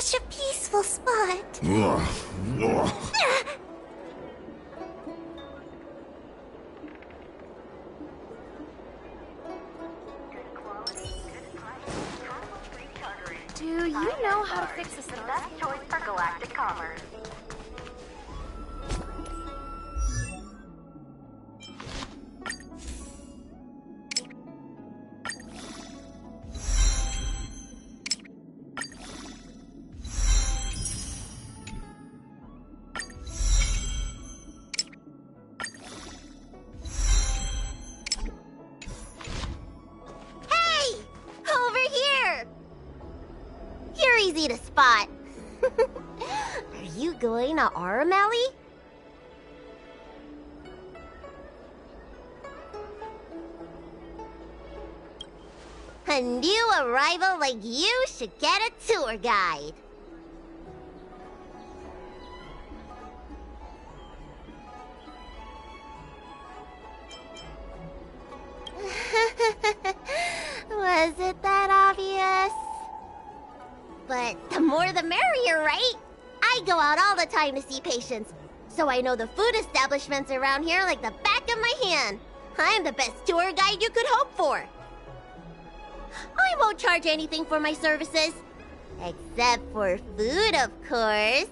such a peaceful spot. Do you know how to fix this? The best choice for galactic commerce. Hey! Over here! You're easy to spot. Are you going to Aramali? A new arrival like you should get a tour guide. Was it that obvious? But the more the merrier, right? I go out all the time to see patients, so I know the food establishments around here like the back of my hand. I'm the best tour guide you could hope for. I won't charge anything for my services. Except for food, of course.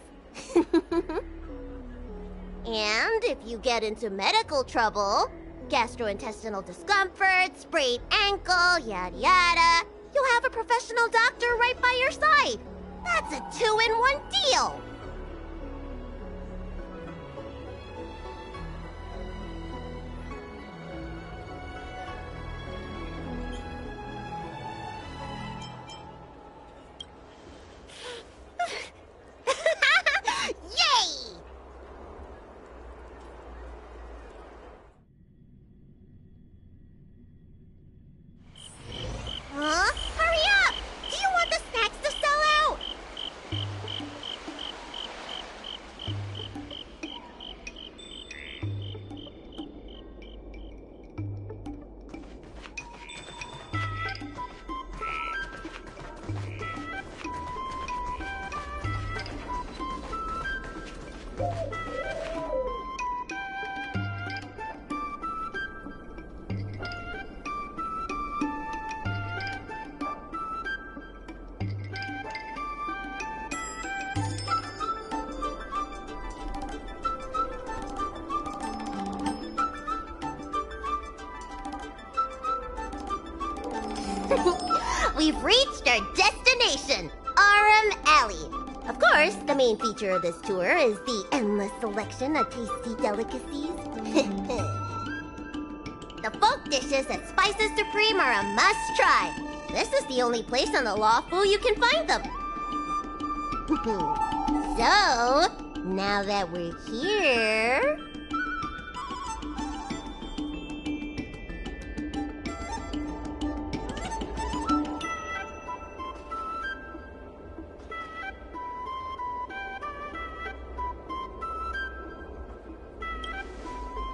And if you get into medical trouble, gastrointestinal discomfort, sprained ankle, yada yada, you'll have a professional doctor right by your side. That's a 2-in-1 deal. Yay! Huh? Hurry up! Do you want the snacks to sell out? We've reached our destination, Aram Alley. Of course, the main feature of this tour is the endless selection of tasty delicacies. The folk dishes at Spices Supreme are a must-try. This is the only place on the Lawful you can find them. So, now that we're here...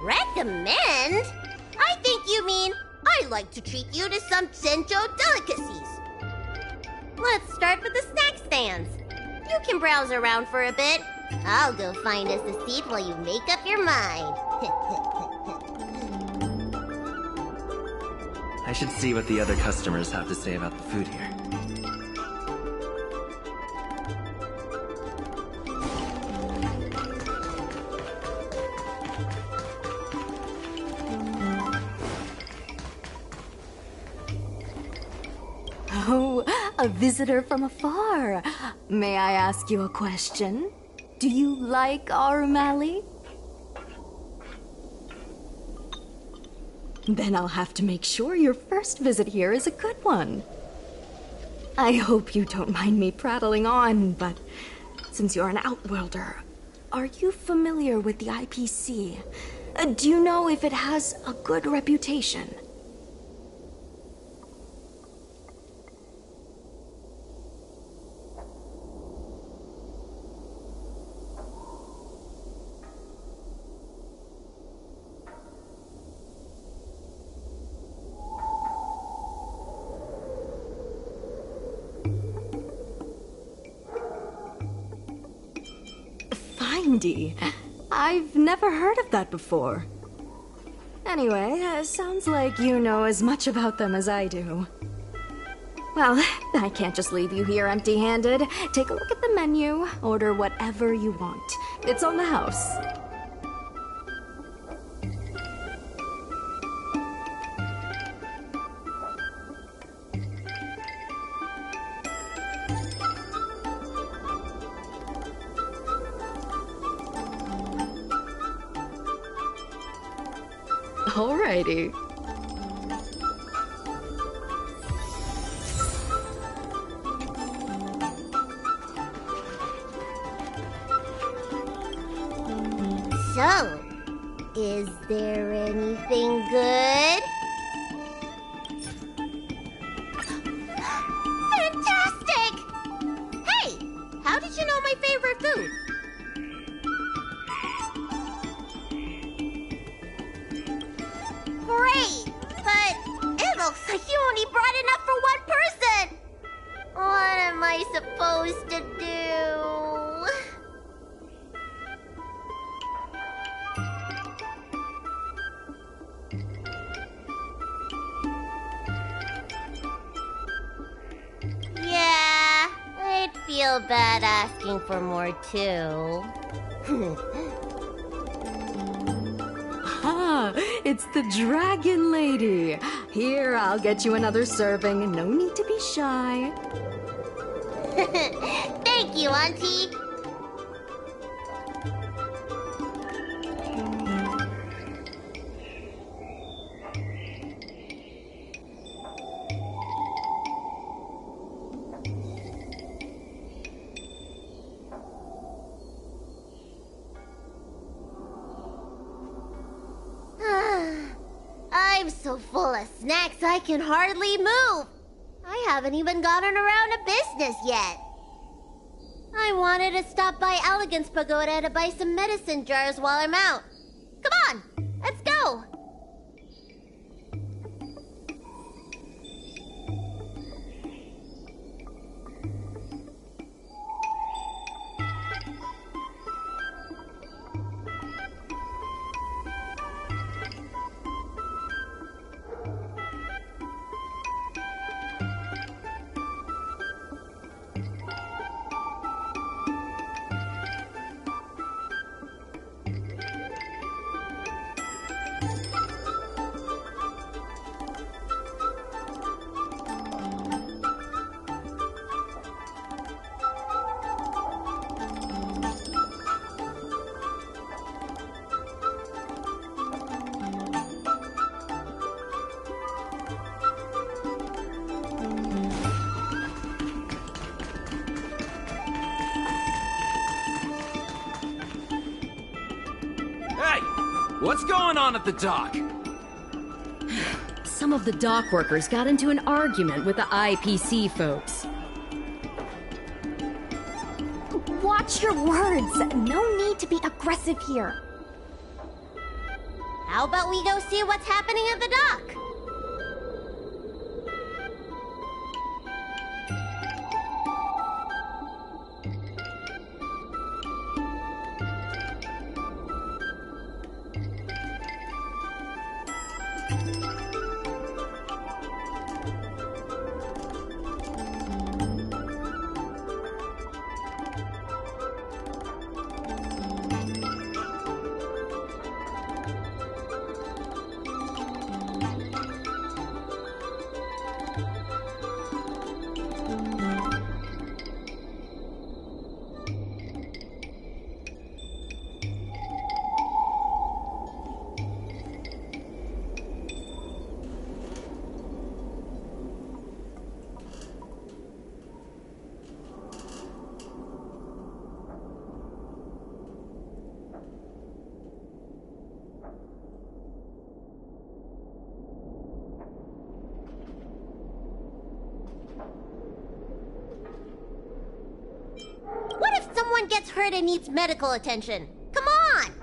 Recommend? I think you mean I like to treat you to some Senjo delicacies. Let's start with the snack stands. You can browse around for a bit. I'll go find us a seat while you make up your mind. I should see what the other customers have to say about the food here. Oh, a visitor from afar. May I ask you a question? Do you like Aramali? Then I'll have to make sure your first visit here is a good one. I hope you don't mind me prattling on, but since you're an outworlder, are you familiar with the IPC? Do you know if it has a good reputation? candy. I've never heard of that before. Anyway, sounds like you know as much about them as I do. Well, I can't just leave you here empty-handed. Take a look at the menu, order whatever you want. It's on the house. Alrighty. So, is there anything good? Fantastic! Hey, how did you know my favorite food? Great, but it looks like you only brought enough for one person. What am I supposed to do? Yeah, I'd feel bad asking for more too. Ah, it's the Dragon Lady. Here, I'll get you another serving. No need to be shy. Thank you, Auntie. I'm so full of snacks I can hardly move. I haven't even gotten around to business yet. I wanted to stop by Elegance Pagoda to buy some medicine jars while I'm out. Come on, let's go. What's going on at the dock? Some of the dock workers got into an argument with the IPC folks. Watch your words. No need to be aggressive here. How about we go see what's happening at the dock? What if someone gets hurt and needs medical attention? Come on!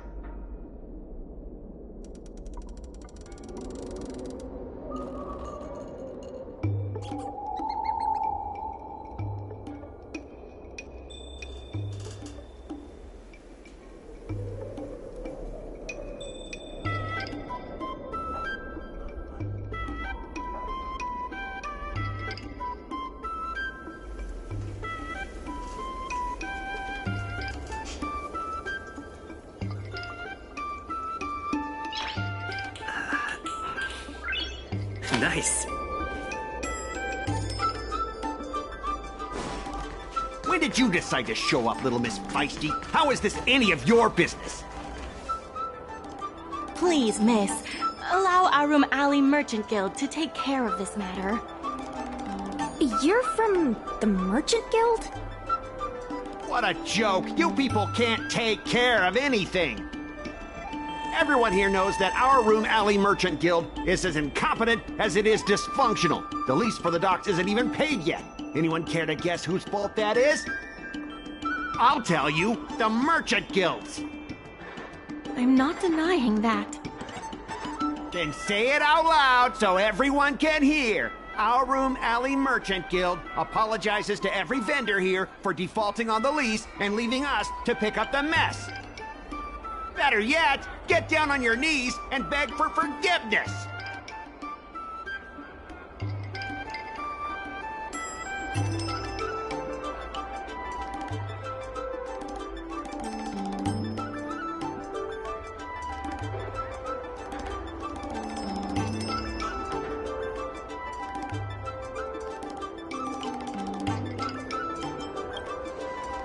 Nice. When did you decide to show up, little Miss Feisty? How is this any of your business? Please, miss, allow our Room Alley Merchant Guild to take care of this matter. You're from the Merchant Guild? What a joke! You people can't take care of anything! Everyone here knows that our Room Alley Merchant Guild is as incompetent as it is dysfunctional. The lease for the docks isn't even paid yet. Anyone care to guess whose fault that is? I'll tell you, the Merchant Guild's. I'm not denying that. Then say it out loud so everyone can hear. Our Room Alley Merchant Guild apologizes to every vendor here for defaulting on the lease and leaving us to pick up the mess. Better yet, get down on your knees and beg for forgiveness.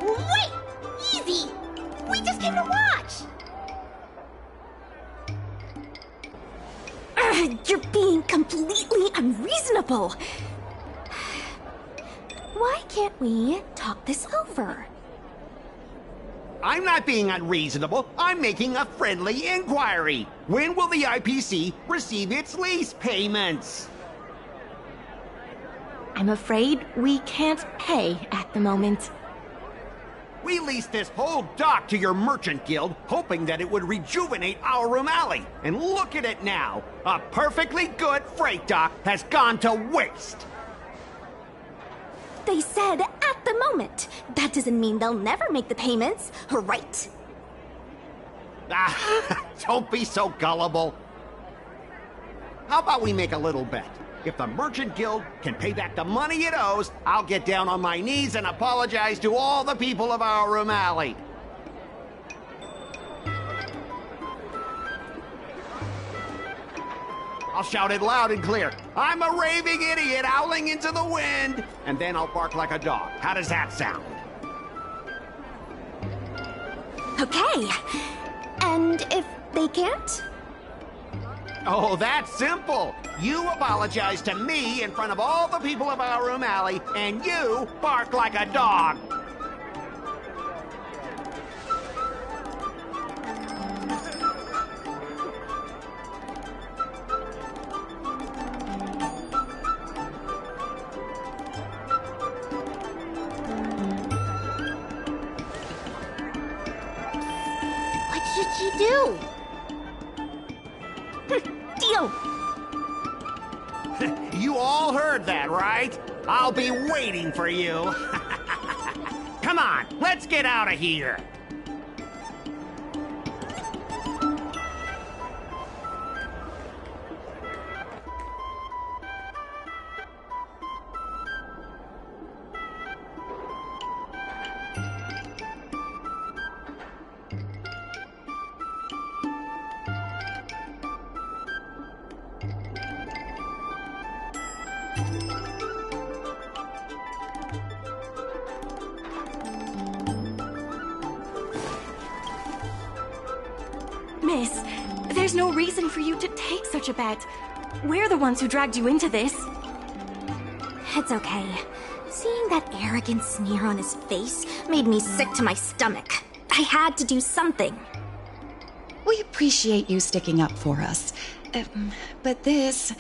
Wait! Easy! We just came to watch! You're being completely unreasonable. Why can't we talk this over? I'm not being unreasonable. I'm making a friendly inquiry. When will the IPC receive its lease payments? I'm afraid we can't pay at the moment. We leased this whole dock to your merchant guild, hoping that it would rejuvenate our Room Alley. And look at it now. A perfectly good freight dock has gone to waste. They said at the moment. That doesn't mean they'll never make the payments, right? Ah, don't be so gullible. How about we make a little bet? If the Merchant Guild can pay back the money it owes, I'll get down on my knees and apologize to all the people of our Room Alley. I'll shout it loud and clear. I'm a raving idiot howling into the wind. And then I'll bark like a dog. How does that sound? Okay. And if they can't? Oh, that's simple. You apologize to me in front of all the people of our Room Alley, and you bark like a dog. What should she do? Deal. You all heard that, right? I'll be waiting for you. Come on, let's get out of here. Miss, there's no reason for you to take such a bet. We're the ones who dragged you into this. It's okay. Seeing that arrogant sneer on his face made me sick to my stomach. I had to do something. We appreciate you sticking up for us. But this...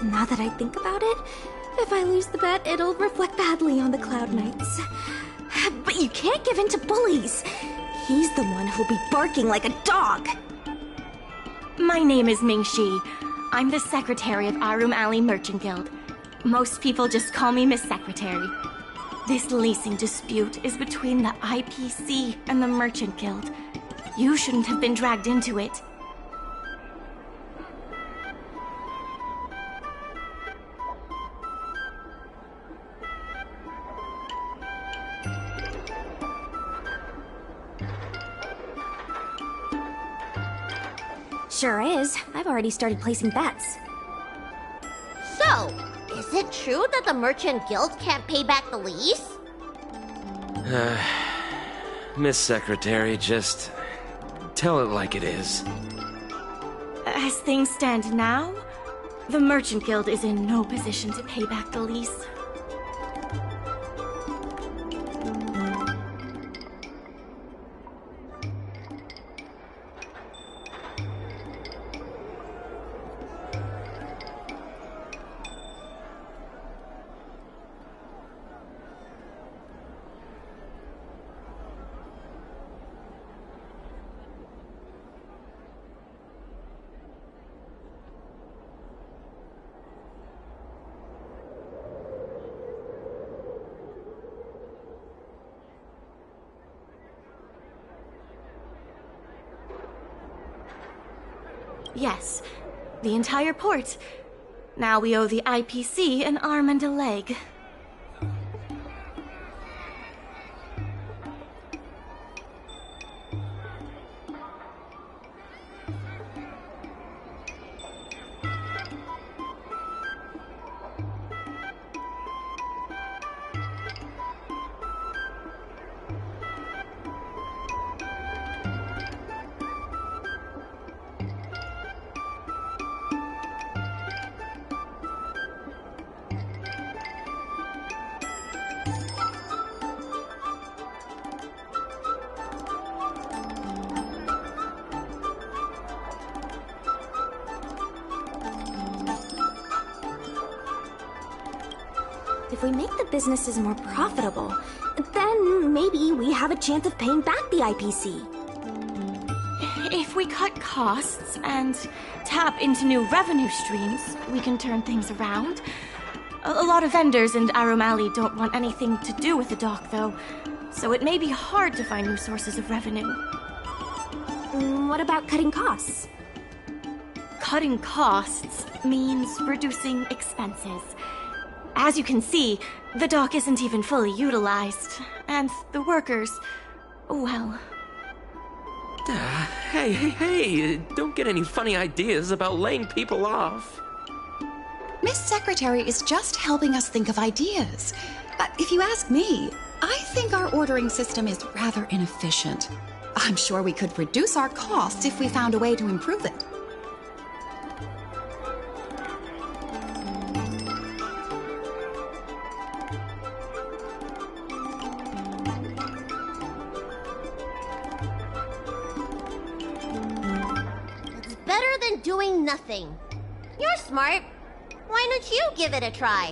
Now that I think about it, if I lose the bet, it'll reflect badly on the Cloud Knights. But you can't give in to bullies. He's the one who'll be barking like a dog. My name is Ming-Shi. I'm the secretary of Arum Alley Merchant Guild. Most people just call me Miss Secretary. This leasing dispute is between the IPC and the Merchant Guild. You shouldn't have been dragged into it. Sure is. I've already started placing bets. So, is it true that the Merchant Guild can't pay back the lease? Miss Secretary, just tell it like it is. As things stand now, the Merchant Guild is in no position to pay back the lease. Yes, the entire port. Now we owe the IPC an arm and a leg. If we make the businesses more profitable, then maybe we have a chance of paying back the IPC. If we cut costs and tap into new revenue streams, we can turn things around. A lot of vendors in Arum Alley don't want anything to do with the dock, though, so it may be hard to find new sources of revenue. What about cutting costs? Cutting costs means reducing expenses. As you can see, the dock isn't even fully utilized, and the workers, well... Hey, don't get any funny ideas about laying people off. Miss Secretary is just helping us think of ideas. But if you ask me, I think our ordering system is rather inefficient. I'm sure we could reduce our costs if we found a way to improve it. Doing nothing. You're smart. Why don't you give it a try?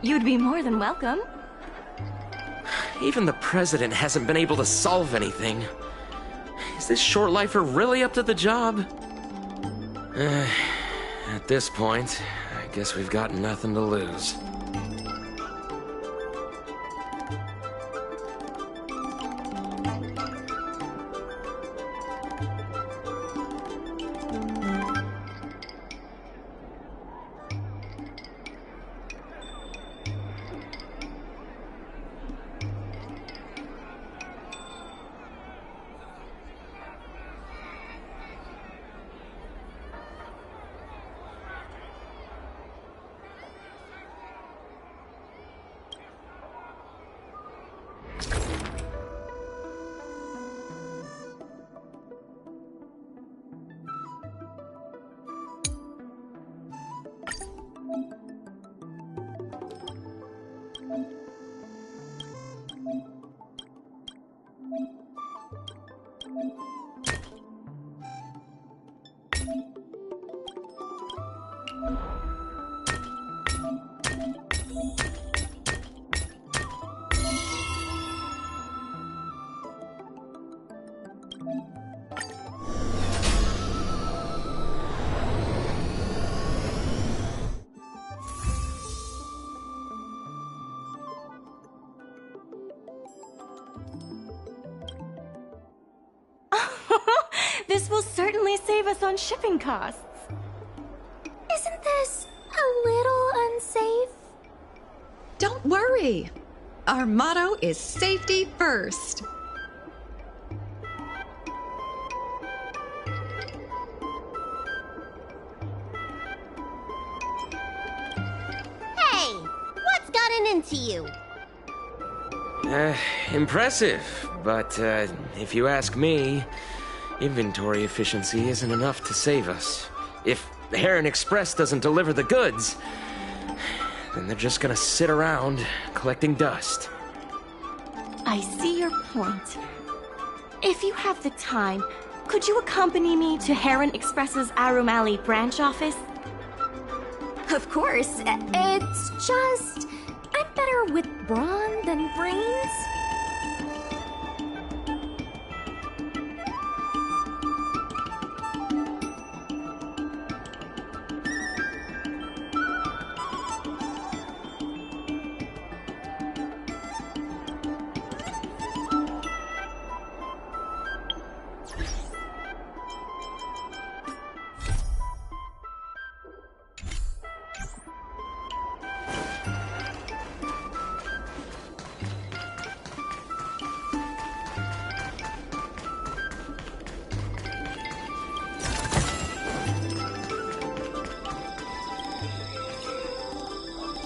You'd be more than welcome. Even the president hasn't been able to solve anything. Is this short lifer really up to the job? At this point, I guess we've got nothing to lose. This will certainly save us on shipping costs. Isn't this a little unsafe? Don't worry. Our motto is safety first. Hey, what's gotten into you? Impressive, but if you ask me, inventory efficiency isn't enough to save us. If Heron Express doesn't deliver the goods, then they're just gonna sit around collecting dust. I see your point. If you have the time, could you accompany me to Heron Express's Arum Alley branch office? Of course. It's just... I'm better with brawn than brains.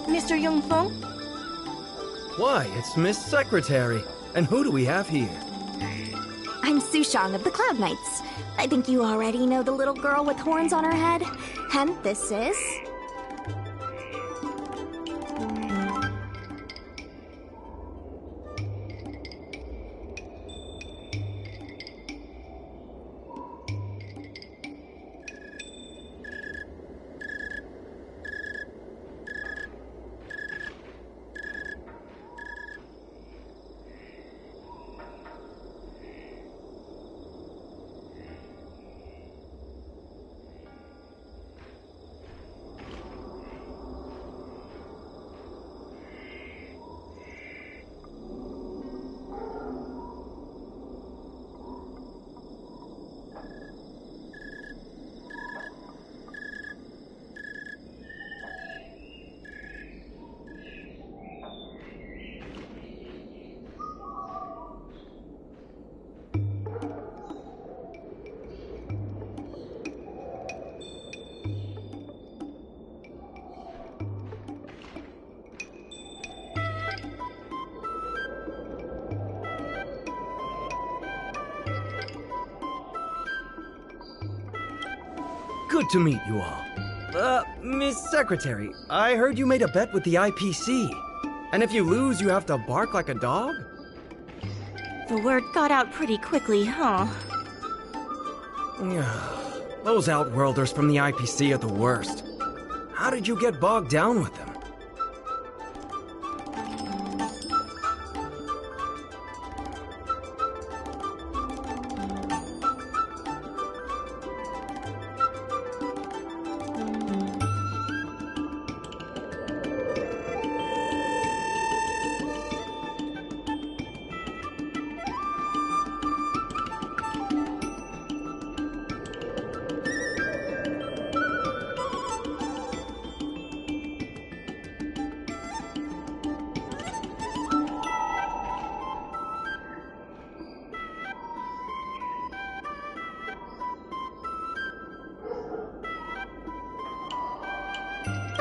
Mr. Yongfeng? Why, it's Miss Secretary. And who do we have here? I'm Sushang of the Cloud Knights. I think you already know the little girl with horns on her head. And this is... Good to meet you all. Miss Secretary, I heard you made a bet with the IPC. And if you lose, you have to bark like a dog? The word got out pretty quickly, huh? Those Outworlders from the IPC are the worst. How did you get bogged down with them?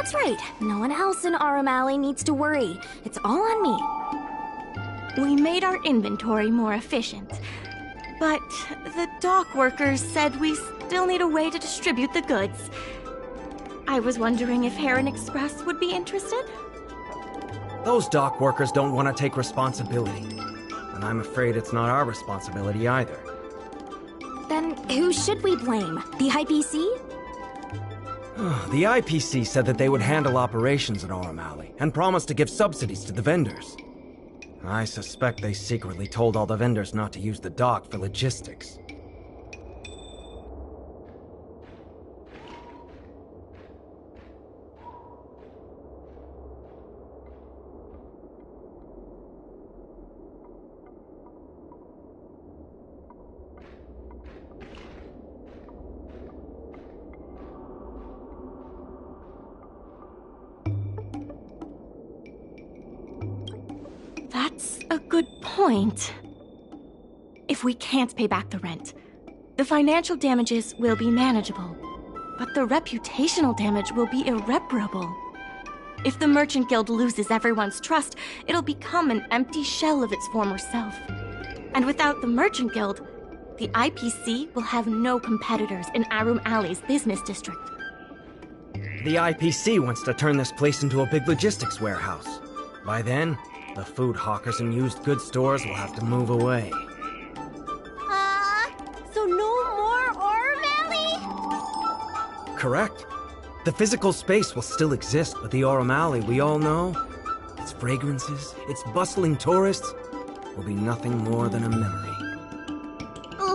That's right. No one else in Arum Alley needs to worry. It's all on me. We made our inventory more efficient, but the dock workers said we still need a way to distribute the goods. I was wondering if Heron Express would be interested? Those dock workers don't want to take responsibility. And I'm afraid it's not our responsibility either. Then who should we blame? The IPC? The IPC said that they would handle operations at Arum Alley and promised to give subsidies to the vendors. I suspect they secretly told all the vendors not to use the dock for logistics. That's a good point. If we can't pay back the rent, the financial damages will be manageable, but the reputational damage will be irreparable. If the Merchant Guild loses everyone's trust, it'll become an empty shell of its former self. And without the Merchant Guild, the IPC will have no competitors in Arum Alley's business district. The IPC wants to turn this place into a big logistics warehouse. By then, the food hawkers and used goods stores will have to move away. So no more Arum Alley? Correct. The physical space will still exist, but the Arum Alley we all know, its fragrances, its bustling tourists, will be nothing more than a memory.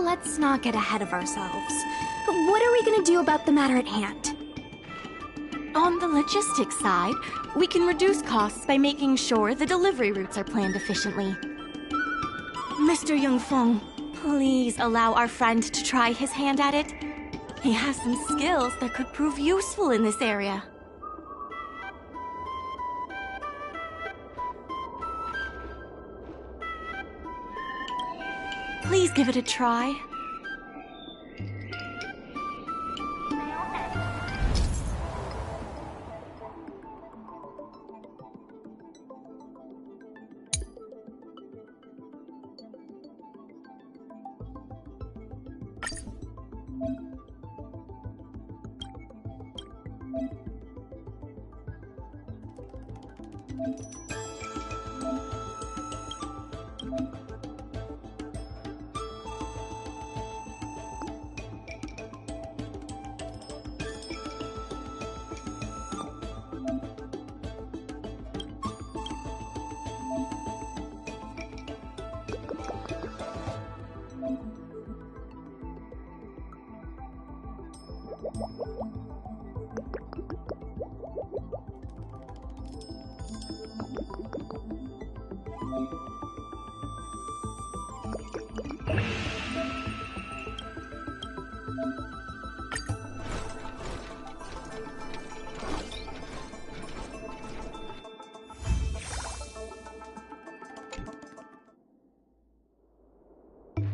Let's not get ahead of ourselves. What are we gonna do about the matter at hand? On the logistics side, we can reduce costs by making sure the delivery routes are planned efficiently. Mr. Yongfeng, please allow our friend to try his hand at it. He has some skills that could prove useful in this area. Please give it a try.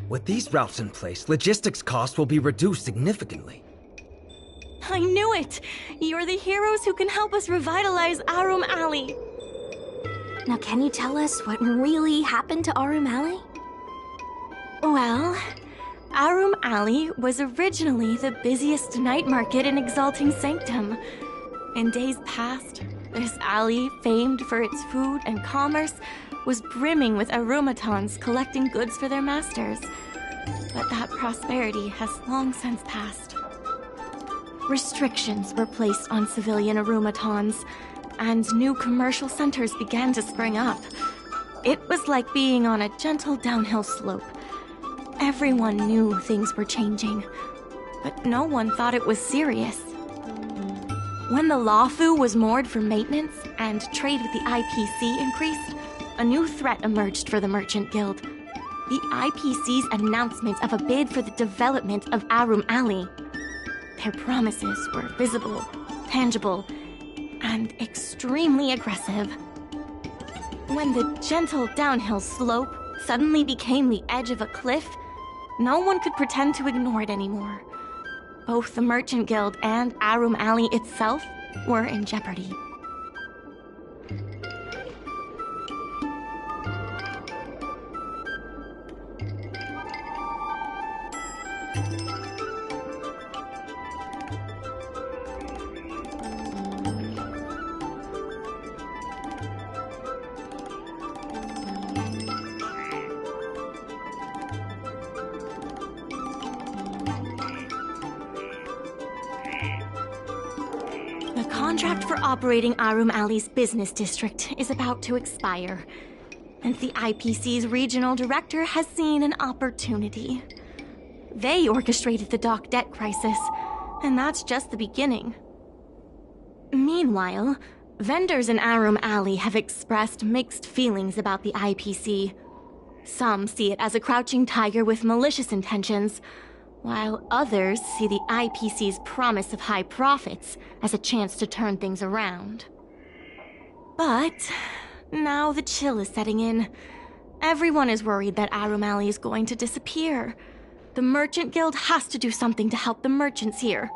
With these routes in place, logistics costs will be reduced significantly. I knew it! You're the heroes who can help us revitalize Arum Alley. Now can you tell us what really happened to Arum Alley? Well, Arum Alley was originally the busiest night market in Exalting Sanctum. In days past, this alley, famed for its food and commerce, was brimming with arumatons collecting goods for their masters. But that prosperity has long since passed. Restrictions were placed on civilian arumatons, and new commercial centers began to spring up. It was like being on a gentle downhill slope. Everyone knew things were changing, but no one thought it was serious. When the Lawfu was moored for maintenance and trade with the IPC increased, a new threat emerged for the Merchant Guild. The IPC's announcement of a bid for the development of Arum Alley. Their promises were visible, tangible, and extremely aggressive. When the gentle downhill slope suddenly became the edge of a cliff, no one could pretend to ignore it anymore. Both the Merchant Guild and Arum Alley itself were in jeopardy. The contract for operating Arum Alley's business district is about to expire, and the IPC's regional director has seen an opportunity. They orchestrated the dock debt crisis, and that's just the beginning. Meanwhile, vendors in Arum Alley have expressed mixed feelings about the IPC. Some see it as a crouching tiger with malicious intentions, while others see the IPC's promise of high profits as a chance to turn things around. But now the chill is setting in. Everyone is worried that Arum Alley is going to disappear. The Merchant Guild has to do something to help the merchants here.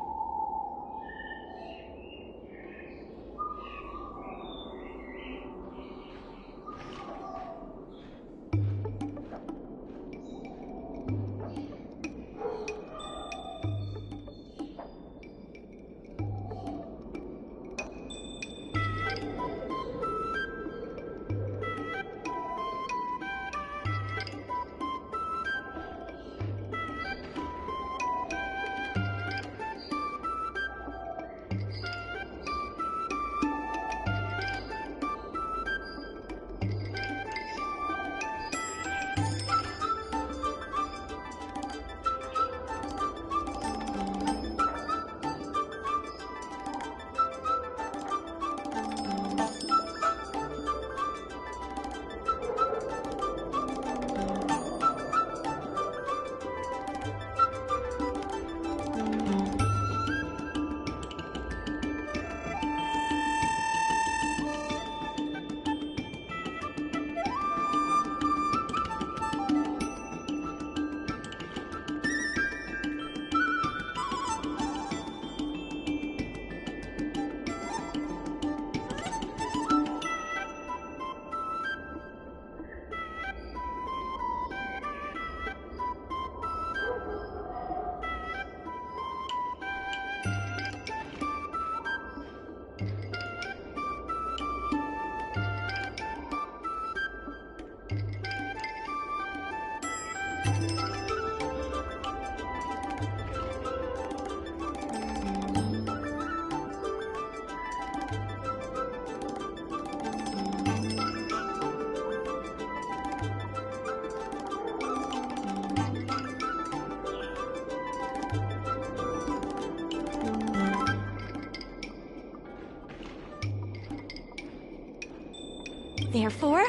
Therefore,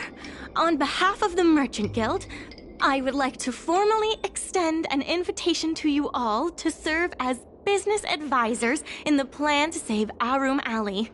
on behalf of the Merchant Guild, I would like to formally extend an invitation to you all to serve as business advisors in the plan to save Arum Alley.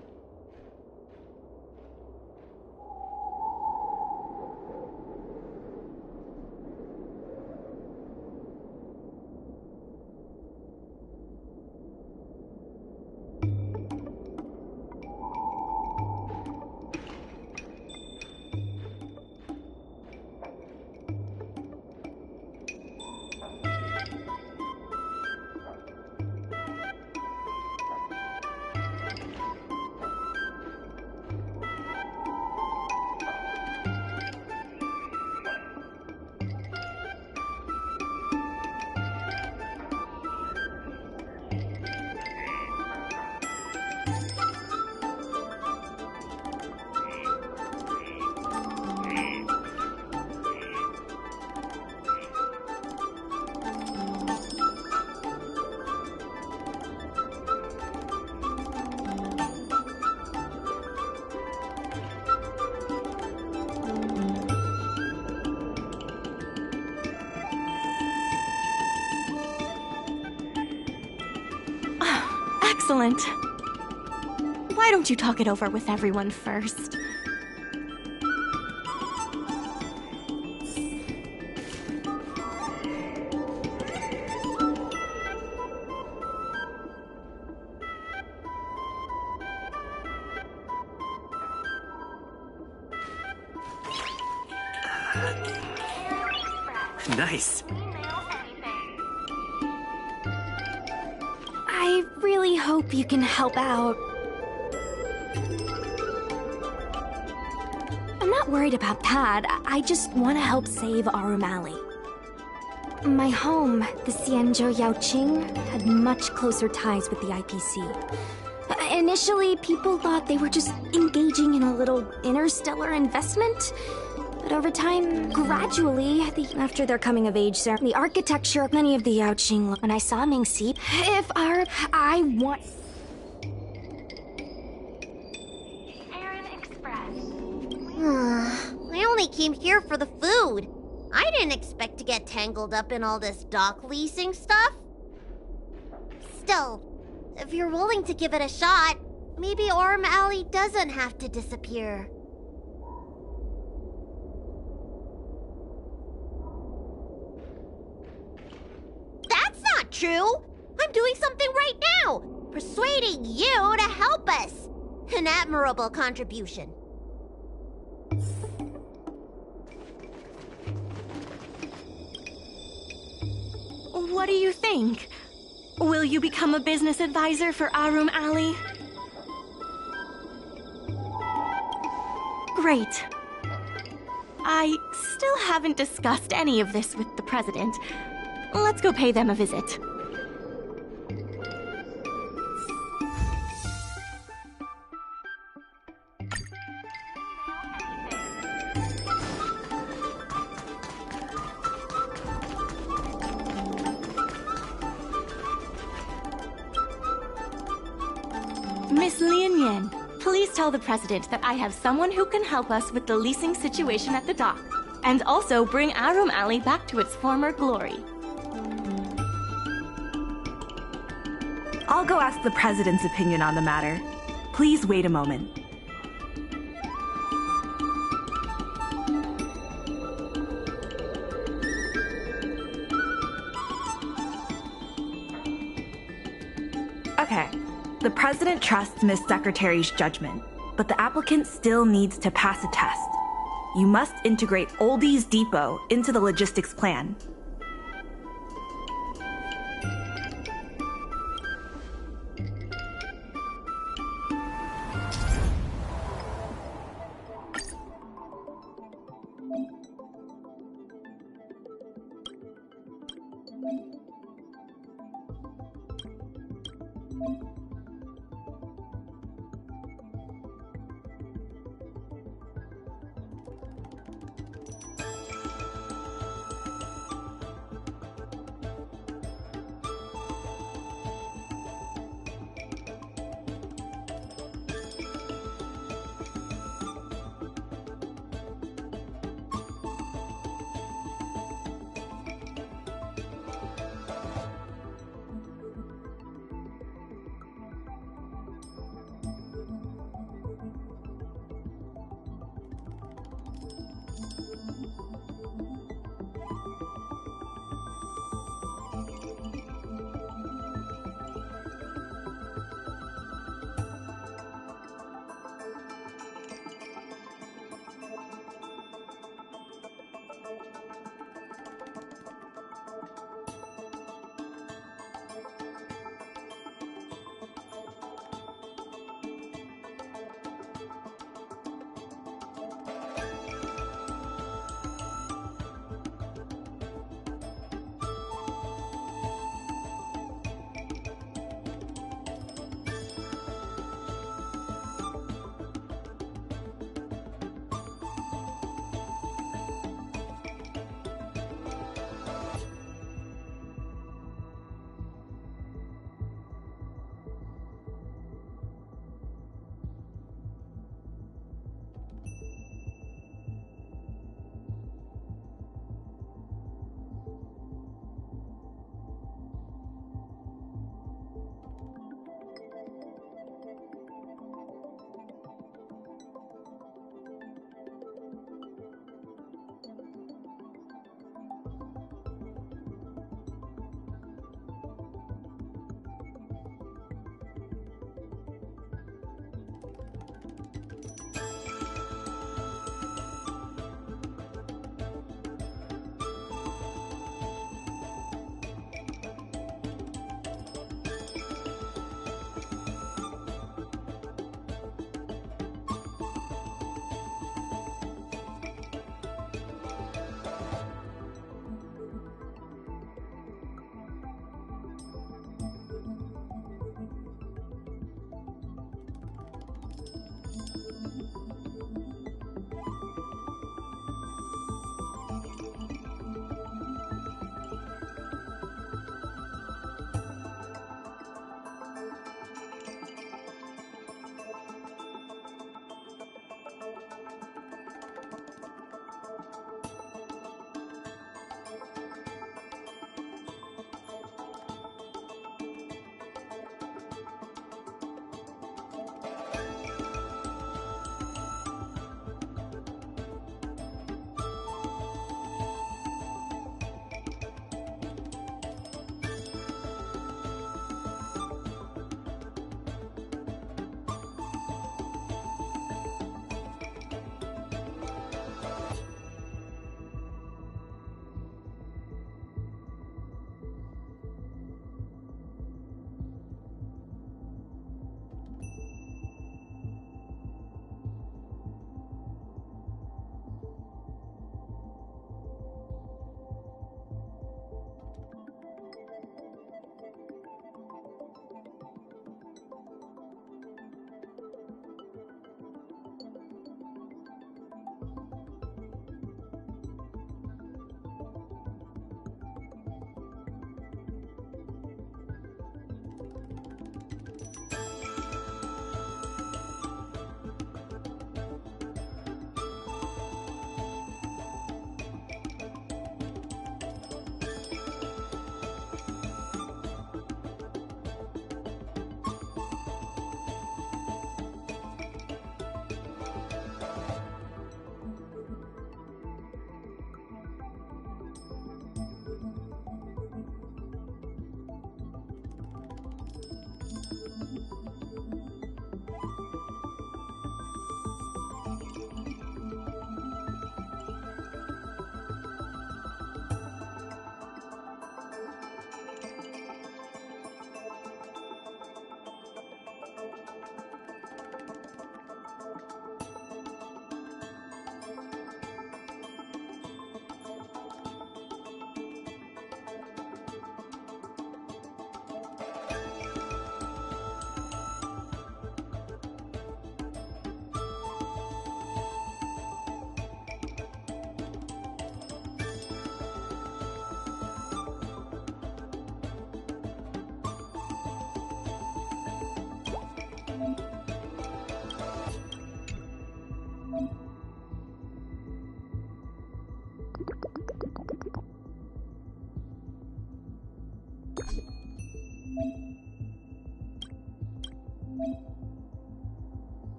Excellent. Why don't you talk it over with everyone first? Nice. I really hope you can help out. I'm not worried about that. I just want to help save Arum Alley. My home, the Xianzhou Yaoqing, had much closer ties with the IPC. Initially, people thought they were just engaging in a little interstellar investment. But over time, gradually, after their coming of age ceremony, the architecture of many of the Yaoqing, when I saw Mingxi, I want... I only came here for the food. I didn't expect to get tangled up in all this dock leasing stuff. Still, if you're willing to give it a shot, maybe Arum Alley doesn't have to disappear. That's not true! I'm doing something right now! Persuading you to help us! An admirable contribution. What do you think? Will you become a business advisor for Arum Alley? Great. I still haven't discussed any of this with the president. Let's go pay them a visit. Miss Lian Yan, please tell the president that I have someone who can help us with the leasing situation at the dock, and also bring Arum Alley back to its former glory. I'll go ask the president's opinion on the matter. Please wait a moment. Okay. The president trusts Miss Secretary's judgment, but the applicant still needs to pass a test. You must integrate Oldie's Depot into the logistics plan.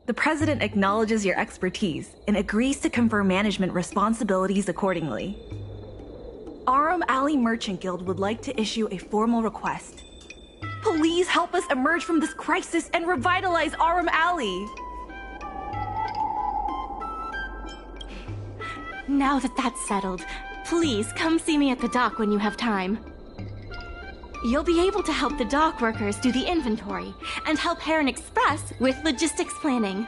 The President acknowledges your expertise and agrees to confer management responsibilities accordingly. Arum Alley Merchant Guild would like to issue a formal request. Please help us emerge from this crisis and revitalize Arum Alley! Now that that's settled, please come see me at the dock when you have time. You'll be able to help the dock workers do the inventory and help Heron Express with logistics planning.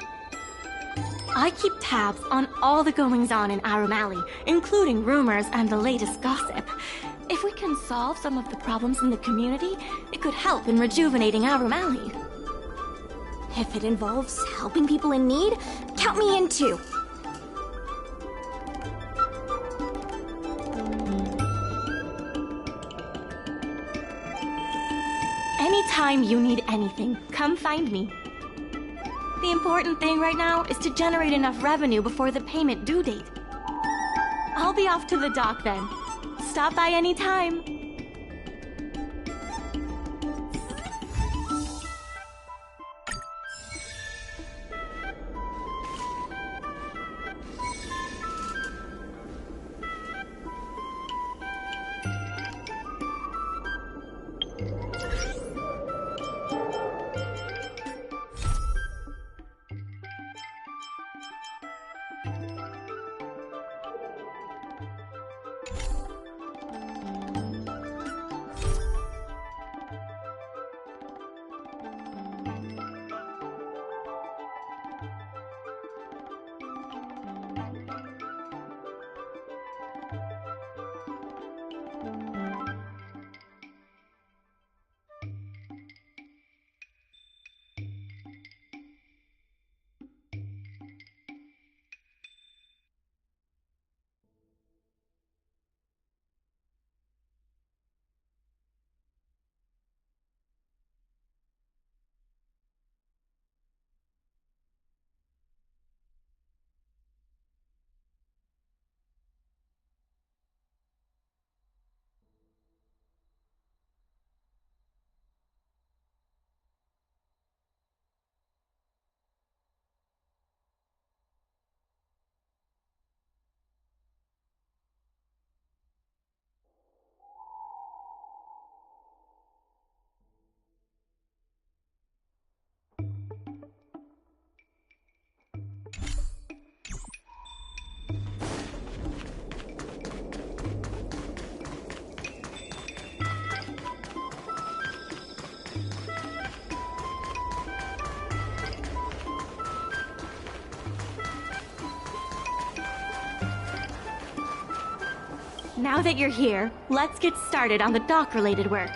I keep tabs on all the goings-on in Arum Alley, including rumors and the latest gossip. If we can solve some of the problems in the community, it could help in rejuvenating Arum Alley. If it involves helping people in need, count me in too. Anytime you need anything, come find me. The important thing right now is to generate enough revenue before the payment due date. I'll be off to the dock then. Stop by anytime. Now that you're here, let's get started on the dock-related work.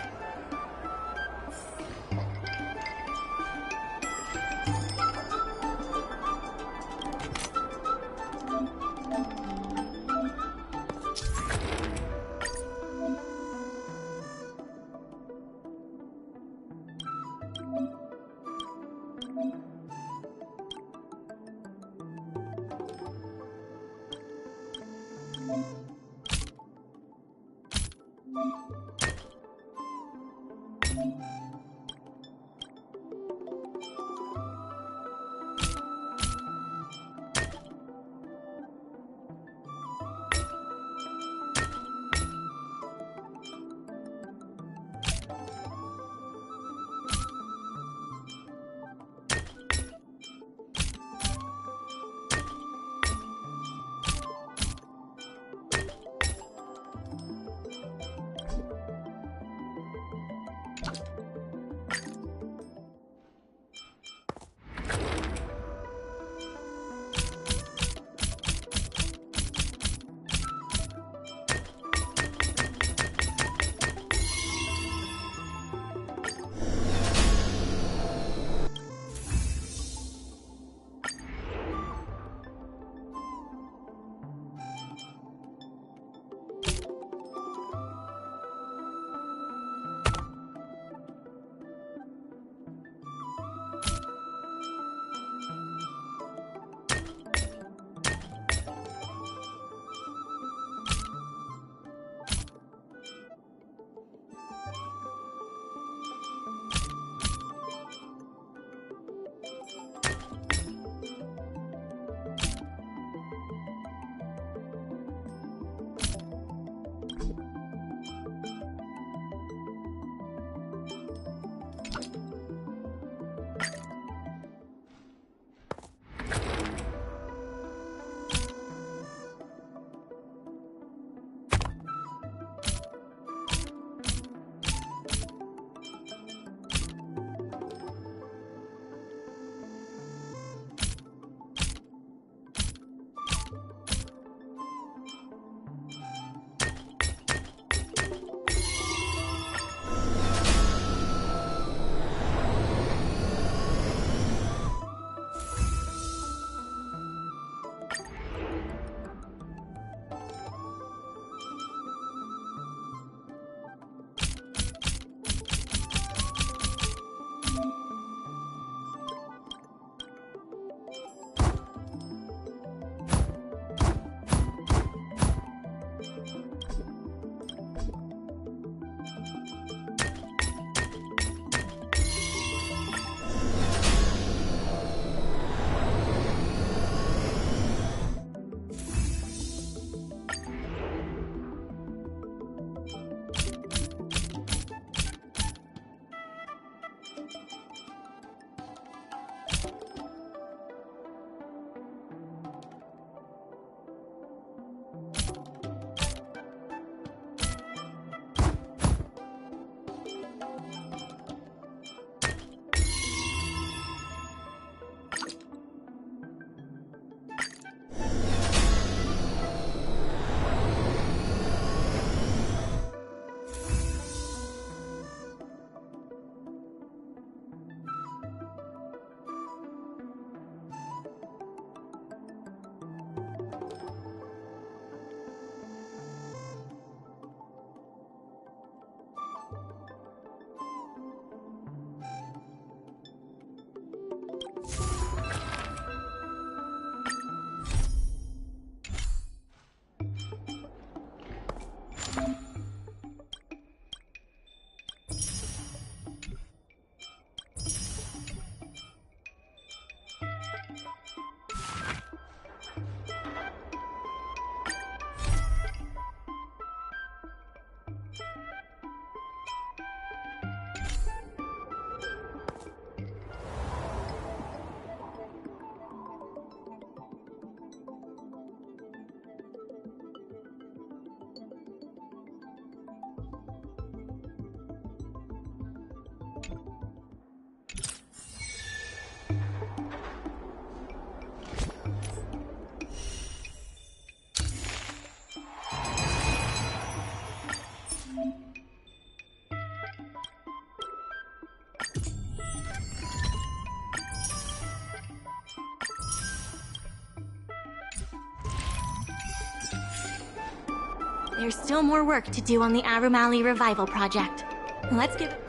There's still more work to do on the Arum Alley Revival Project. Let's give it...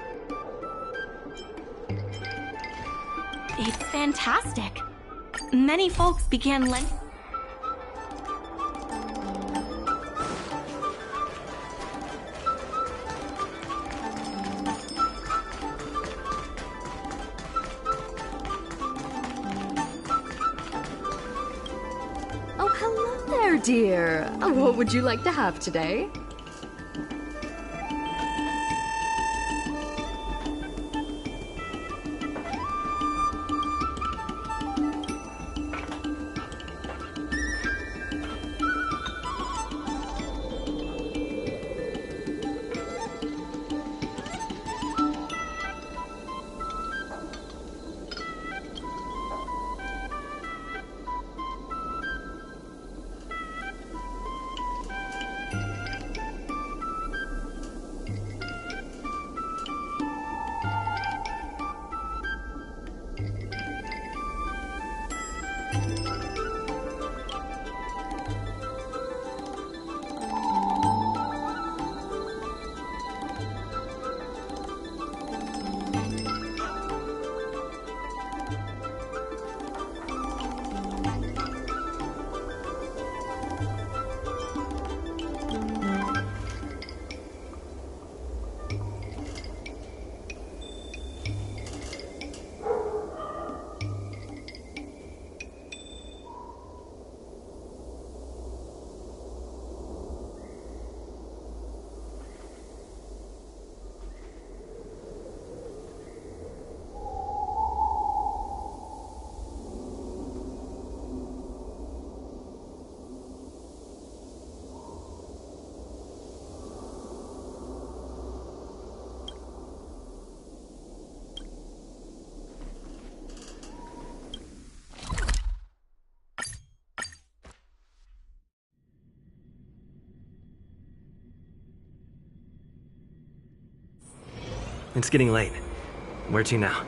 It's fantastic. Many folks began lending... dear. What would you like to have today? It's getting late. Where to now?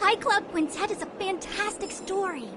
High Cloud Quintet is a fantastic story.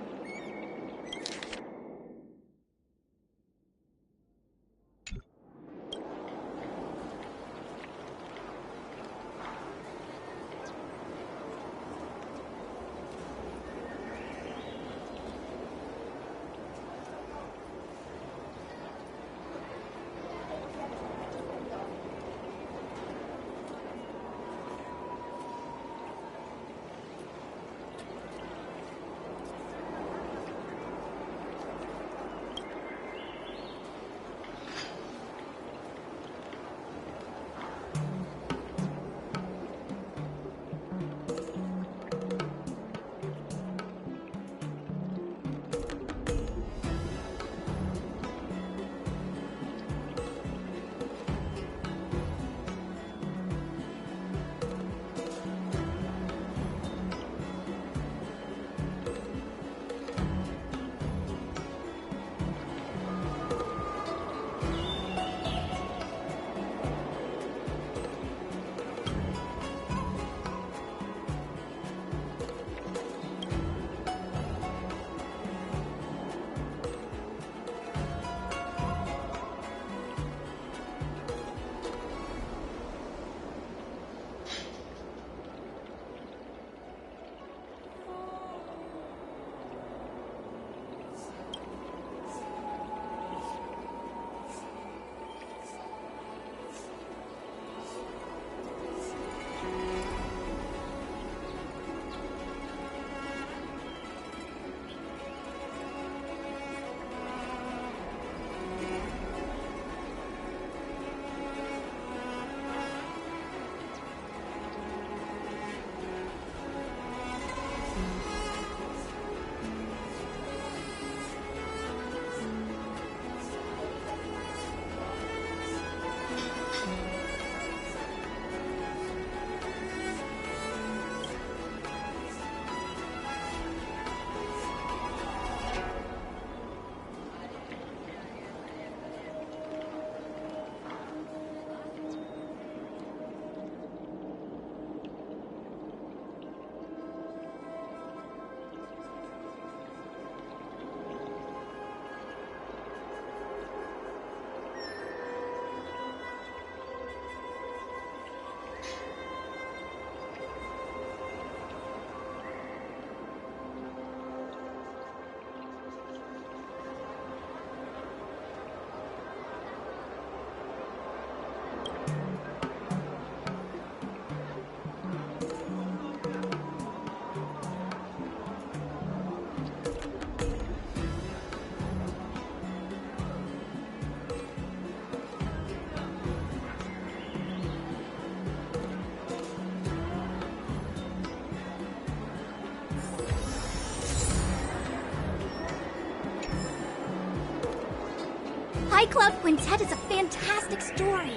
High Cloud Quintet is a fantastic story.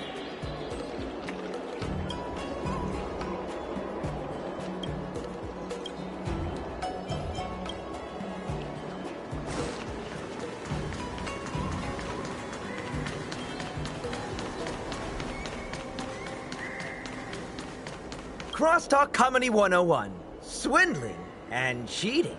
Crosstalk Comedy 101. Swindling and cheating.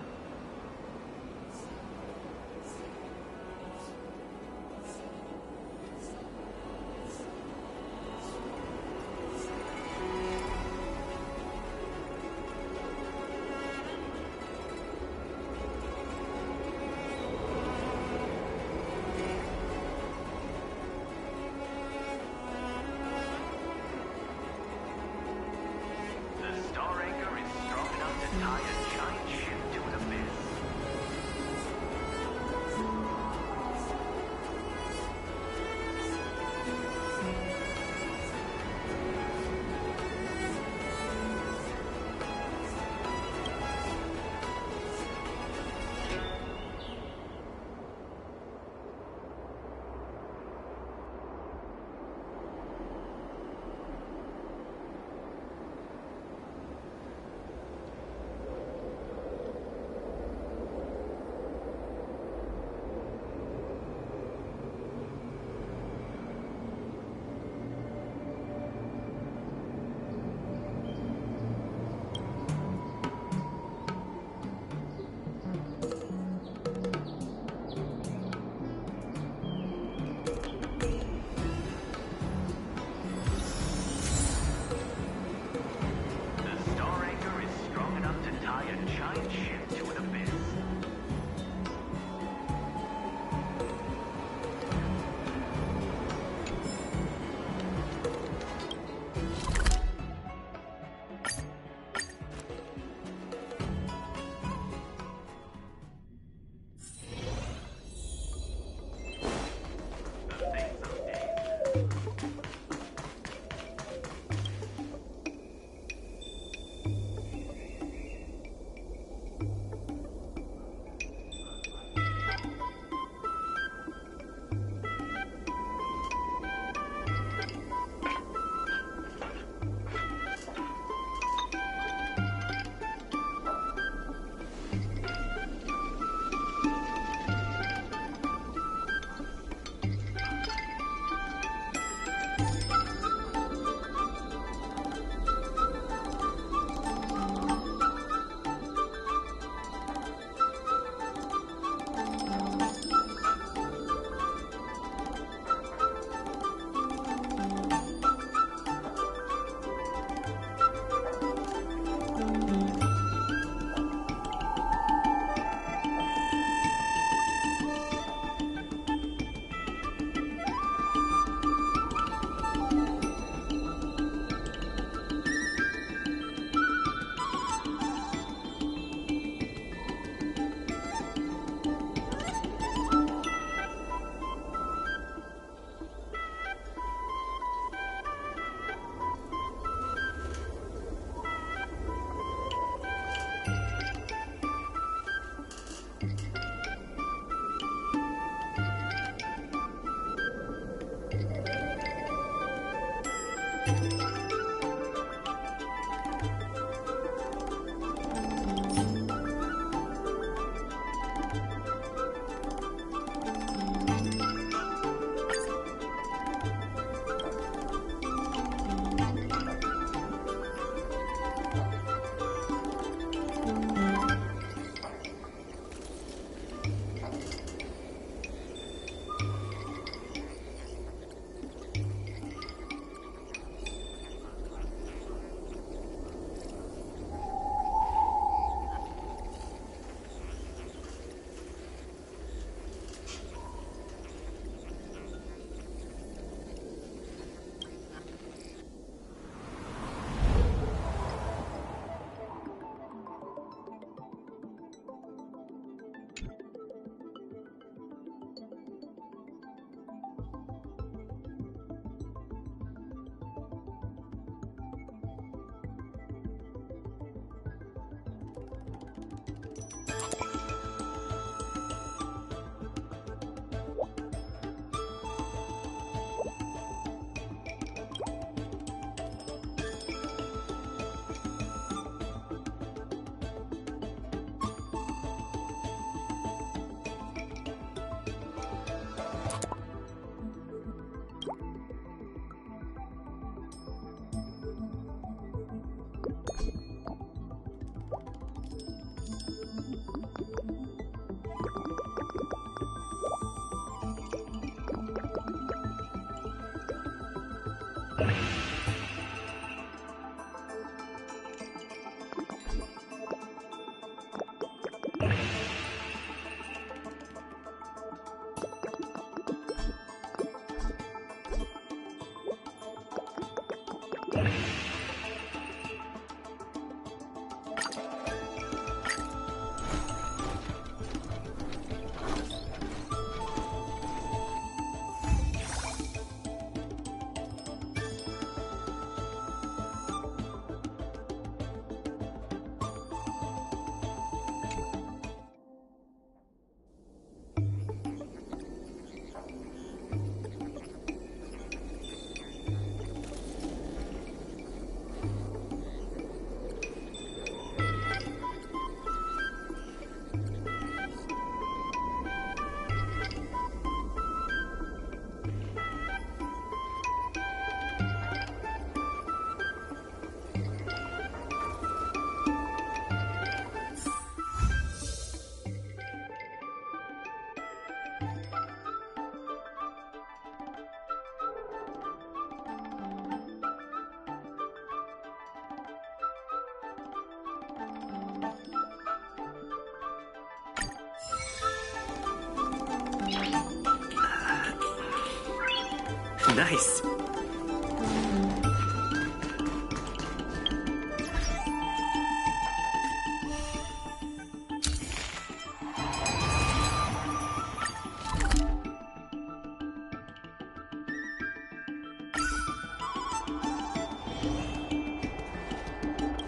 Nice.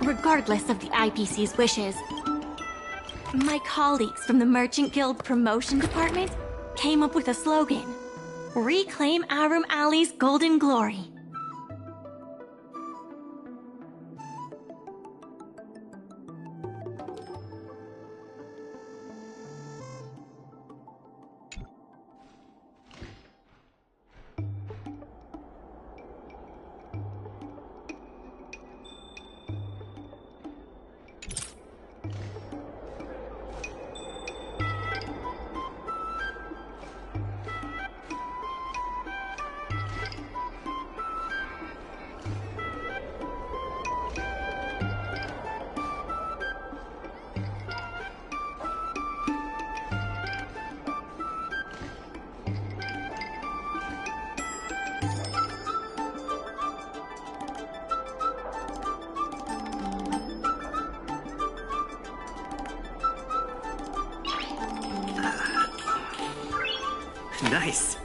Regardless of the IPC's wishes, my colleagues from the Merchant Guild Promotion Department came up with a slogan: Reclaim Arum Alley's golden glory. Nice.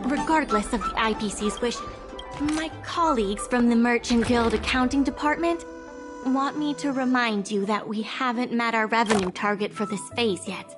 Regardless of the IPC's wishes, my colleagues from the Merchant Guild Accounting Department want me to remind you that we haven't met our revenue target for this phase yet.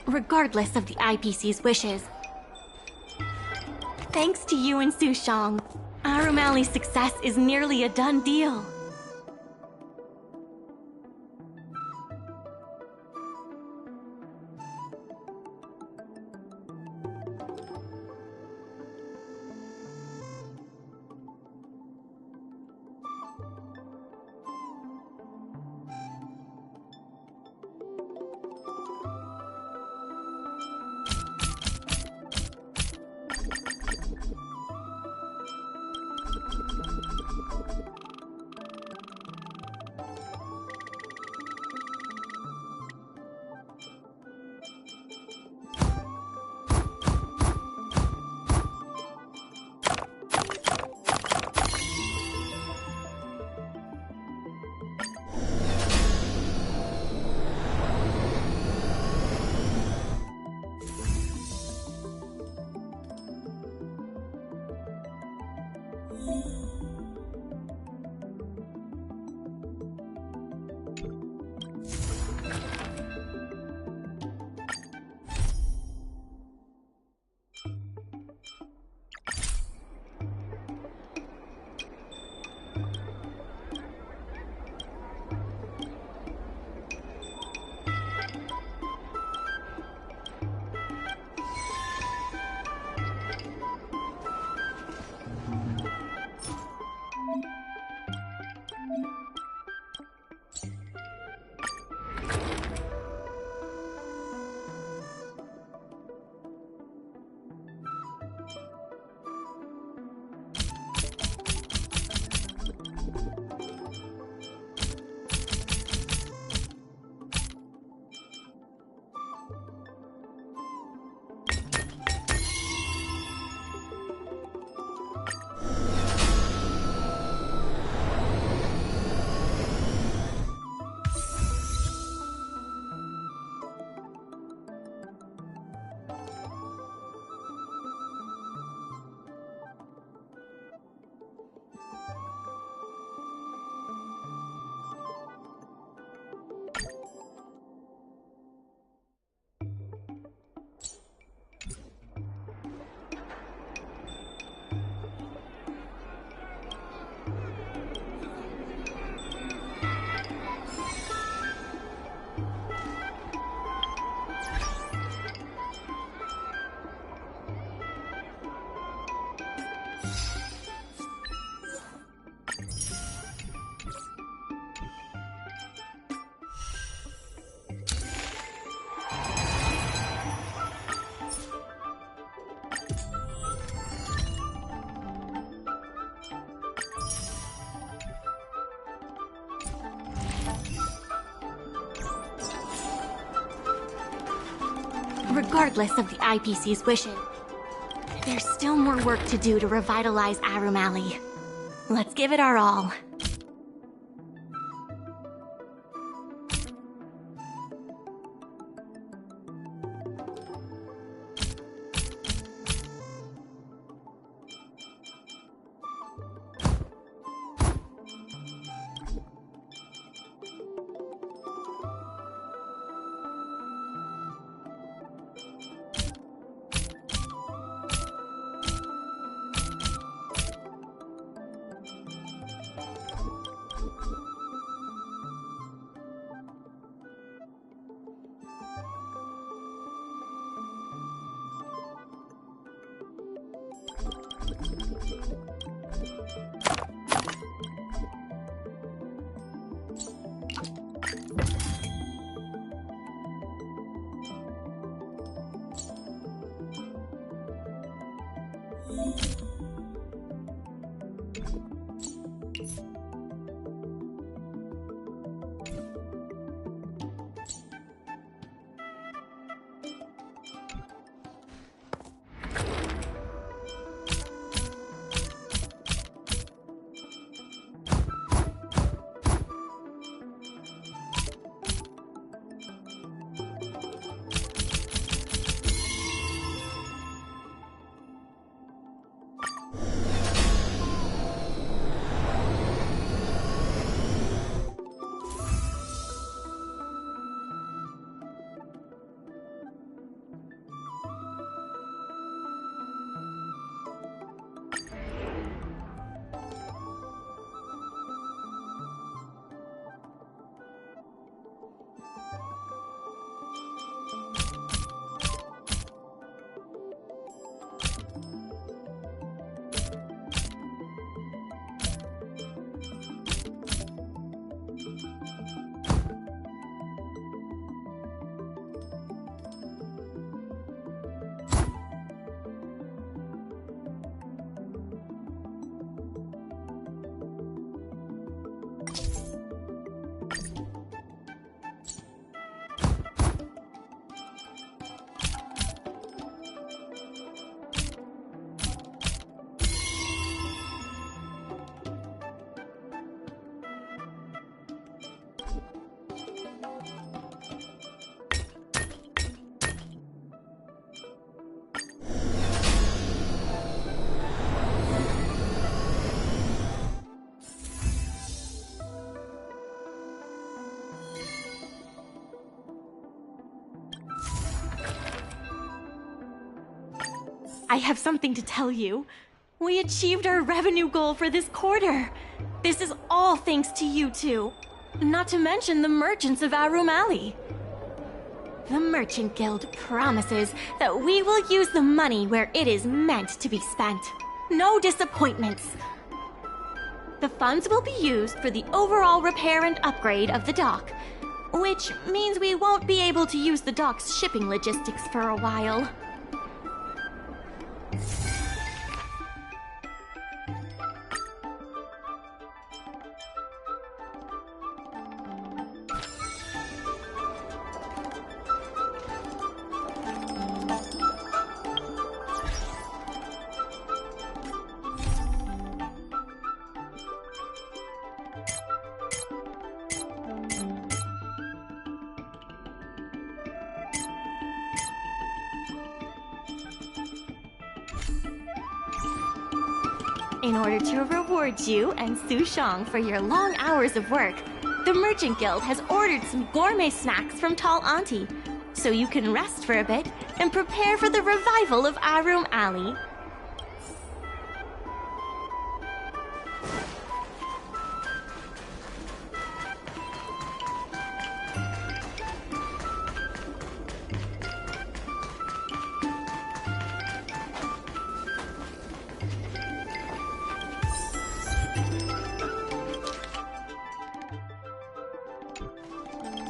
Regardless of the IPC's wishes. Thanks to you and Sushong, Arum Alley's success is nearly a done deal. regardless of the IPC's wishes. There's still more work to do to revitalize Arum Alley. Let's give it our all. I have something to tell you. We achieved our revenue goal for this quarter. This is all thanks to you two. Not to mention the merchants of Arum Alley. The Merchant Guild promises that we will use the money where it is meant to be spent. No disappointments. The funds will be used for the overall repair and upgrade of the dock, which means we won't be able to use the dock's shipping logistics for a while. In order to reward you and Su Shang for your long hours of work, the Merchant Guild has ordered some gourmet snacks from Tall Auntie, so you can rest for a bit and prepare for the revival of Arum Alley.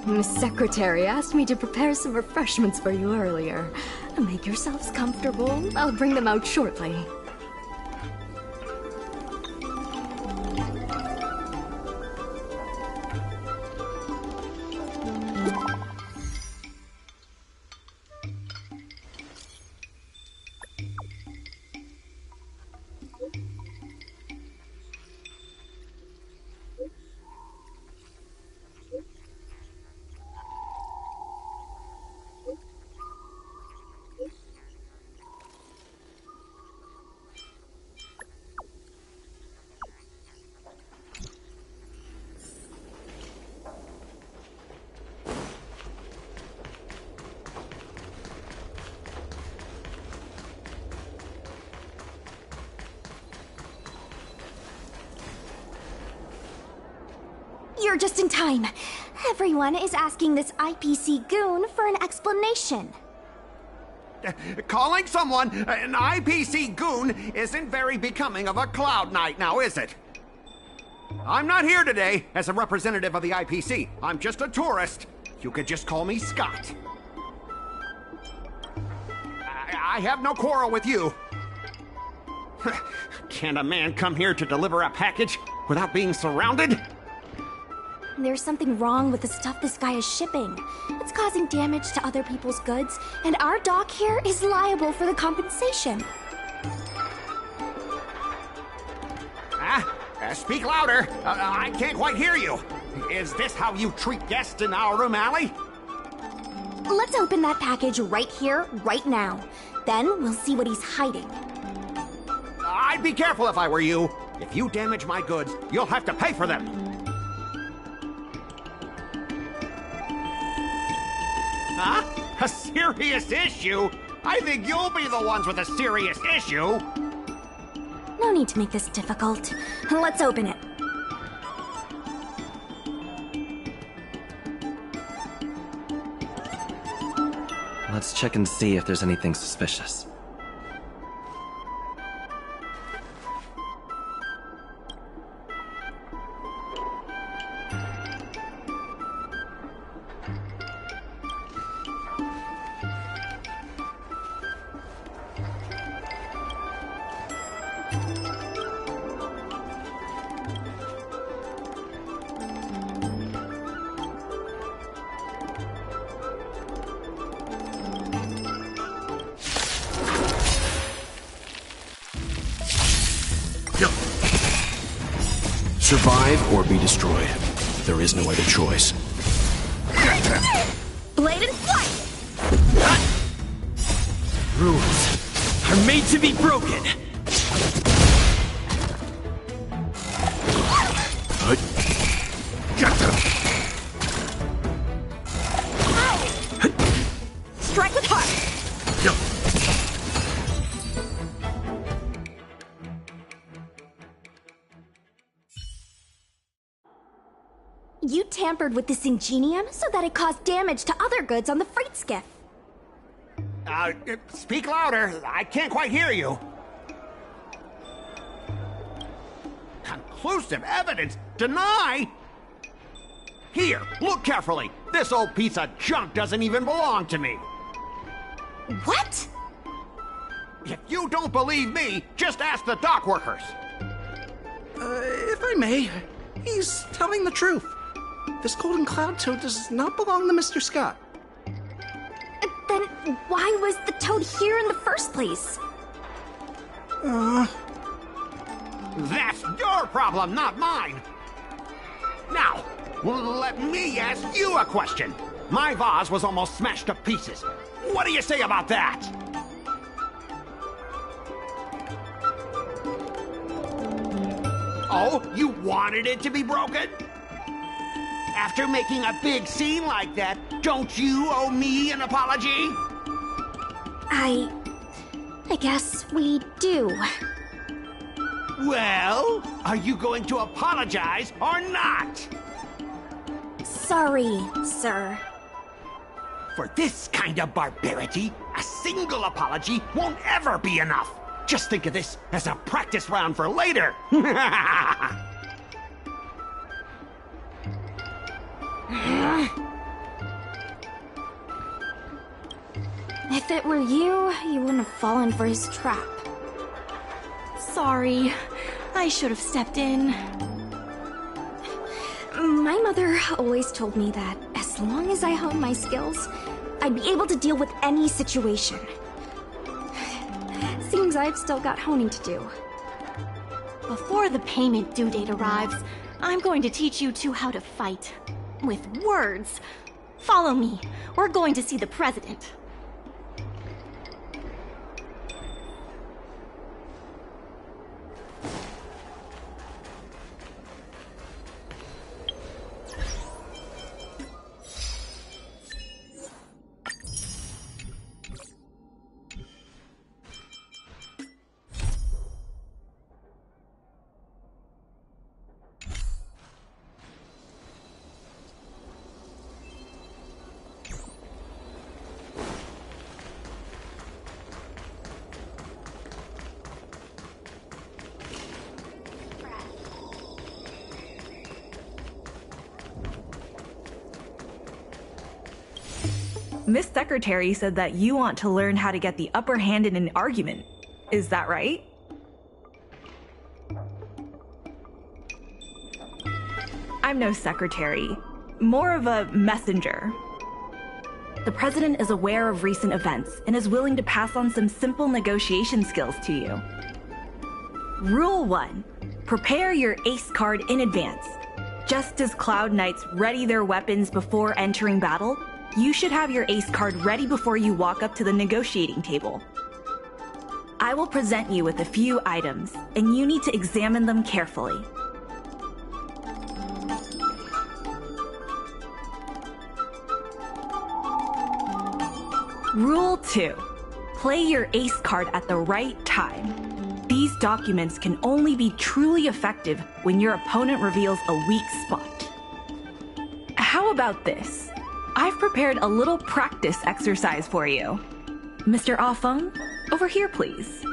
Miss Secretary asked me to prepare some refreshments for you earlier. Make yourselves comfortable. I'll bring them out shortly. here just in time. Everyone is asking this IPC goon for an explanation. Calling someone an IPC goon isn't very becoming of a Cloud Knight now, is it? I'm not here today as a representative of the IPC. I'm just a tourist. You could just call me Scott. I have no quarrel with you. Can a man come here to deliver a package without being surrounded? There's something wrong with the stuff this guy is shipping. It's causing damage to other people's goods, and our dock here is liable for the compensation. Speak louder. I can't quite hear you. Is this how you treat guests in our room alley? Let's open that package right here, right now. Then we'll see what he's hiding. I'd be careful if I were you. If you damage my goods, you'll have to pay for them. Huh? A serious issue? I think you'll be the ones with a serious issue. No need to make this difficult. Let's open it. Let's check and see if there's anything suspicious. Survive or be destroyed. There is no other choice. Blade and flight! Rules are made to be broken. Strike with heart! You tampered with this ingenium so that it caused damage to other goods on the freight skiff. Speak louder. I can't quite hear you. Conclusive evidence? Deny? Here, look carefully. This old piece of junk doesn't even belong to me. What? If you don't believe me, just ask the dock workers. If I may, he's telling the truth. This golden cloud toad does not belong to Mr. Scott. Then why was the toad here in the first place? That's your problem, not mine. Now, let me ask you a question. My vase was almost smashed to pieces. What do you say about that? Oh, you wanted it to be broken? After making a big scene like that, don't you owe me an apology? I guess we do. Well, are you going to apologize or not? Sorry, sir. For this kind of barbarity, a single apology won't ever be enough. Just think of this as a practice round for later. If it were you, you wouldn't have fallen for his trap. Sorry. I should have stepped in. My mother always told me that as long as I honed my skills, I'd be able to deal with any situation. Seems I've still got honing to do. Before the payment due date arrives, I'm going to teach you two how to fight. With words. Follow me. We're going to see the president. Miss Secretary said that you want to learn how to get the upper hand in an argument. Is that right? I'm no secretary, more of a messenger. The president is aware of recent events and is willing to pass on some simple negotiation skills to you. Rule 1. Prepare your ace card in advance. Just as Cloud Knights ready their weapons before entering battle, you should have your ace card ready before you walk up to the negotiating table. I will present you with a few items, and you need to examine them carefully. Rule 2. Play your ace card at the right time. These documents can only be truly effective when your opponent reveals a weak spot. How about this? I've prepared a little practice exercise for you. Mr. Afeng, over here, please.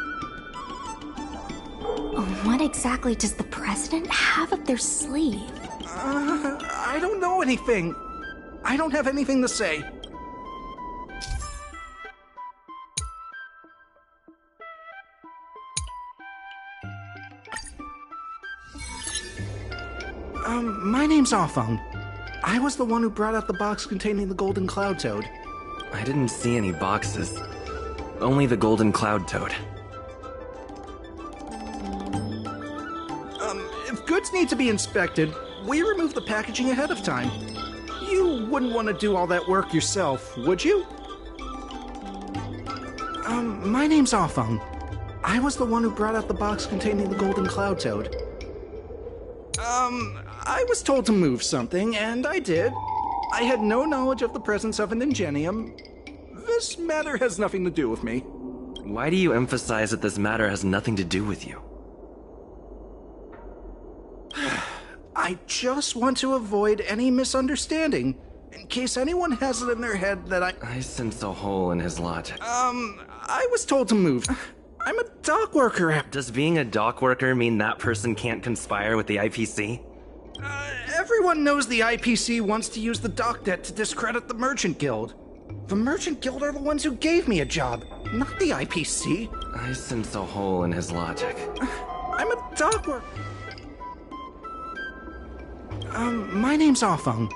What exactly does the president have up their sleeve? I don't know anything. I don't have anything to say. My name's Afeng. I was the one who brought out the box containing the golden cloud toad. I didn't see any boxes. Only the golden cloud toad. If goods need to be inspected, we remove the packaging ahead of time. You wouldn't want to do all that work yourself, would you? My name's Afeng. I was the one who brought out the box containing the golden cloud toad. I was told to move something, and I did. I had no knowledge of the presence of an ingenium. This matter has nothing to do with me. Why do you emphasize that this matter has nothing to do with you? I just want to avoid any misunderstanding, in case anyone has it in their head that I sense a hole in his logic. I was told to move. I'm a dock worker. Does being a dock worker mean that person can't conspire with the IPC? Everyone knows the IPC wants to use the dock debt to discredit the Merchant Guild. The Merchant Guild are the ones who gave me a job, not the IPC. I sense a hole in his logic. I'm a dock worker. My name's Afeng.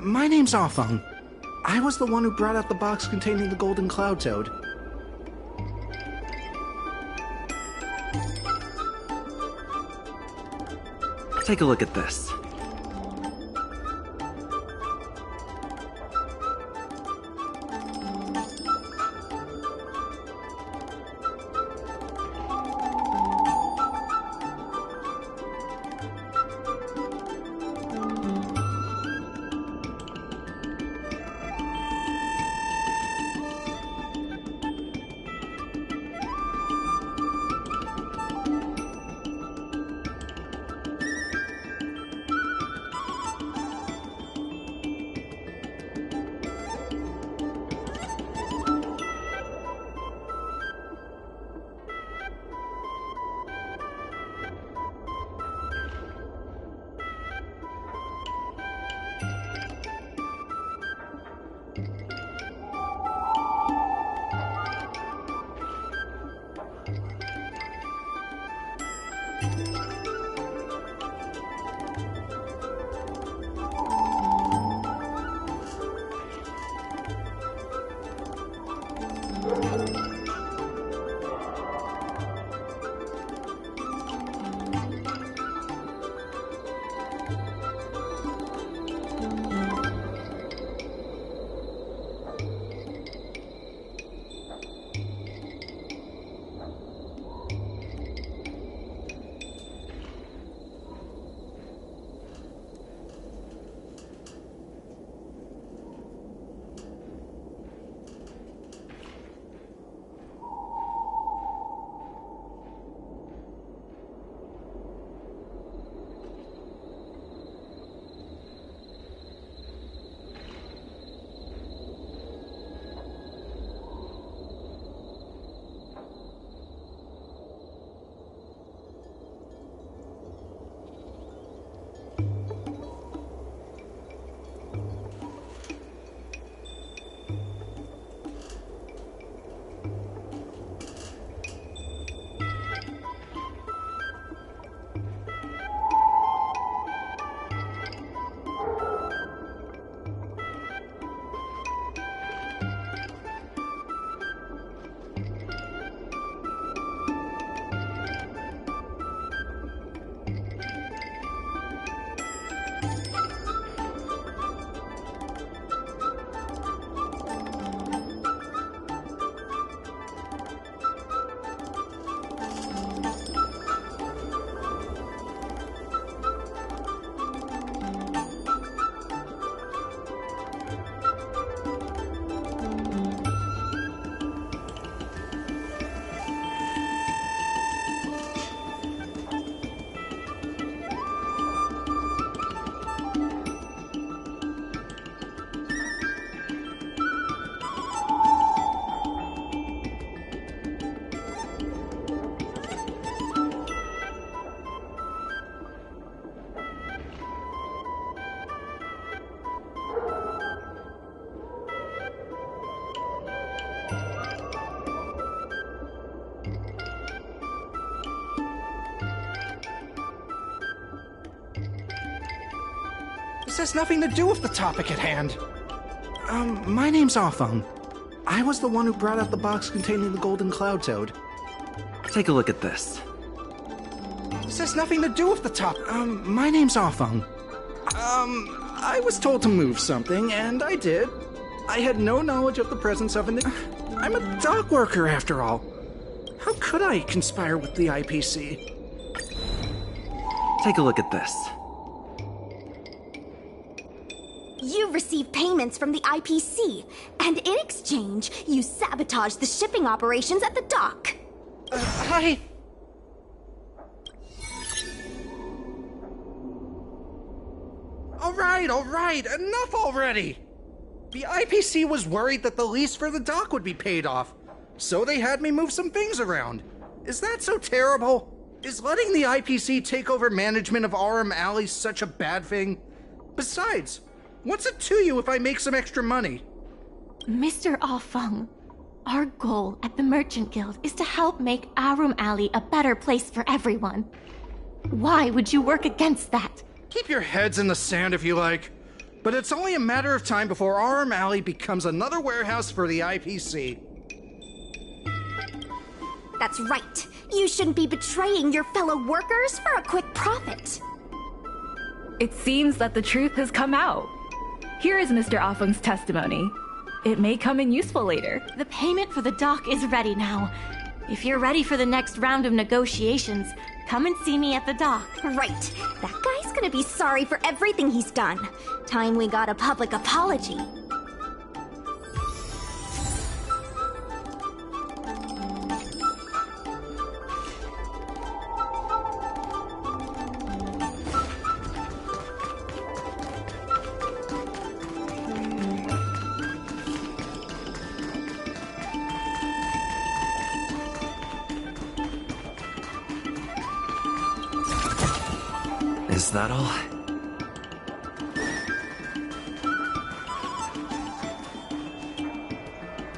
My name's Afeng. I was the one who brought out the box containing the golden cloud toad. Take a look at this. has nothing to do with the topic at hand. My name's Offung. I was the one who brought out the box containing the golden cloud toad. Take a look at this. This has nothing to do with the topic. My name's Offung. I was told to move something, and I did. I had no knowledge of the presence of an... I'm a dock worker, after all. How could I conspire with the IPC? Take a look at this. You received payments from the IPC, and in exchange, you sabotaged the shipping operations at the dock. All right, enough already! The IPC was worried that the lease for the dock would be paid off, so they had me move some things around. Is that so terrible? Is letting the IPC take over management of Aurum Alley such a bad thing? Besides, what's it to you if I make some extra money? Mr. Offung, our goal at the Merchant Guild is to help make Aurum Alley a better place for everyone. Why would you work against that? Keep your heads in the sand if you like, but it's only a matter of time before Aurum Alley becomes another warehouse for the IPC. That's right. You shouldn't be betraying your fellow workers for a quick profit. It seems that the truth has come out. Here is Mr. Offung's testimony. It may come in useful later. The payment for the dock is ready now. If you're ready for the next round of negotiations, come and see me at the dock. Right. That guy's gonna be sorry for everything he's done. Time we got a public apology. Is that all?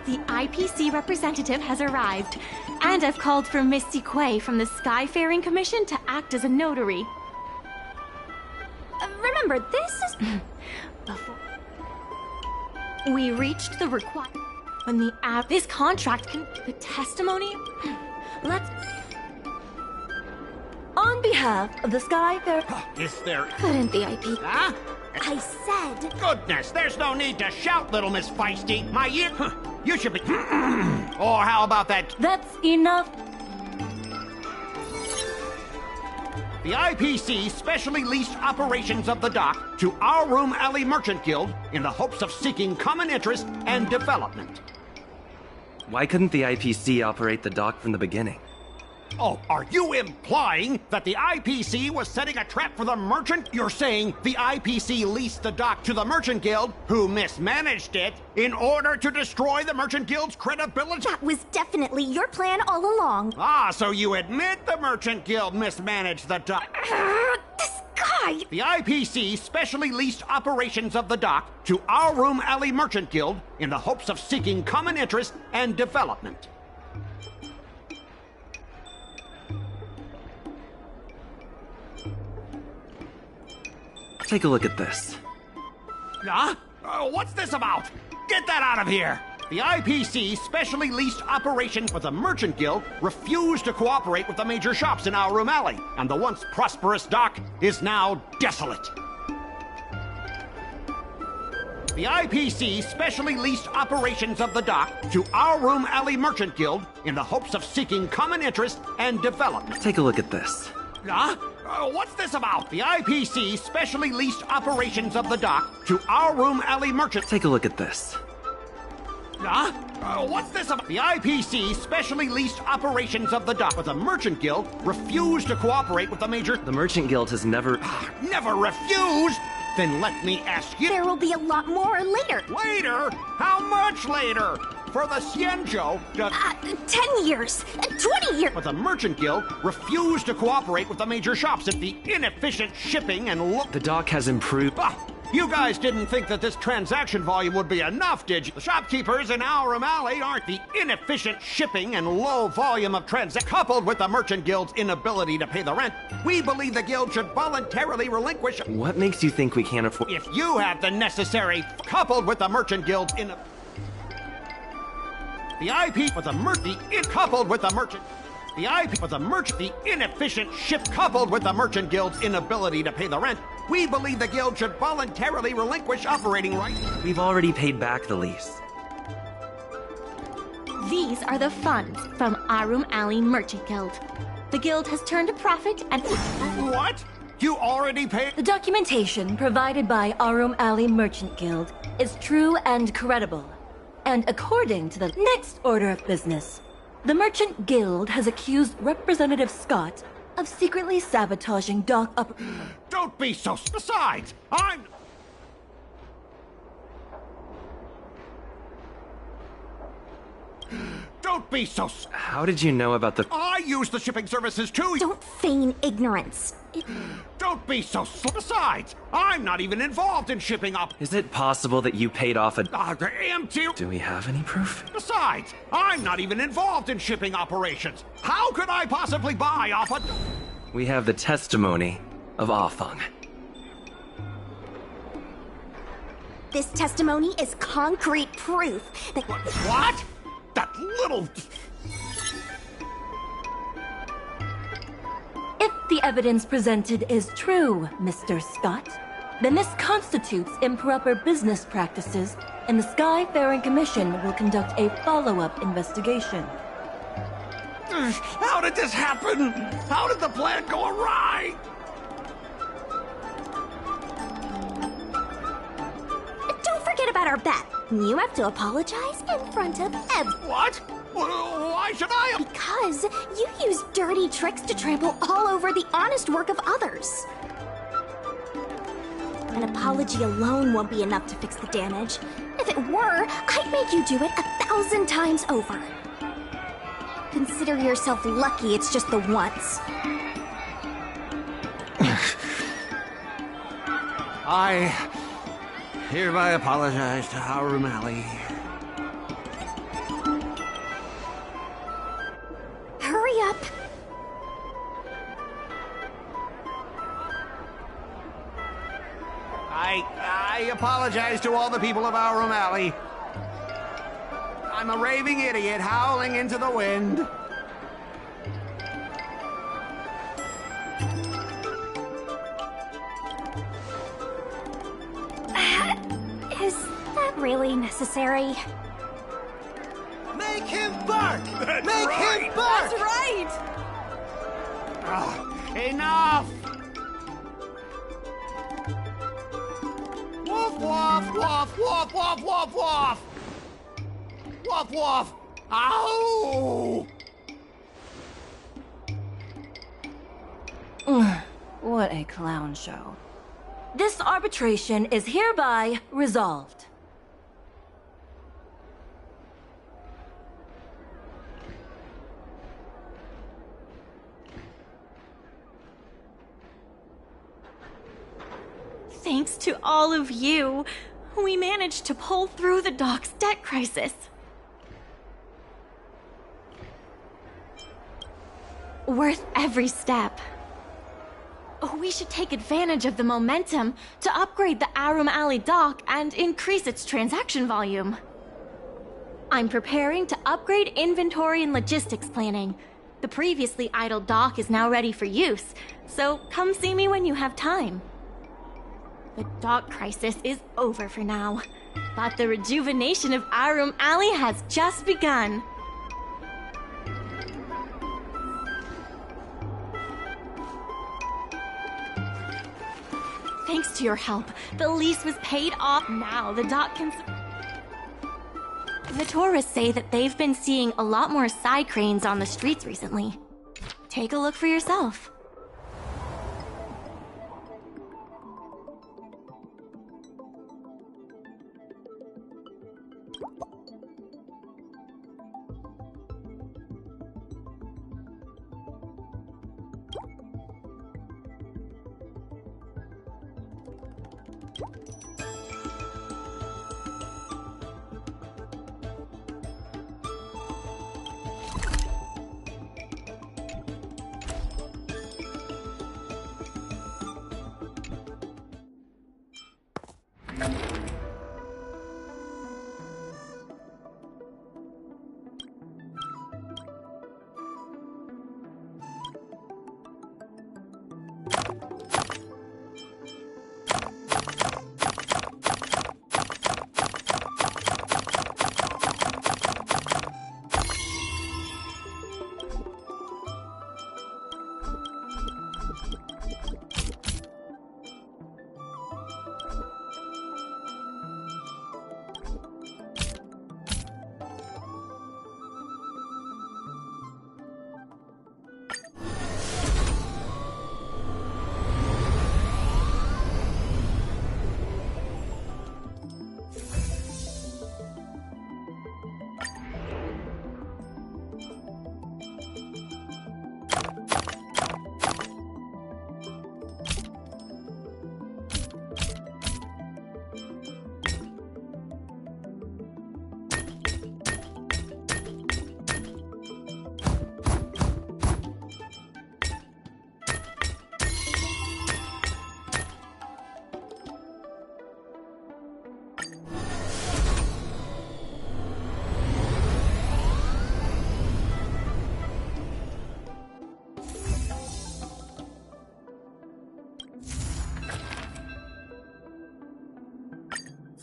The IPC representative has arrived, and I've called for Miss Quay from the Skyfaring Commission to act as a notary. Remember, this is... Before we reached the required... When the this contract can... The testimony... Let's... On behalf of the Skyfair... Is there... Couldn't the IP... Huh? I said... Goodness, there's no need to shout, little Miss Feisty. My ear... You should be... Or how about that... That's enough. The IPC specially leased operations of the dock to Aurum Alley Merchant Guild in the hopes of seeking common interest and development. Why couldn't the IPC operate the dock from the beginning? Oh, are you implying that the IPC was setting a trap for the merchant? You're saying the IPC leased the dock to the Merchant Guild, who mismanaged it, in order to destroy the Merchant Guild's credibility? That was definitely your plan all along. Ah, so you admit the Merchant Guild mismanaged the dock. This guy! The IPC specially leased operations of the dock to Aurum Alley Merchant Guild in the hopes of seeking common interest and development. Take a look at this. Huh? What's this about? Get that out of here! The IPC specially leased operations for the Merchant Guild refused to cooperate with the major shops in Aurum Alley, and the once prosperous dock is now desolate. The IPC specially leased operations of the dock to Aurum Alley Merchant Guild in the hopes of seeking common interest and development. Take a look at this. Huh? What's this about? The IPC specially leased operations of the dock to Aurum Alley Merchant... Take a look at this. Huh? What's this about? The IPC specially leased operations of the dock, but the Merchant Guild refused to cooperate with the major... The Merchant Guild has never... Never refused? Then let me ask you... There will be a lot more later. Later? How much later? For the Xianzhou... 10 years. 20 years. But the Merchant Guild refused to cooperate with the major shops at the inefficient shipping and look... The dock has improved... You guys didn't think that this transaction volume would be enough, did you? The shopkeepers in Aurum Alley aren't the inefficient shipping and low volume of transactions. Coupled with the Merchant Guild's inability to pay the rent, we believe the guild should voluntarily relinquish... What makes you think we can't afford... If you have the necessary... Coupled with the Merchant Guild's The IP was a coupled with the merchant... The IP was a merchant... The inefficient ship coupled with the Merchant Guild's inability to pay the rent, we believe the guild should voluntarily relinquish operating rights. We've already paid back the lease. These are the funds from Aurum Alley Merchant Guild. The guild has turned a profit and... What? You already paid? The documentation provided by Aurum Alley Merchant Guild is true and credible. And according to the next order of business, the Merchant Guild has accused Representative Scott of secretly sabotaging dock up... Don't be so... Besides, I'm... Don't be so... How did you know about the... I use the shipping services too! Don't feign ignorance. Don't be so... Besides, I'm not even involved in shipping up... Is it possible that you paid off a... empty... Do we have any proof? Besides, I'm not even involved in shipping operations. How could I possibly buy off a... We have the testimony of Afeng. This testimony is concrete proof that... What? That little... If the evidence presented is true, Mr. Scott, then this constitutes improper business practices, and the Skyfaring Commission will conduct a follow-up investigation. How did this happen? How did the plan go awry? Don't forget about our bet. You have to apologize in front of What? Why should I? Because you use dirty tricks to trample all over the honest work of others. An apology alone won't be enough to fix the damage. If it were, I'd make you do it 1,000 times over. Consider yourself lucky it's just the once. I hereby apologize to Aurum Alley. Hurry up. I apologize to all the people of Aurum Alley. I'm a raving idiot howling into the wind. Is that really necessary? Make him bark! That's Make right. him bark! That's right! Enough! Woof, woof, woof, woof, woof, woof, woof! Woof, woof! Ow! What a clown show. This arbitration is hereby resolved. Thanks to all of you, we managed to pull through the dock's debt crisis. Worth every step. We should take advantage of the momentum to upgrade the Aurum Alley dock and increase its transaction volume. I'm preparing to upgrade inventory and logistics planning. The previously idle dock is now ready for use, so come see me when you have time. The dock crisis is over for now, but the rejuvenation of Aurum Alley has just begun. Thanks to your help, the lease was paid off. Now the dock can... The tourists say that they've been seeing a lot more side cranes on the streets recently. Take a look for yourself.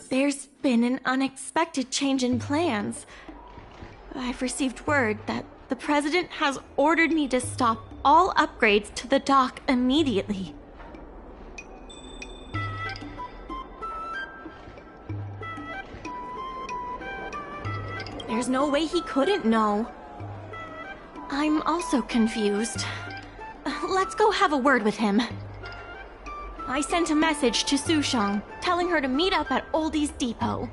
There's been an unexpected change in plans. I've received word that the President has ordered me to stop all upgrades to the dock immediately. There's no way he couldn't know. I'm also confused. Let's go have a word with him. I sent a message to Sushang, telling her to meet up at Oldie's Depot.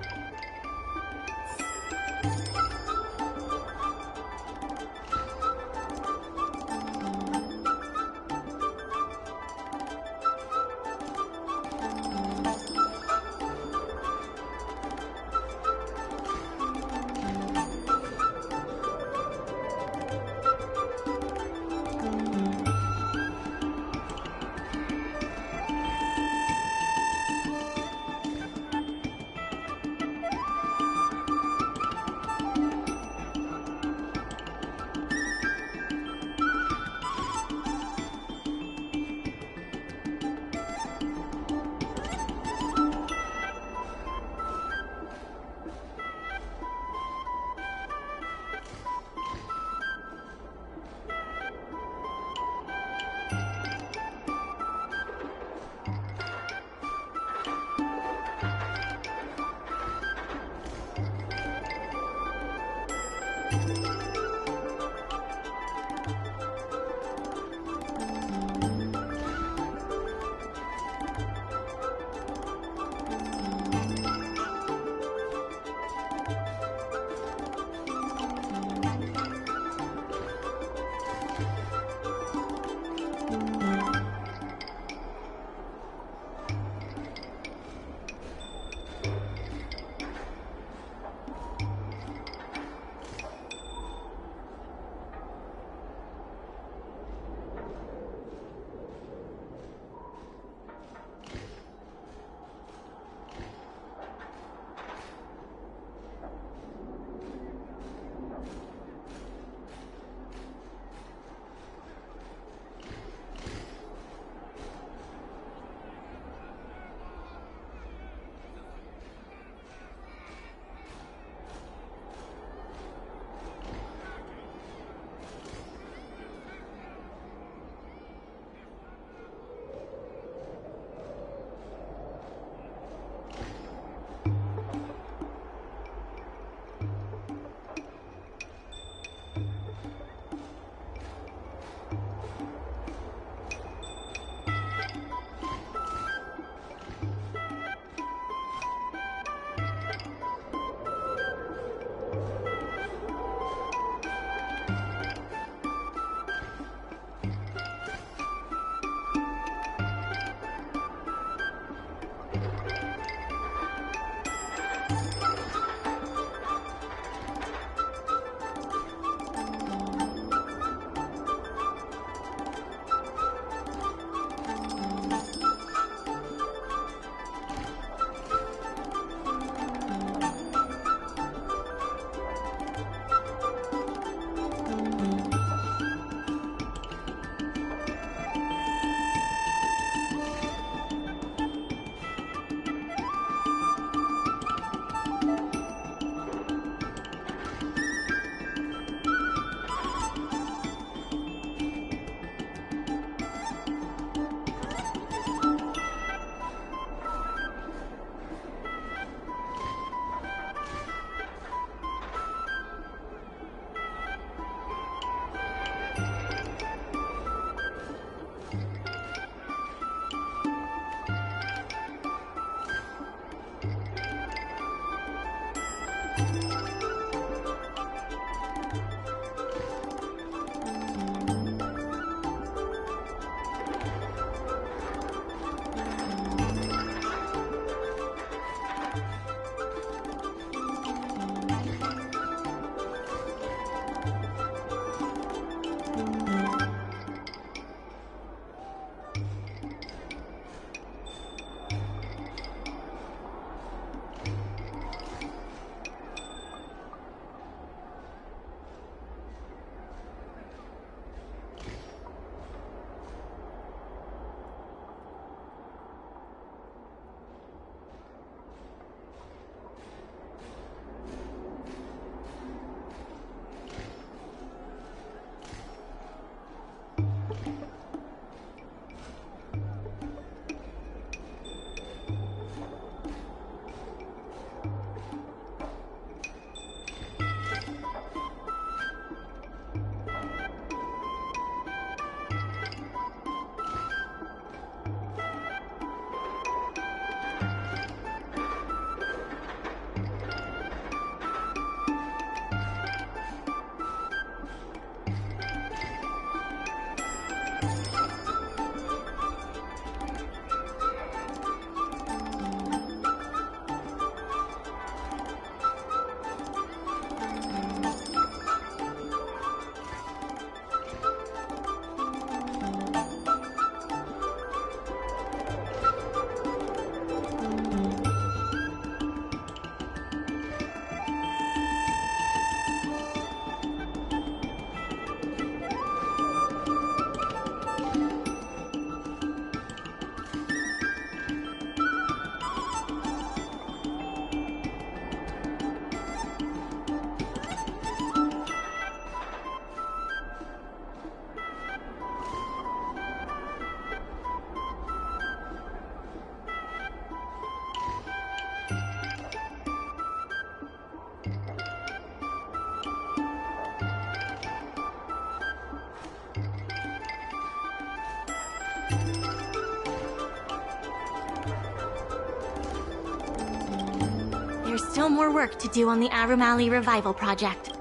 there's still more work to do on the Arum Alley Revival Project.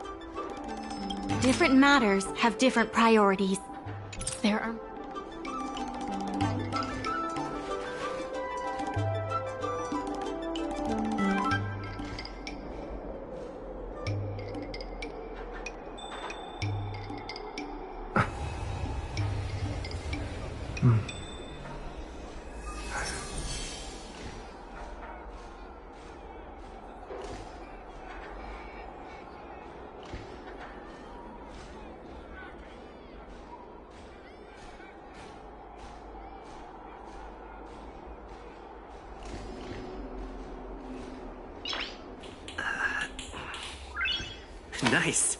Different matters have different priorities. There are... Nice.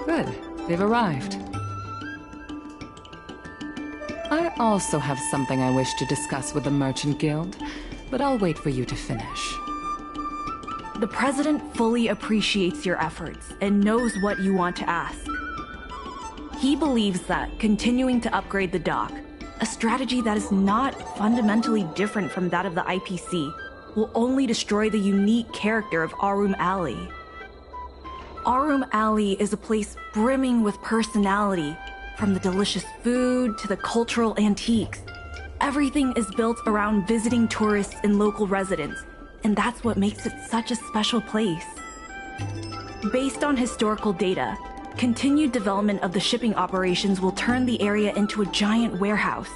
Good. They've arrived. I also have something I wish to discuss with the Merchant Guild, but I'll wait for you to finish. The President fully appreciates your efforts and knows what you want to ask. He believes that continuing to upgrade the dock, a strategy that is not fundamentally different from that of the IPC, will only destroy the unique character of Arum Alley. Arum Alley is a place brimming with personality, from the delicious food to the cultural antiques. Everything is built around visiting tourists and local residents, and that's what makes it such a special place. Based on historical data, continued development of the shipping operations will turn the area into a giant warehouse.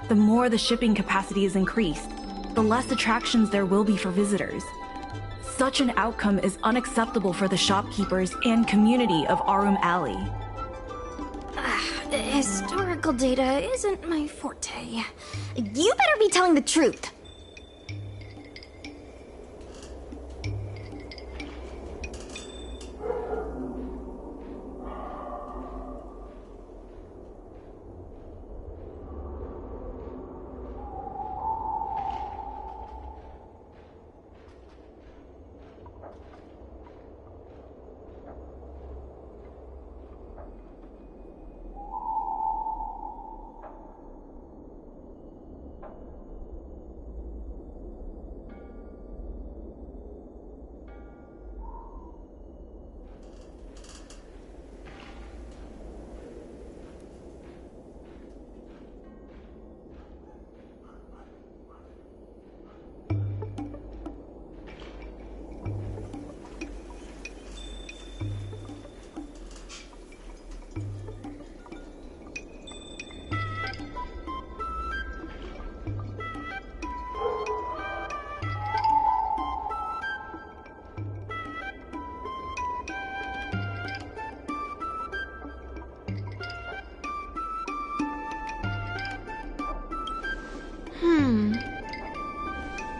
The more the shipping capacity is increased, the less attractions there will be for visitors. Such an outcome is unacceptable for the shopkeepers and community of Arum Alley. Historical data isn't my forte. You better be telling the truth.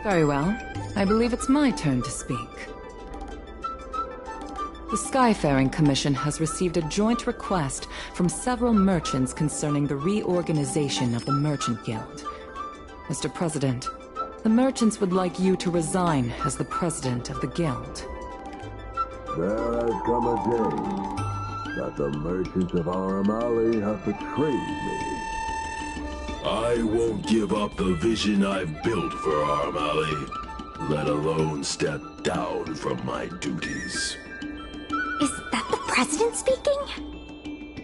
Very well. I believe it's my turn to speak. The Skyfaring Commission has received a joint request from several merchants concerning the reorganization of the Merchant Guild. Mr. President, the merchants would like you to resign as the president of the guild. There has come a day that the merchants of Arum Alley have betrayed me. I won't give up the vision I've built for Arum Alley, let alone step down from my duties. Is that the president speaking?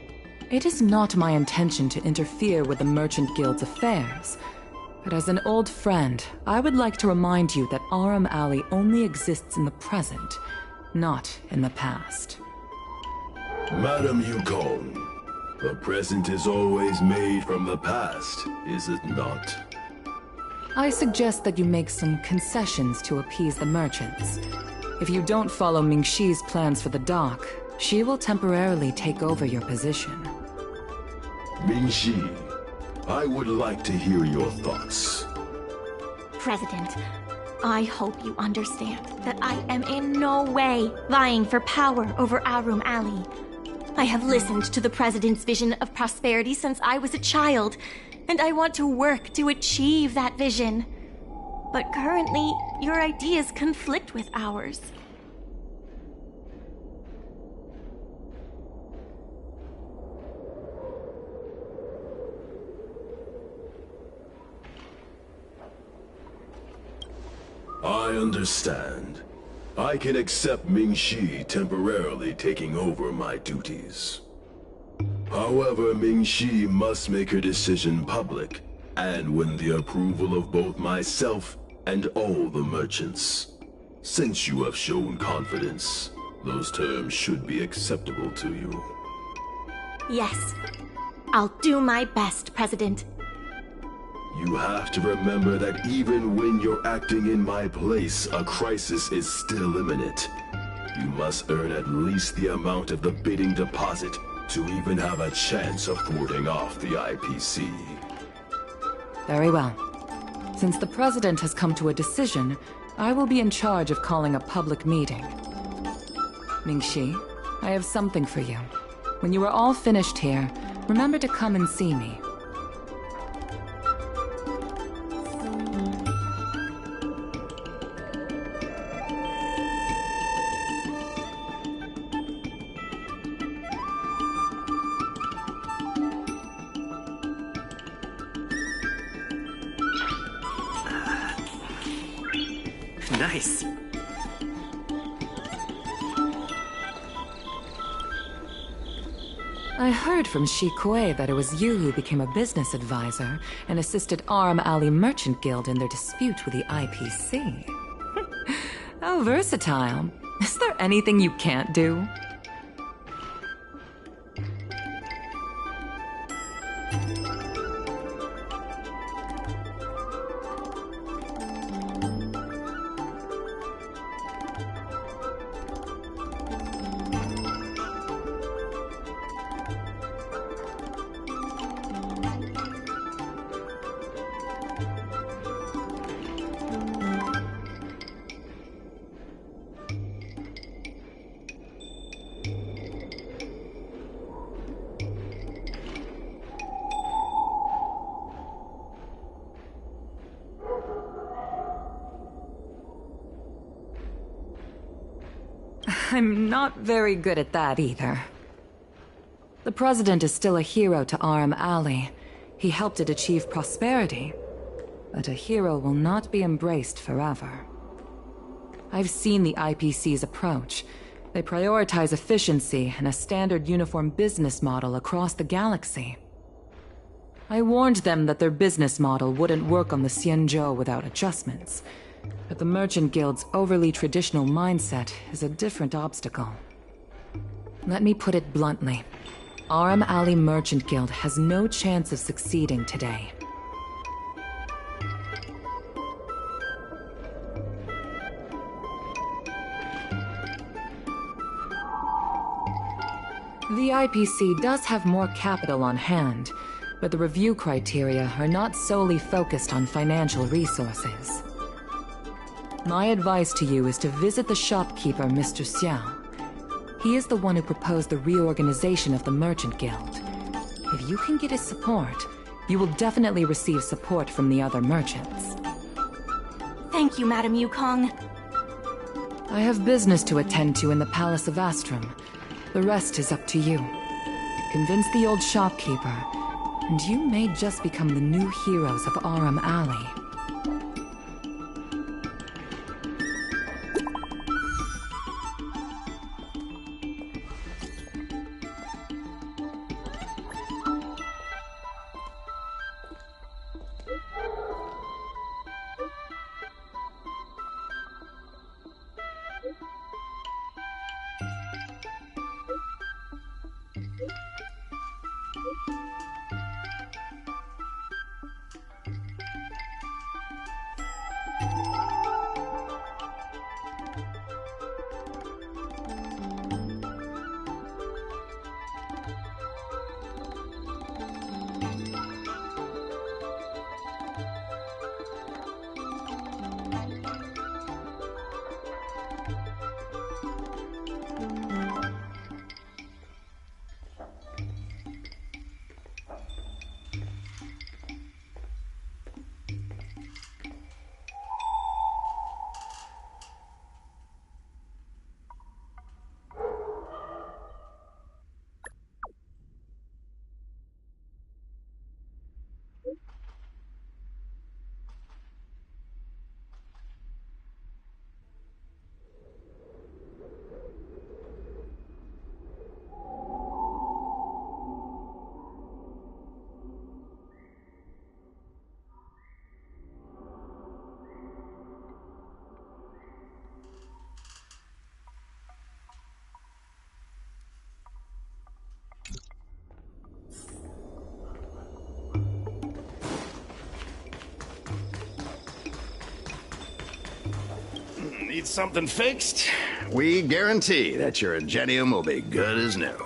It is not my intention to interfere with the Merchant Guild's affairs, but as an old friend, I would like to remind you that Arum Alley only exists in the present, not in the past. Madam Yukong, the present is always made from the past, is it not? I suggest that you make some concessions to appease the merchants. If you don't follow Mingxi's plans for the dock, she will temporarily take over your position. Mingxi, I would like to hear your thoughts. President, I hope you understand that I am in no way vying for power over Arum Alley. I have listened to the President's vision of prosperity since I was a child, and I want to work to achieve that vision. But currently, your ideas conflict with ours. I understand. I can accept Mingxi temporarily taking over my duties. However, Mingxi must make her decision public, and win the approval of both myself and all the merchants. Since you have shown confidence, those terms should be acceptable to you. Yes. I'll do my best, President. You have to remember that even when you're acting in my place, a crisis is still imminent. You must earn at least the amount of the bidding deposit to even have a chance of thwarting off the IPC. Very well. Since the President has come to a decision, I will be in charge of calling a public meeting. Mingxi, I have something for you. When you are all finished here, remember to come and see me. Nice. I heard from Shi Kuei that it was you who became a business advisor and assisted Arum Alley Merchant Guild in their dispute with the IPC. How versatile. Is there anything you can't do? I'm not very good at that either. The President is still a hero to Arum Alley. He helped it achieve prosperity. But a hero will not be embraced forever. I've seen the IPC's approach. They prioritize efficiency and a standard uniform business model across the galaxy. I warned them that their business model wouldn't work on the Xianzhou without adjustments. But the Merchant Guild's overly traditional mindset is a different obstacle. Let me put it bluntly. Arum Alley Merchant Guild has no chance of succeeding today. The IPC does have more capital on hand, but the review criteria are not solely focused on financial resources. My advice to you is to visit the shopkeeper, Mr. Xiao. He is the one who proposed the reorganization of the Merchant Guild. If you can get his support, you will definitely receive support from the other merchants. Thank you, Madam Yukong. I have business to attend to in the Palace of Astrum. The rest is up to you. Convince the old shopkeeper, and you may just become the new heroes of Arum Alley. Need something fixed? We guarantee that your Ingenium will be good as new.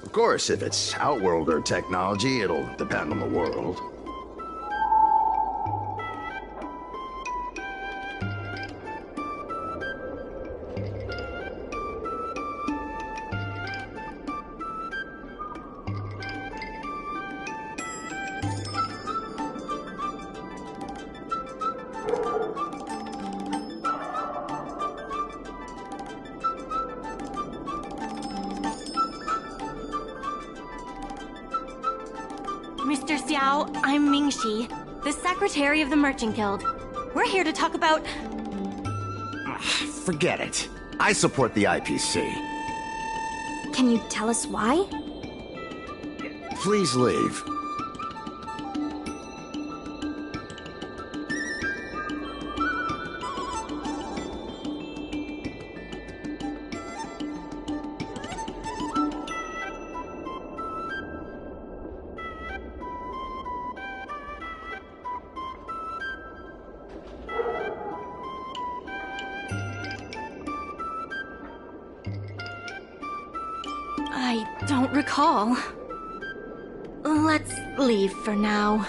Of course, if it's Outworlder technology, it'll depend on the world. Mr. Xiao, I'm Mingxi, the Secretary of the Merchant Guild. We're here to talk about... Forget it. I support the IPC. Can you tell us why? Please leave. I don't recall. Let's leave for now.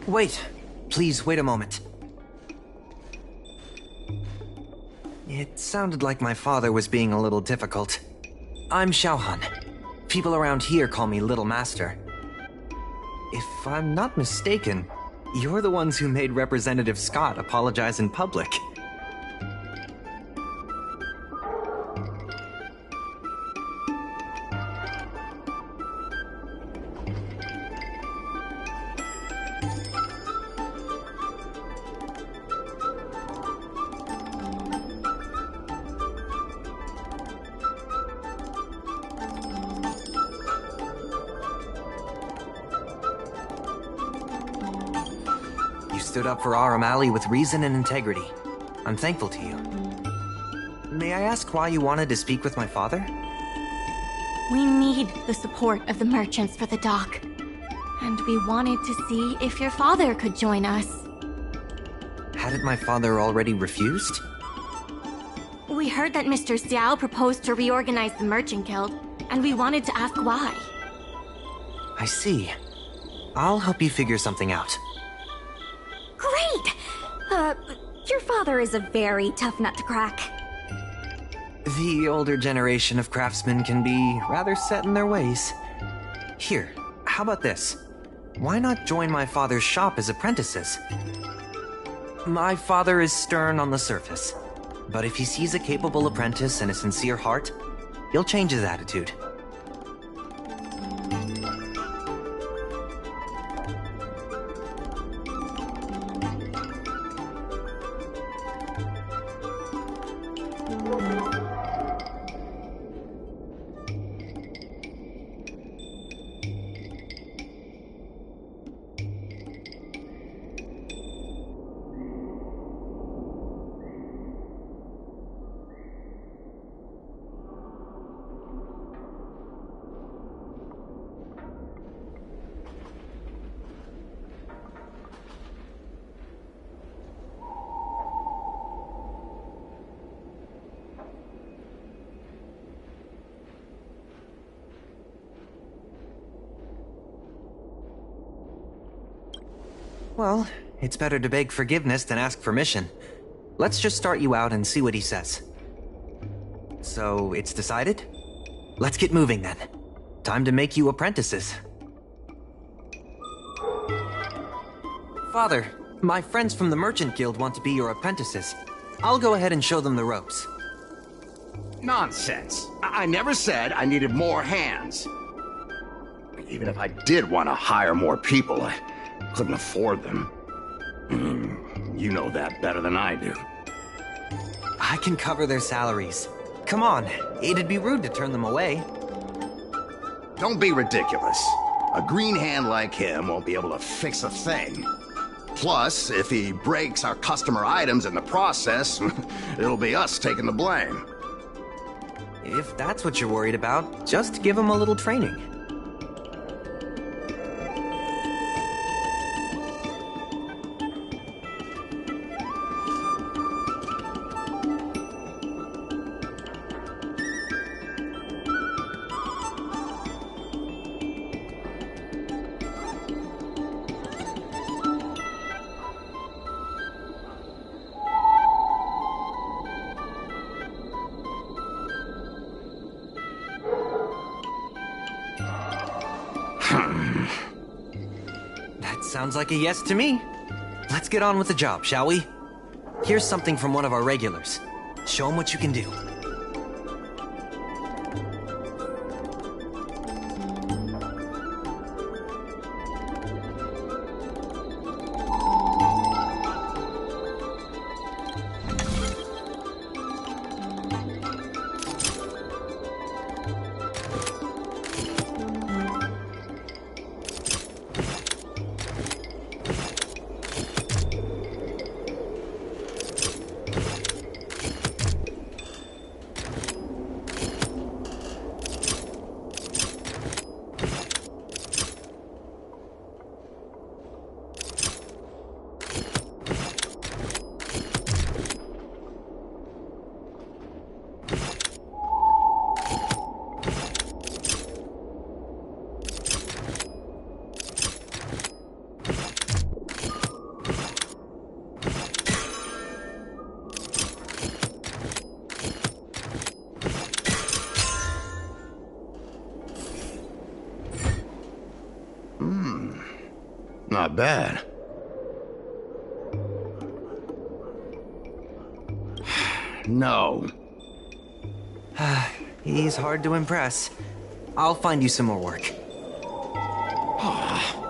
Wait. Please, wait a moment. It sounded like my father was being a little difficult. I'm Xiaohan. People around here call me Little Master. If I'm not mistaken, you're the ones who made Representative Scott apologize in public. Stood up for Aurum Alley with reason and integrity. I'm thankful to you. May I ask why you wanted to speak with my father? We need the support of the merchants for the dock. And we wanted to see if your father could join us. Hadn't my father already refused? We heard that Mr. Xiao proposed to reorganize the Merchant Guild, and we wanted to ask why. I see. I'll help you figure something out. Great! Your father is a very tough nut to crack. The older generation of craftsmen can be rather set in their ways. Here, how about this? Why not join my father's shop as apprentices? My father is stern on the surface, but if he sees a capable apprentice and a sincere heart, he'll change his attitude. Well, it's better to beg forgiveness than ask permission. Let's just start you out and see what he says. So, it's decided? Let's get moving then. Time to make you apprentices. Father, my friends from the Merchant Guild want to be your apprentices. I'll go ahead and show them the ropes. Nonsense. I never said I needed more hands. Even if I did want to hire more people, I couldn't afford them. You know that better than I do. I can cover their salaries. Come on, it'd be rude to turn them away. Don't be ridiculous. A green hand like him won't be able to fix a thing. Plus, if he breaks our customer items in the process, it'll be us taking the blame. If that's what you're worried about, just give him a little training. That sounds like a yes to me. Let's get on with the job, shall we? Here's something from one of our regulars. Show him what you can do. Not bad. No. He's hard to impress. I'll find you some more work.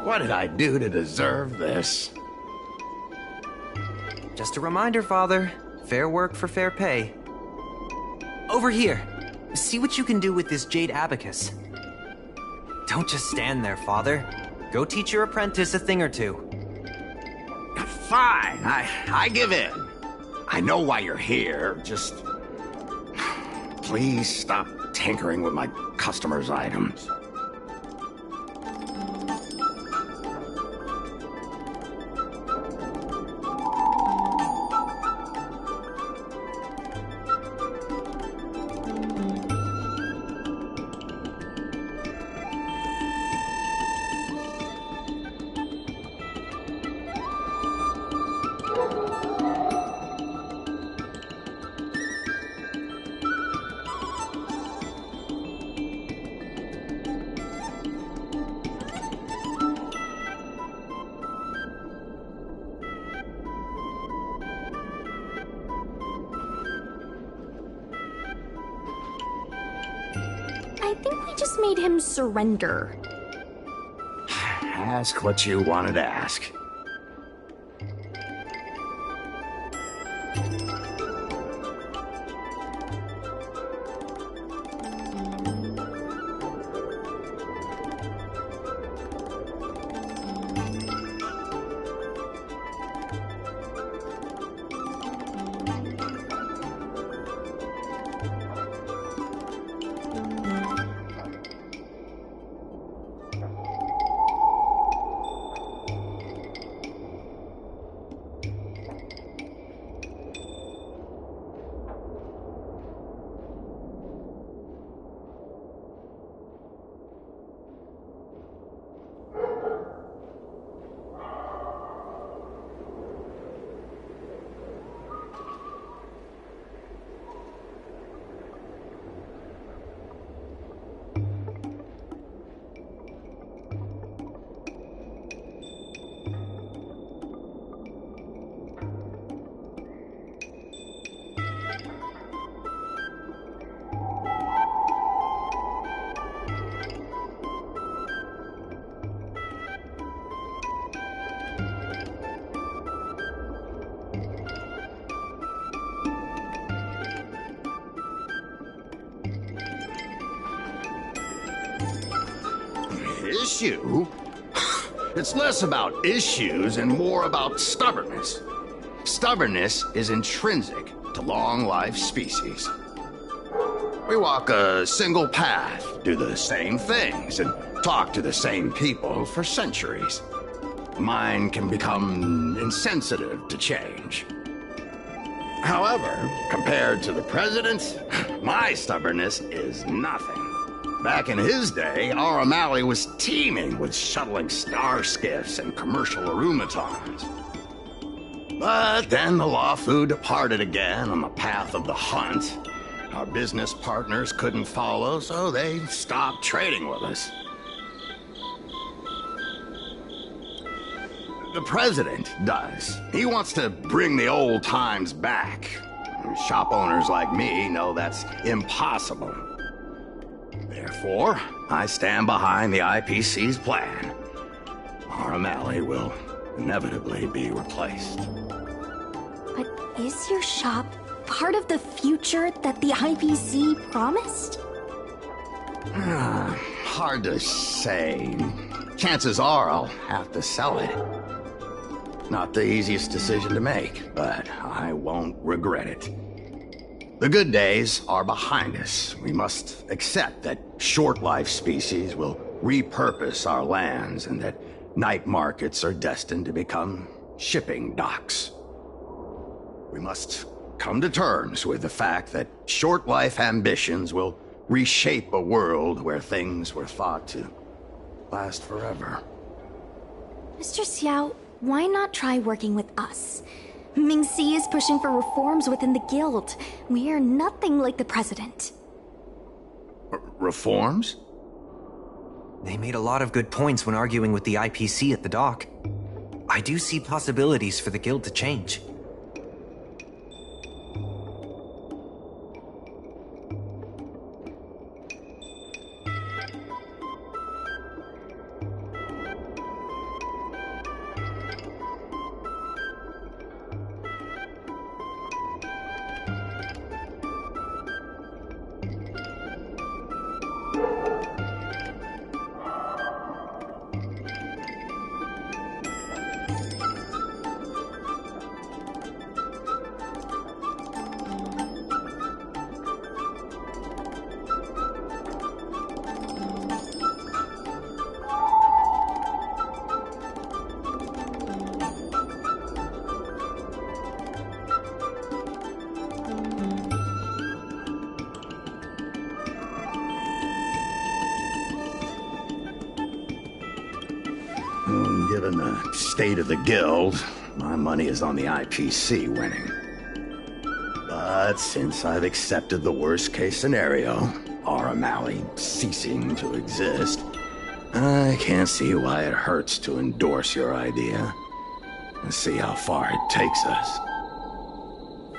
What did I do to deserve this? Just a reminder, Father. Fair work for fair pay. Over here. See what you can do with this jade abacus. Don't just stand there, Father. Go teach your apprentice a thing or two. Fine, I give in. I know why you're here, just... Please stop tinkering with my customers' items. I think we just made him surrender. Ask what you wanted to ask. Issue? It's less about issues and more about stubbornness. Stubbornness is intrinsic to long-life species. We walk a single path, do the same things, and talk to the same people for centuries. The mind can become insensitive to change. However, compared to the president, my stubbornness is nothing. Back in his day, our O'Malley was teeming with shuttling star skiffs and commercial aromatons. But then the Lawfu departed again on the path of the hunt. Our business partners couldn't follow, so they stopped trading with us. The president does. He wants to bring the old times back. Shop owners like me know that's impossible. Therefore, I stand behind the IPC's plan. Our O'Malley will inevitably be replaced. But is your shop part of the future that the IPC promised? Hard to say. Chances are I'll have to sell it. Not the easiest decision to make, but I won't regret it. The good days are behind us. We must accept that short-life species will repurpose our lands and that night markets are destined to become shipping docks. We must come to terms with the fact that short-life ambitions will reshape a world where things were thought to last forever. Mr. Xiao, why not try working with us? Ming-Si is pushing for reforms within the guild. We are nothing like the president. Reforms? They made a lot of good points when arguing with the IPC at the dock. I do see possibilities for the guild to change. Given the state of the guild, my money is on the IPC winning. But since I've accepted the worst-case scenario, our O'Malley ceasing to exist, I can't see why it hurts to endorse your idea and see how far it takes us.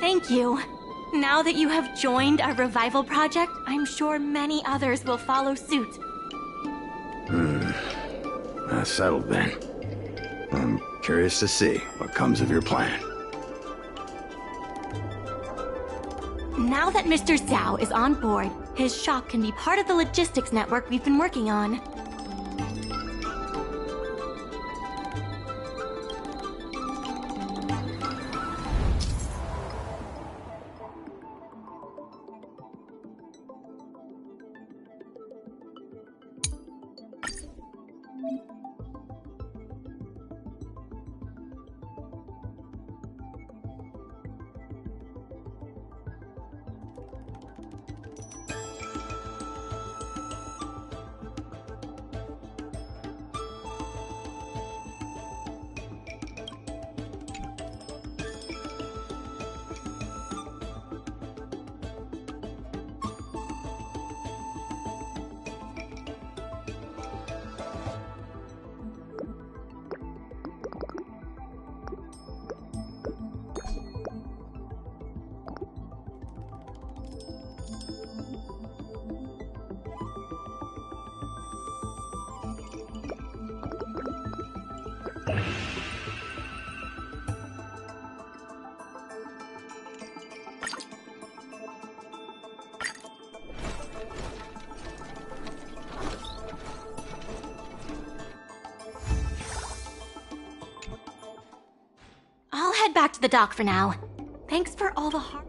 Thank you. Now that you have joined our revival project, I'm sure many others will follow suit. That's settled then. I'm curious to see what comes of your plan. Now that Mr. Xiao is on board, his shop can be part of the logistics network we've been working on. head back to the dock for now. Thanks for all the hard...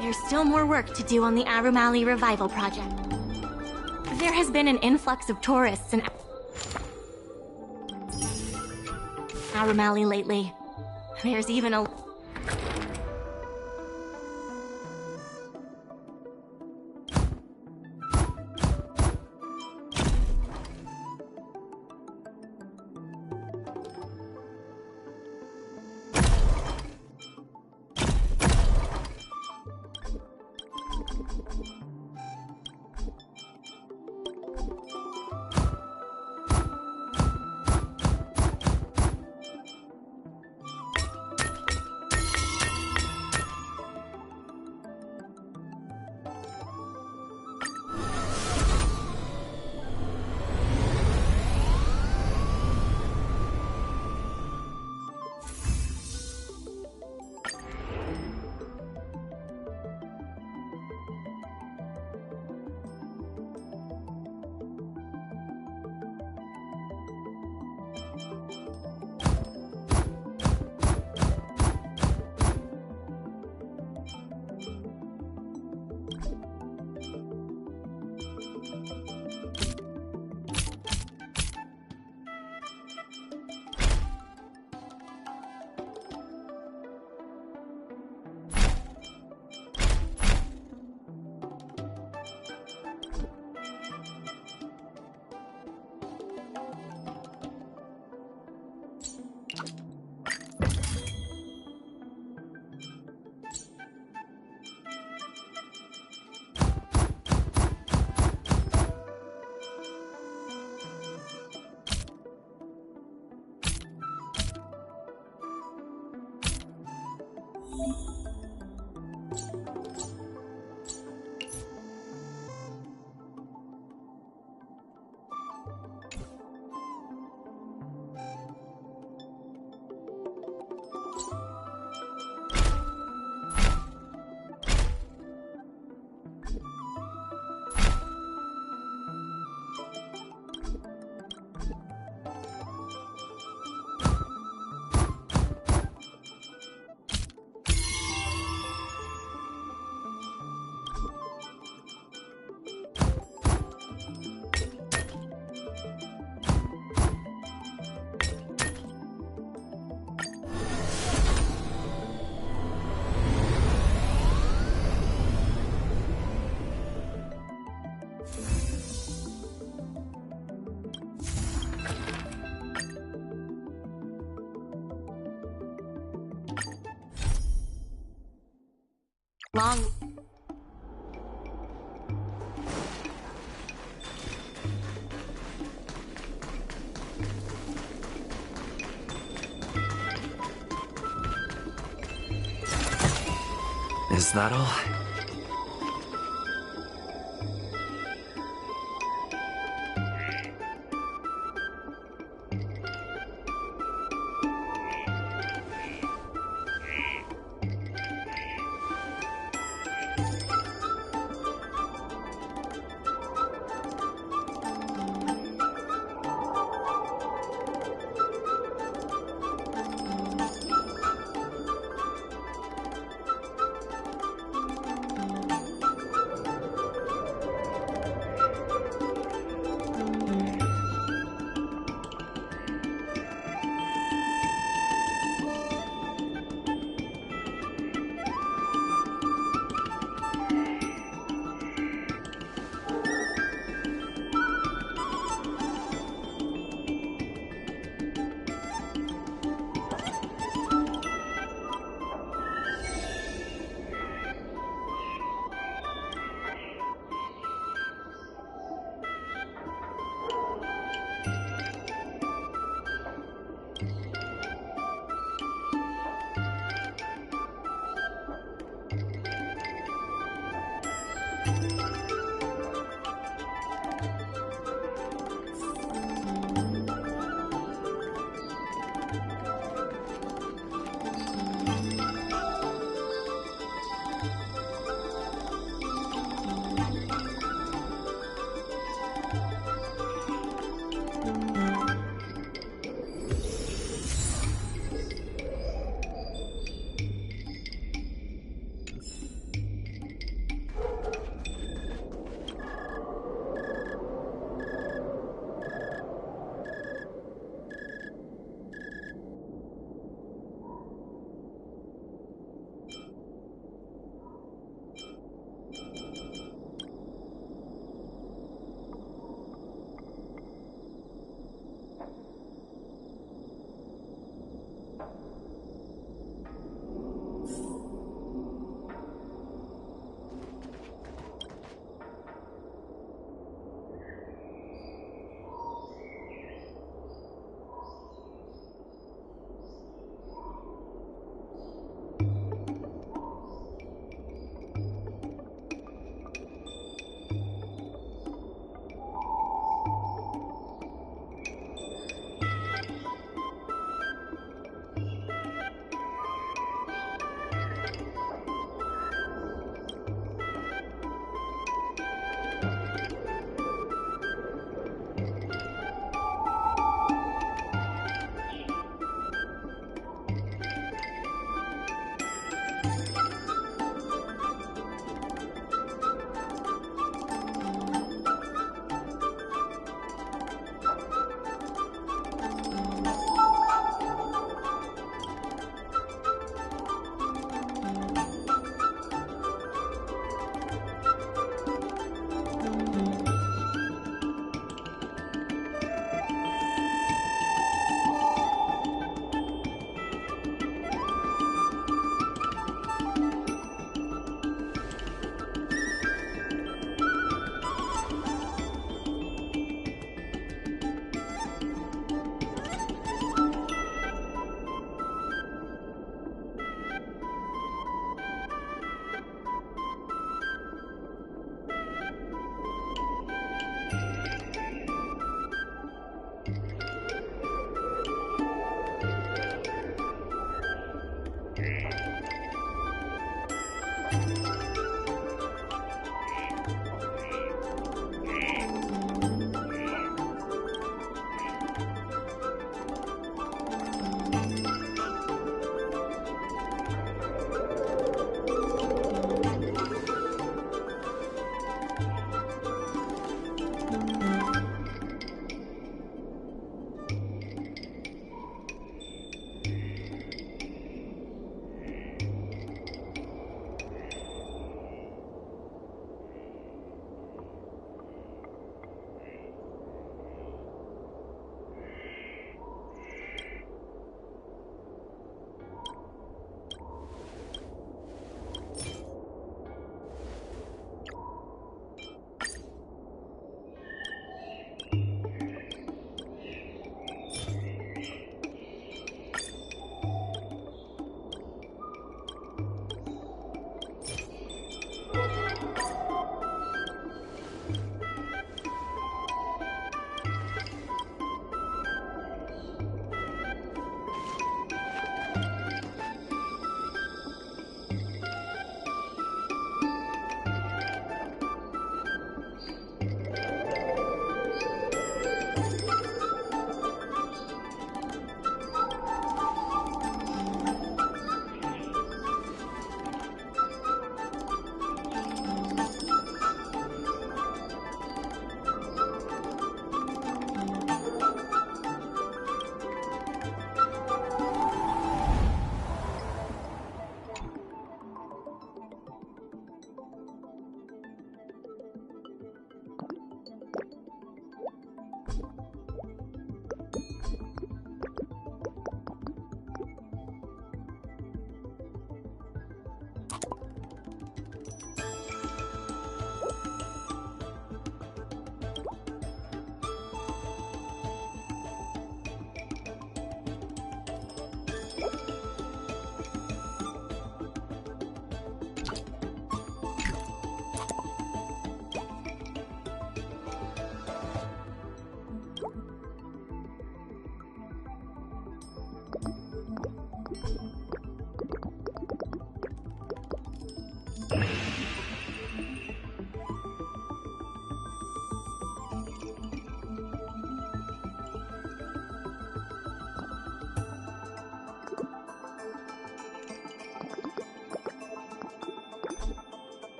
There's still more work to do on the Arum Alley Revival Project. There has been an influx of tourists in Arum Alley lately. There's even a... long... Is that all?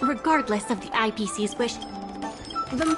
regardless of the IPC's wish. The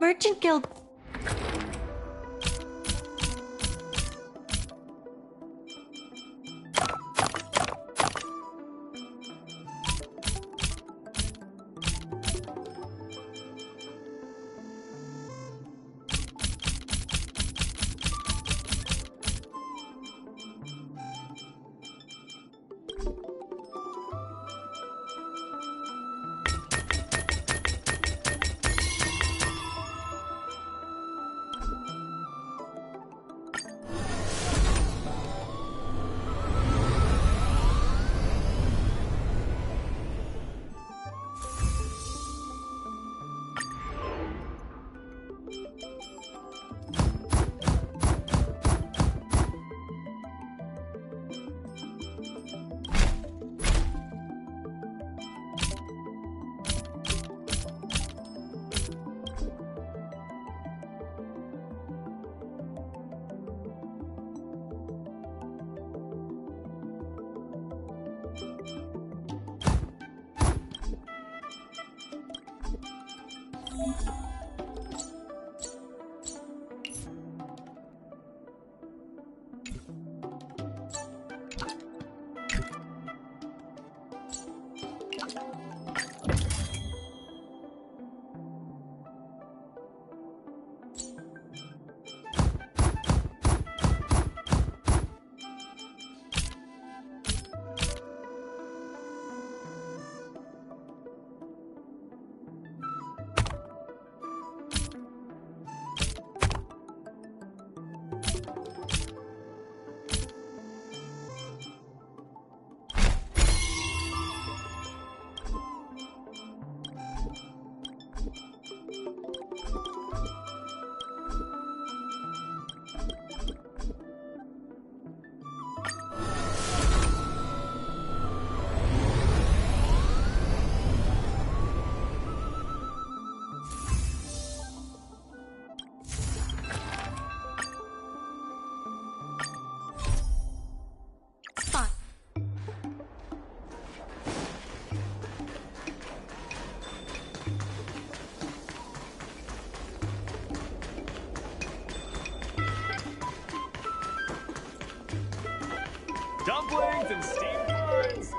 Merchant Guild. Dumplings and steamed buns!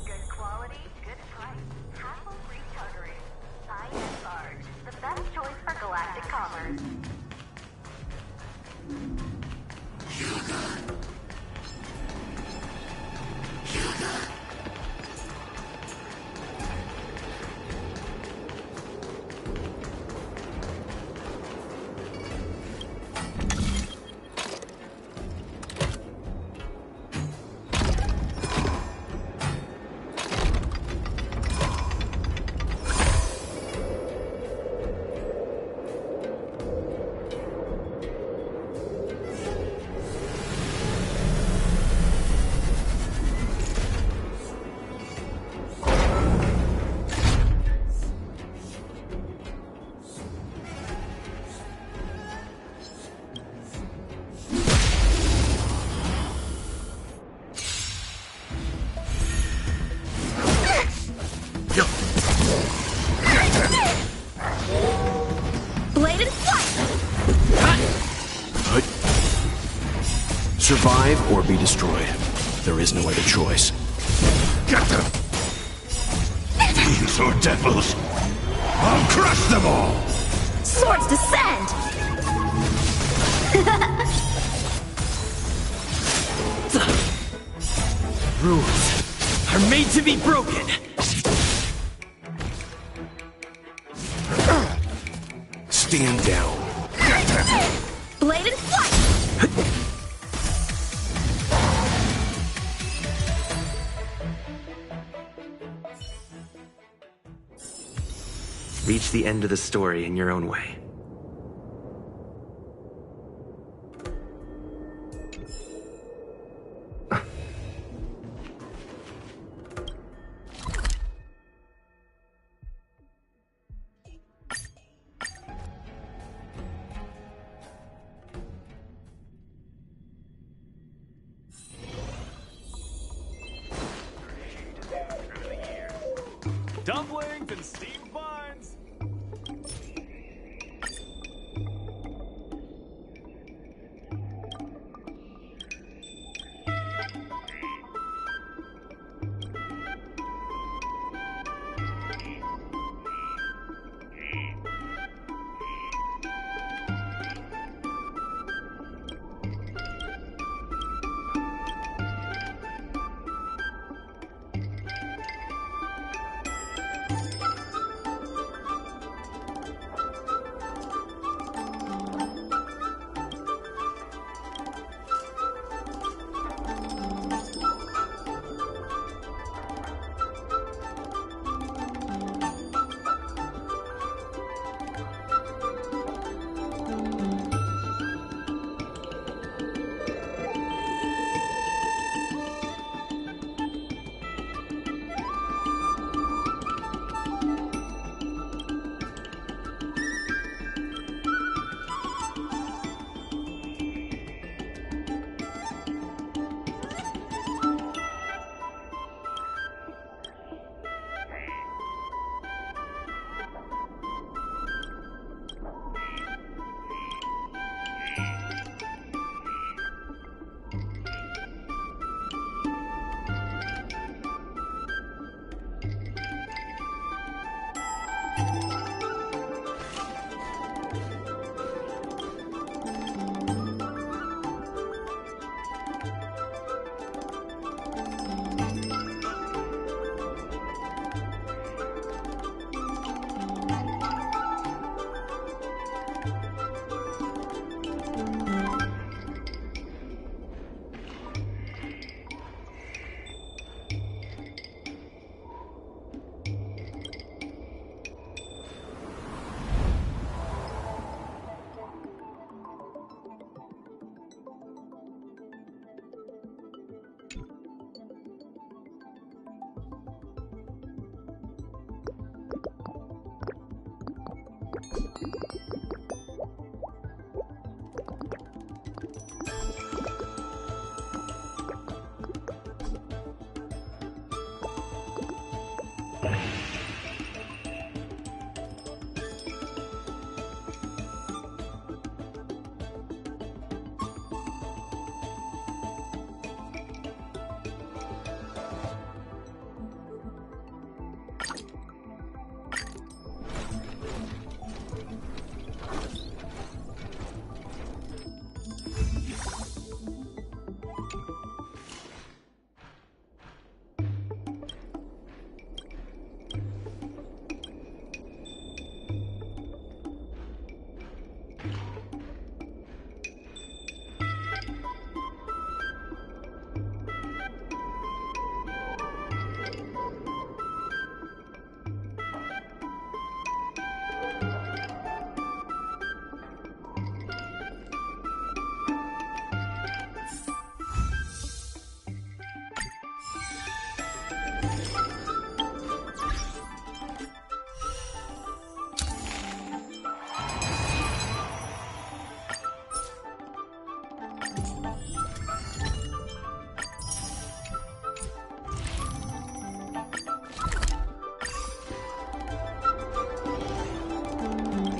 Good quality, good price. Hassle-free coverage. Size and large. The best choice for galactic commerce. Bladed flight! Survive or be destroyed. There is no other choice. Get them! Fiends or devils! I'll crush them all! Swords descend! Rules are made to be broken. Stand down. Bladed flight! Reach the end of the story in your own way. Dumplings and steamed buns!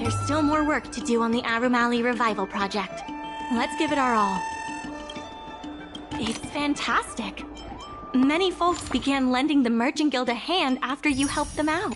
there's still more work to do on the Arum Alley Revival Project. Let's give it our all. It's fantastic. Many folks began lending the Merchant Guild a hand after you helped them out.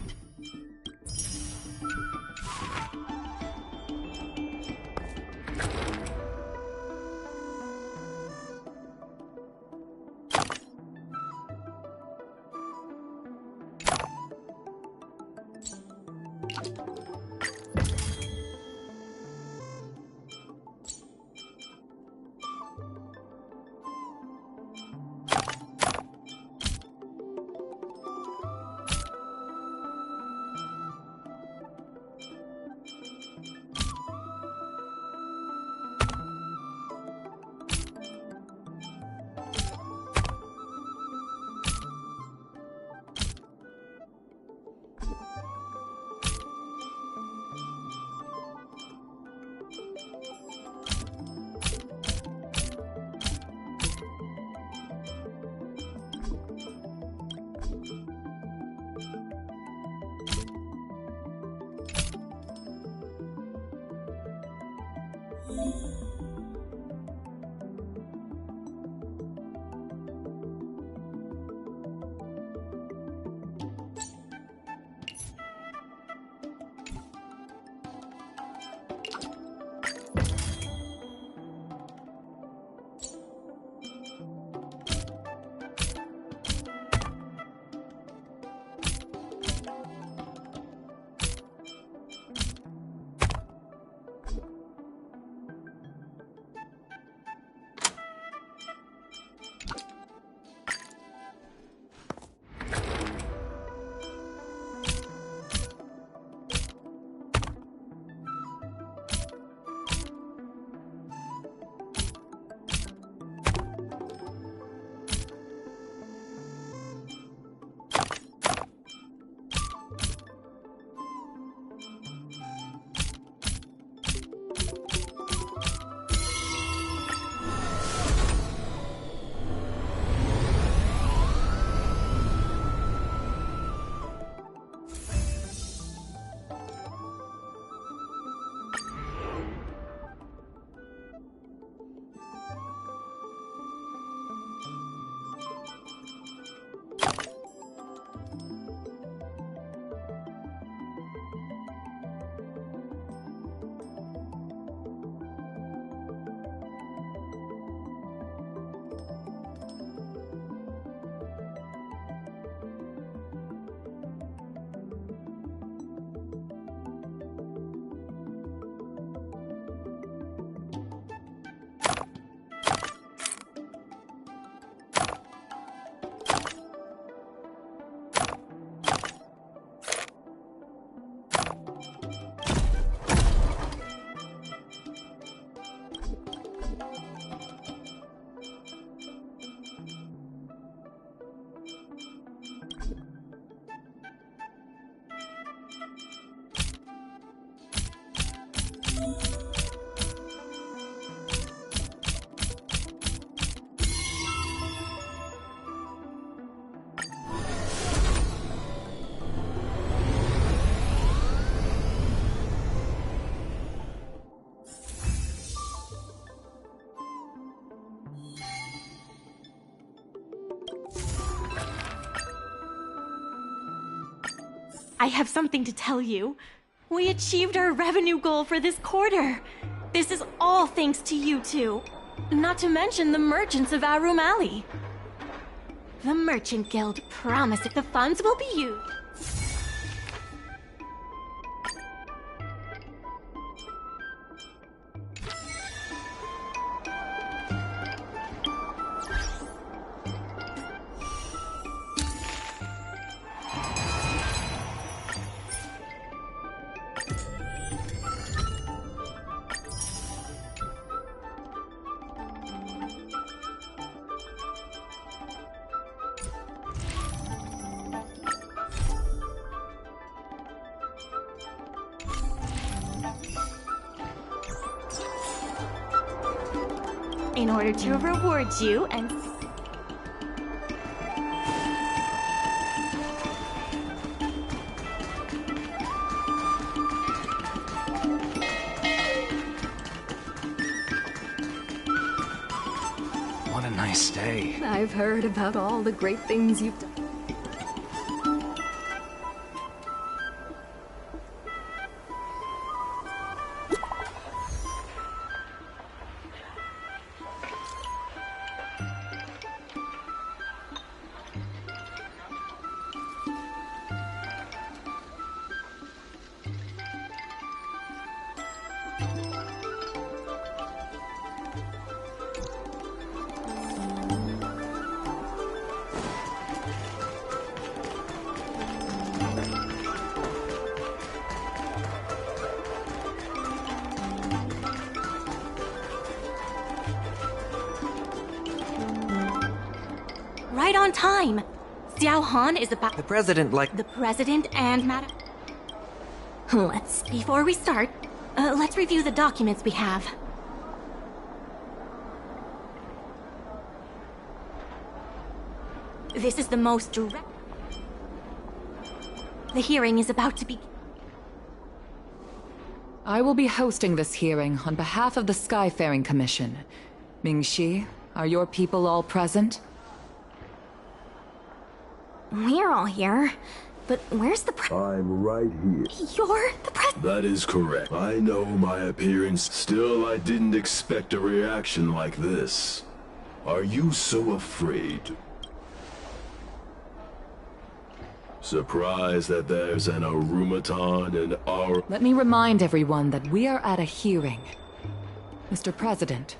I have something to tell you. We achieved our revenue goal for this quarter. This is all thanks to you two. Not to mention the merchants of Arum Alley. The Merchant Guild promised the funds will be used. In order to reward you and... nice day. I've heard about all the great things you've done. Right on time. Xiao Han is about... The president, The president and Madam... Before we start, let's review the documents we have. This is the most direct... The hearing is about to begin. I will be hosting this hearing on behalf of the Skyfaring Commission. Ming-Shi, are your people all present? We're all here, but where's the I'm right here. You're the That is correct. I know my appearance. Still, I didn't expect a reaction like this. Are you so afraid? Surprised that there's an Arumaton in our... Let me remind everyone that we are at a hearing. Mr. President,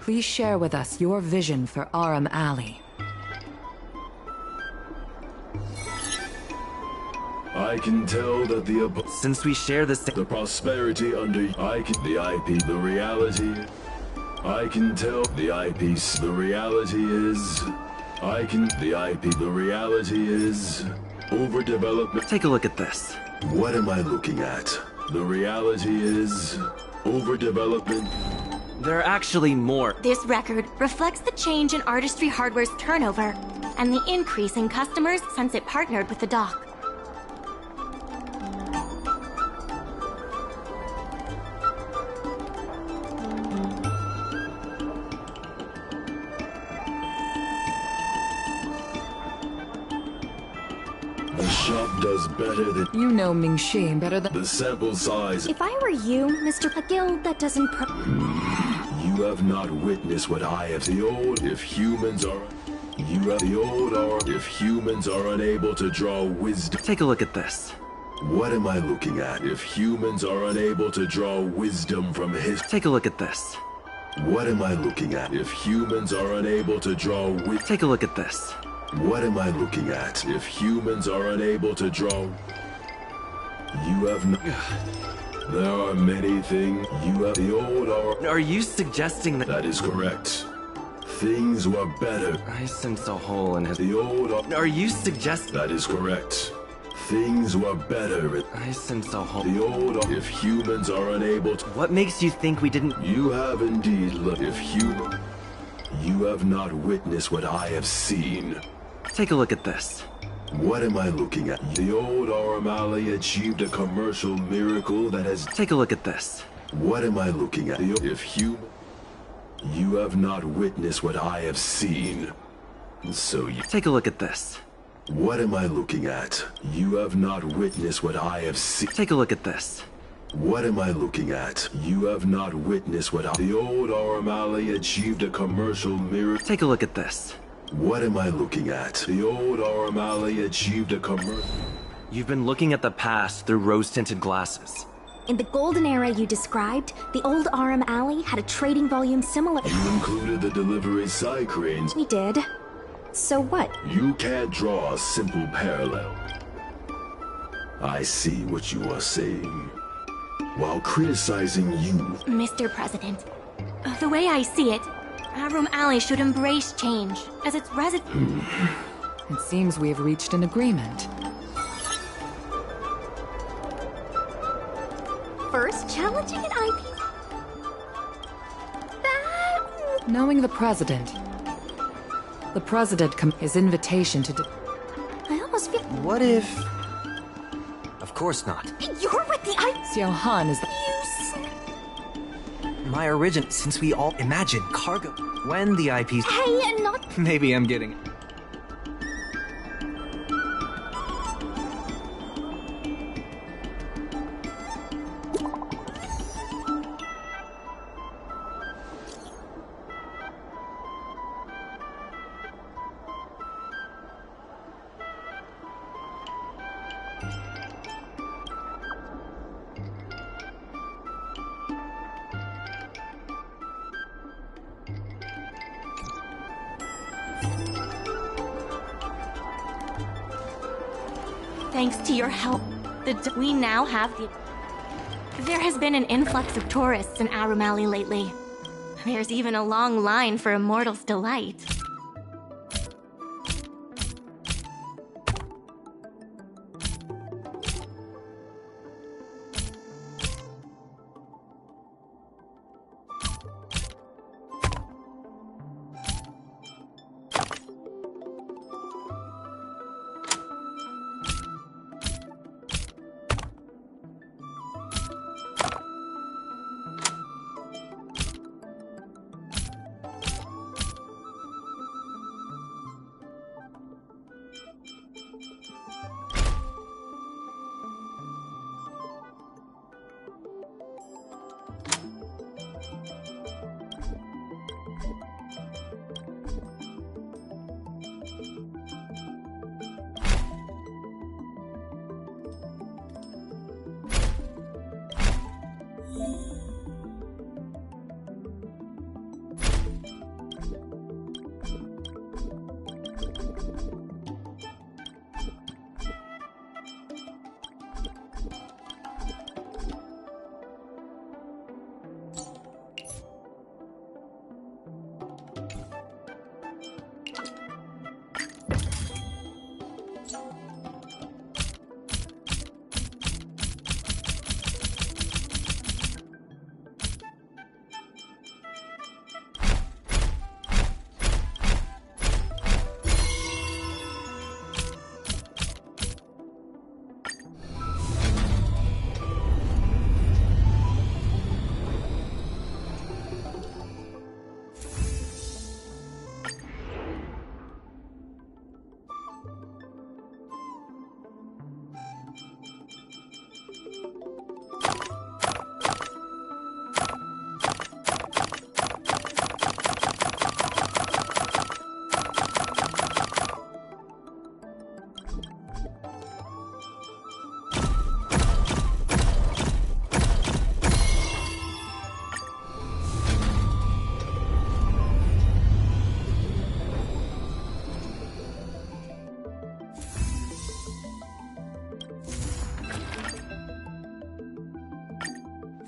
please share with us your vision for Arum Alley. I can tell that since we share the prosperity under the IP, the reality. I can tell the IP, the reality is. The reality is overdevelopment. Take a look at this. What am I looking at? The reality is overdevelopment. There are actually more. This record reflects the change in Artistry Hardware's turnover and the increase in customers since it partnered with the dock. The shop does better than... You know Ming-Shi better than... The sample size... If I were you, Mr. A guild that doesn't You have not witnessed what I have. The old... If humans are... If humans are unable to draw wisdom... Take a look at this. What am I looking at? If humans are unable to draw wisdom from his... Take a look at this. What am I looking at? If humans are unable to draw wisdom... Take a look at this. What am I looking at? If humans are unable to draw... You have no... There are many things. You have the old... Are you suggesting that... That is correct. Things were better. I sense a hole in his... The old... Are you suggesting... That is correct. Things were better. I sense a hole... The old... If humans are unable to... What makes you think we didn't... You have indeed... If human... You have not witnessed what I have seen. Take a look at this. What am I looking at? The old Arum Alley achieved a commercial miracle that has... Take a look at this. What am I looking at? If human... You have not witnessed what I have seen. So you... Take a look at this. What am I looking at? You have not witnessed what I have seen. Take a look at this. What am I looking at? You have not witnessed what I... The old Arum Alley achieved a commercial miracle... Take a look at this. What am I looking at? The old Arum Alley achieved a commercial... You've been looking at the past through rose-tinted glasses. In the golden era you described, the old Arum Alley had a trading volume similar... You included the delivery side cranes. We did. So what? You can't draw a simple parallel. I see what you are saying. While criticizing you... Mr. President, the way I see it, Arum Alley should embrace change as its resident... It seems we have reached an agreement. First challenging an IP... Knowing the President his invitation to... I almost feel... What if... Of course not. You're with the Xiao Han is the... My origin, since we all imagine cargo... When the IPC... Hey, not... Maybe I'm getting... Thanks to your help, we now have the... There has been an influx of tourists in Aurum Alley lately. There's even a long line for Immortal's Delight.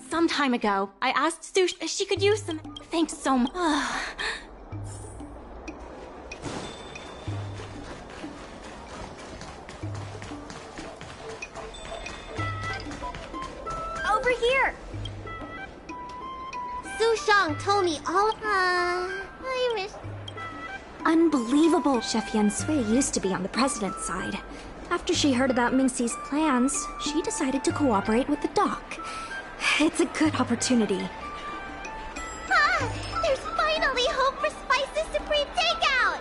Some time ago, I asked Sush if she could use some. Thanks so much. Over here! Su Shang told me all. I wish. Unbelievable. Chef Yan Sui used to be on the president's side. After she heard about Mingxi's plans, she decided to cooperate with the doc. It's a good opportunity. There's finally hope for Spices Supreme takeout!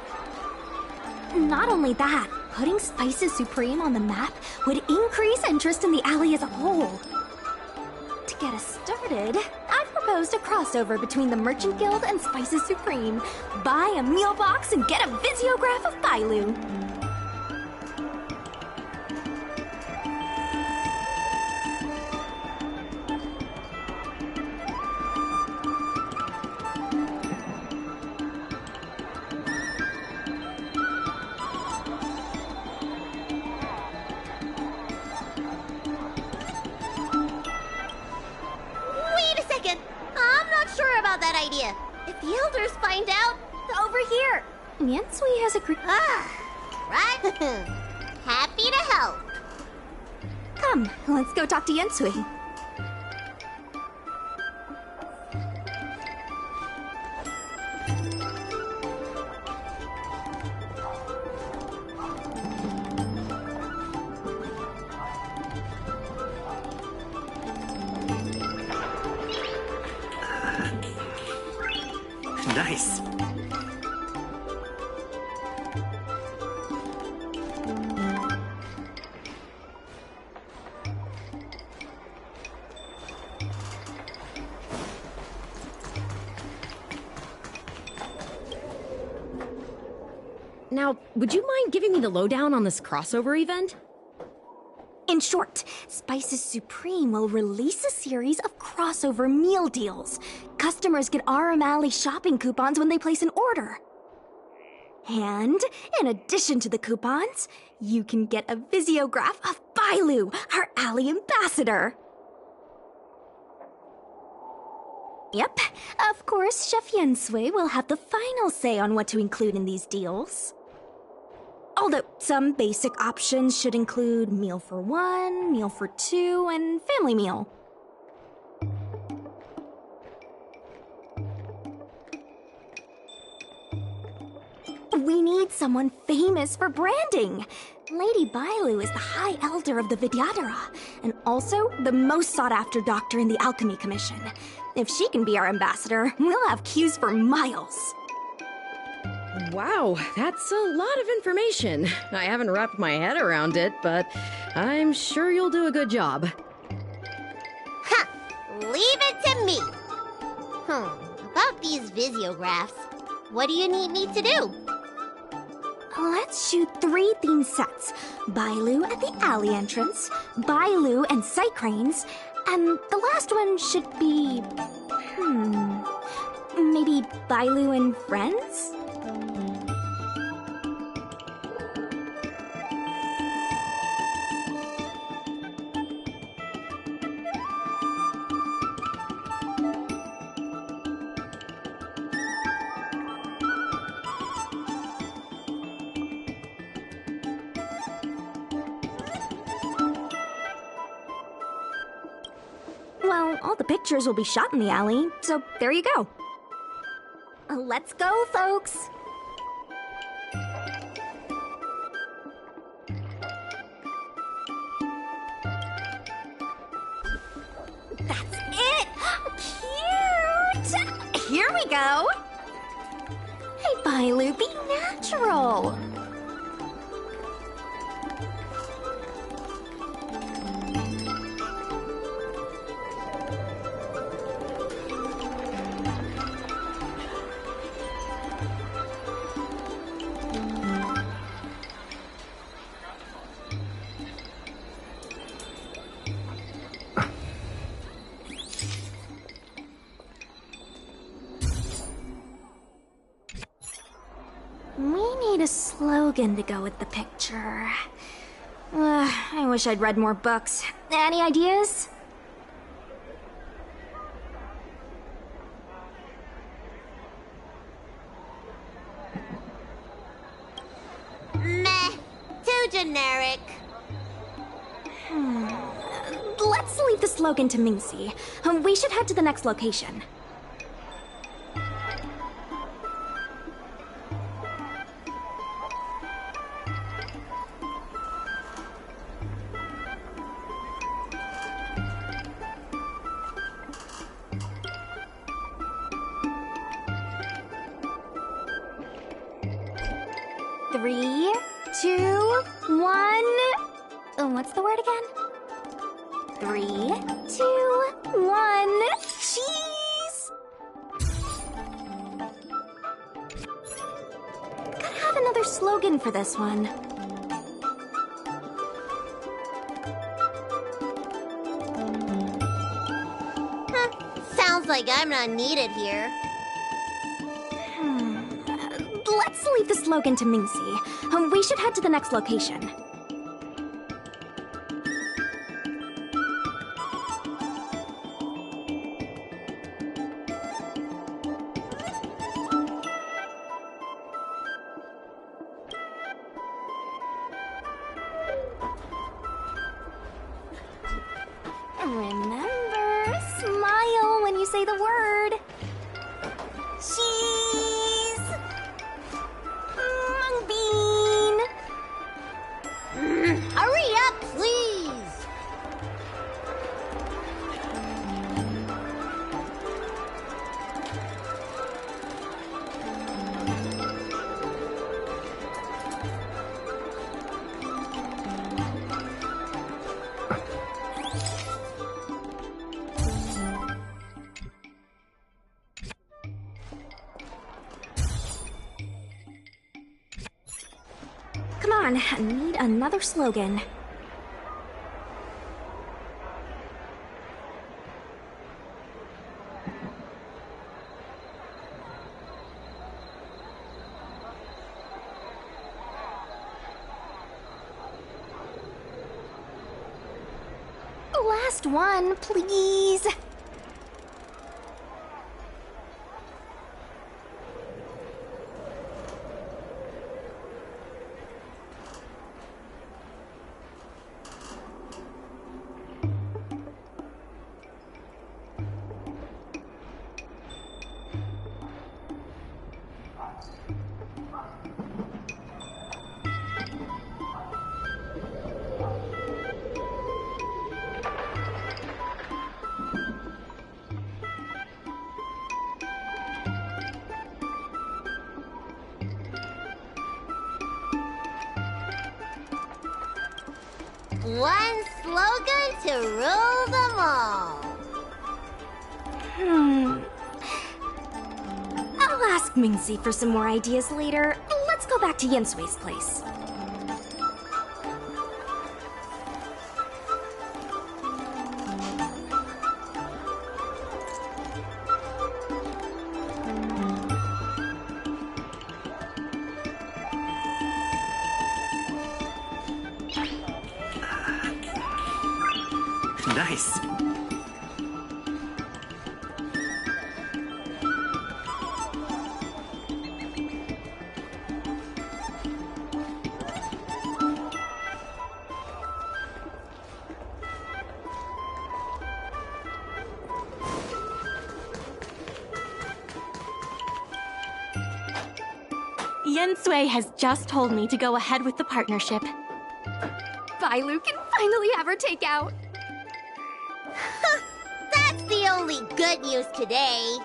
Not only that, putting Spices Supreme on the map would increase interest in the alley as a whole. To get us started, I've proposed a crossover between the Merchant Guild and Spices Supreme. Buy a meal box and get a visiograph of Bailu. Idea. If the elders find out, over here. Yan Sui has agreed. Right? Happy to help. Come, let's go talk to Yan Sui. Nice. Now, would you mind giving me the lowdown on this crossover event? In short, Spices Supreme will release a series of crossover meal deals. Customers get RM Alley shopping coupons when they place an order. And, in addition to the coupons, you can get a visiograph of Bailu, our Alley ambassador. Yep, of course, Chef Yensui will have the final say on what to include in these deals. Although some basic options should include meal for one, meal for two, and family meal. We need someone famous for branding. Lady Bailu is the High Elder of the Vidyadhara, and also the most sought-after doctor in the Alchemy Commission. If she can be our ambassador, we'll have queues for miles. Wow, that's a lot of information. I haven't wrapped my head around it, but I'm sure you'll do a good job. Ha! Leave it to me! About these visiographs, what do you need me to do? Let's shoot 3 theme sets. Bailu at the alley entrance, Bailu and sight cranes, and the last one should be... maybe Bailu and friends? Well, all the pictures will be shot in the alley, so there you go. Let's go, folks! That's it! Cute! Here we go! Hey, Bailu, be natural! We need a slogan to go with the picture. I wish I'd read more books. Any ideas? Meh. Too generic. Let's leave the slogan to Mingxi. We should head to the next location. Three, two, one. What's the word again? 3, 2, 1. Cheese! Gotta have another slogan for this one. Sounds like I'm not needed here. Let's leave the slogan to Mingxi. We should head to the next location. Remember, smile when you say the word. Cheese! Mung bean! Hurry up, please! on, I need another slogan. Last one, please. One slogan to rule them all. I'll ask Mingxi for some more ideas later. Let's go back to Yensui's place. Nice. Yensui has just told me to go ahead with the partnership. Bailu can finally have her takeout. That's the only good news today.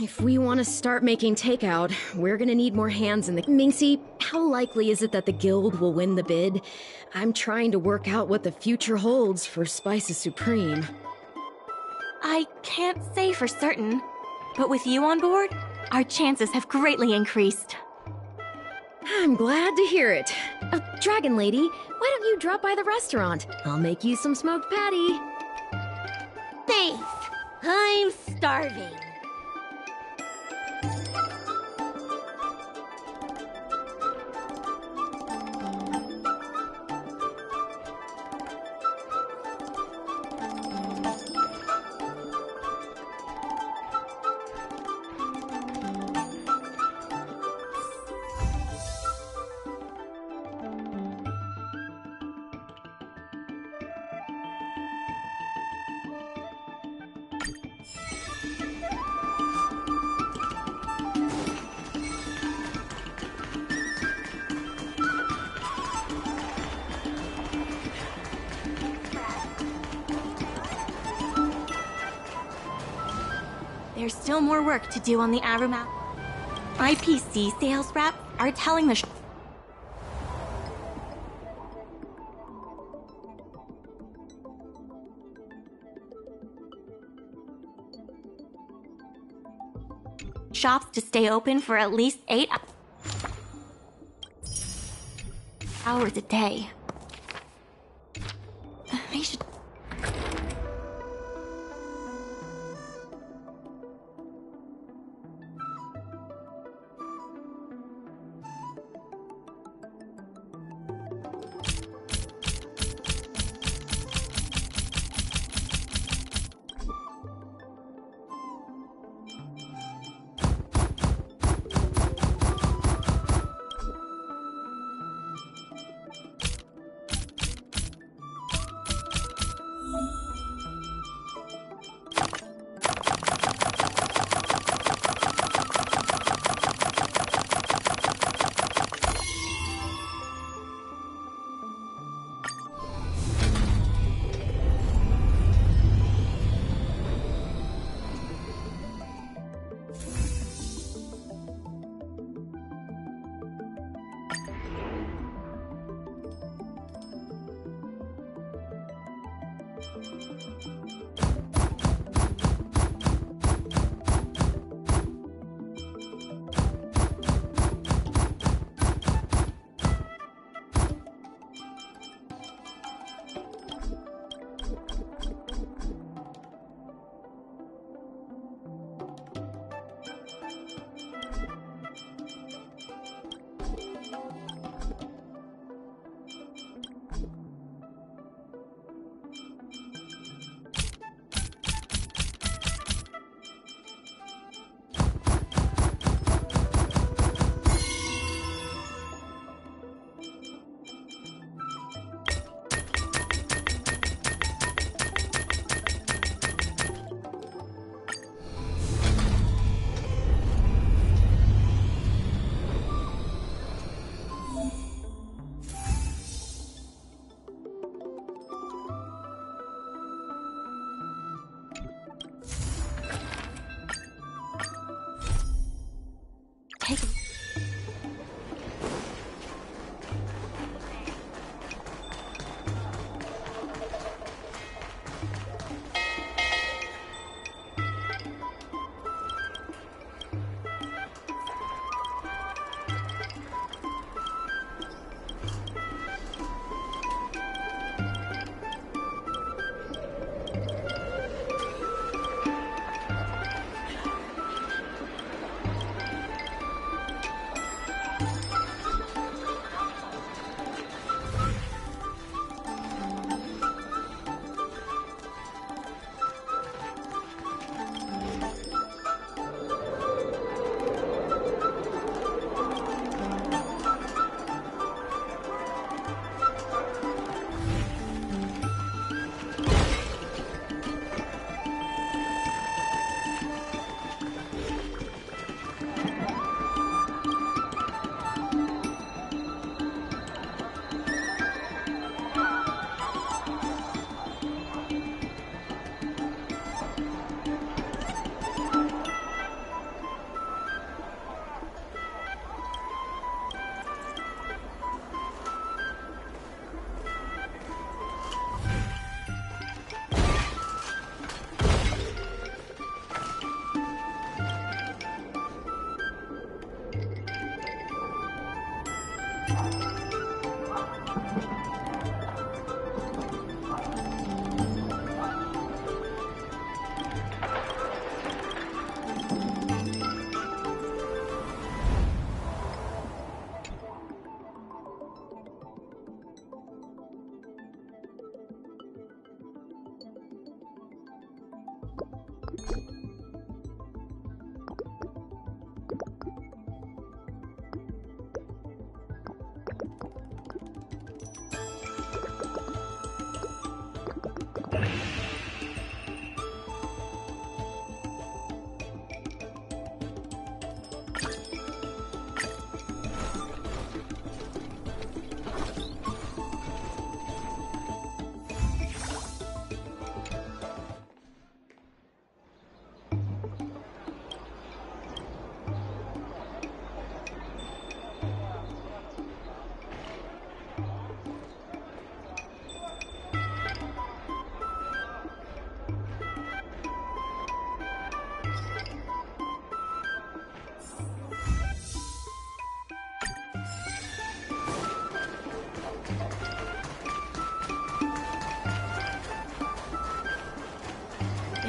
If we want to start making takeout, we're gonna need more hands in the... Mingxi, how likely is it that the guild will win the bid? I'm trying to work out what the future holds for Spices Supreme. I can't say for certain, but with you on board, Our chances have greatly increased. I'm glad to hear it. Dragon Lady, why don't you drop by the restaurant? I'll make you some smoked patty. Thanks. I'm starving. There's still more work to do on the Arum Alley. IPC sales reps are telling the shops to stay open for at least 8 hours a day. They should...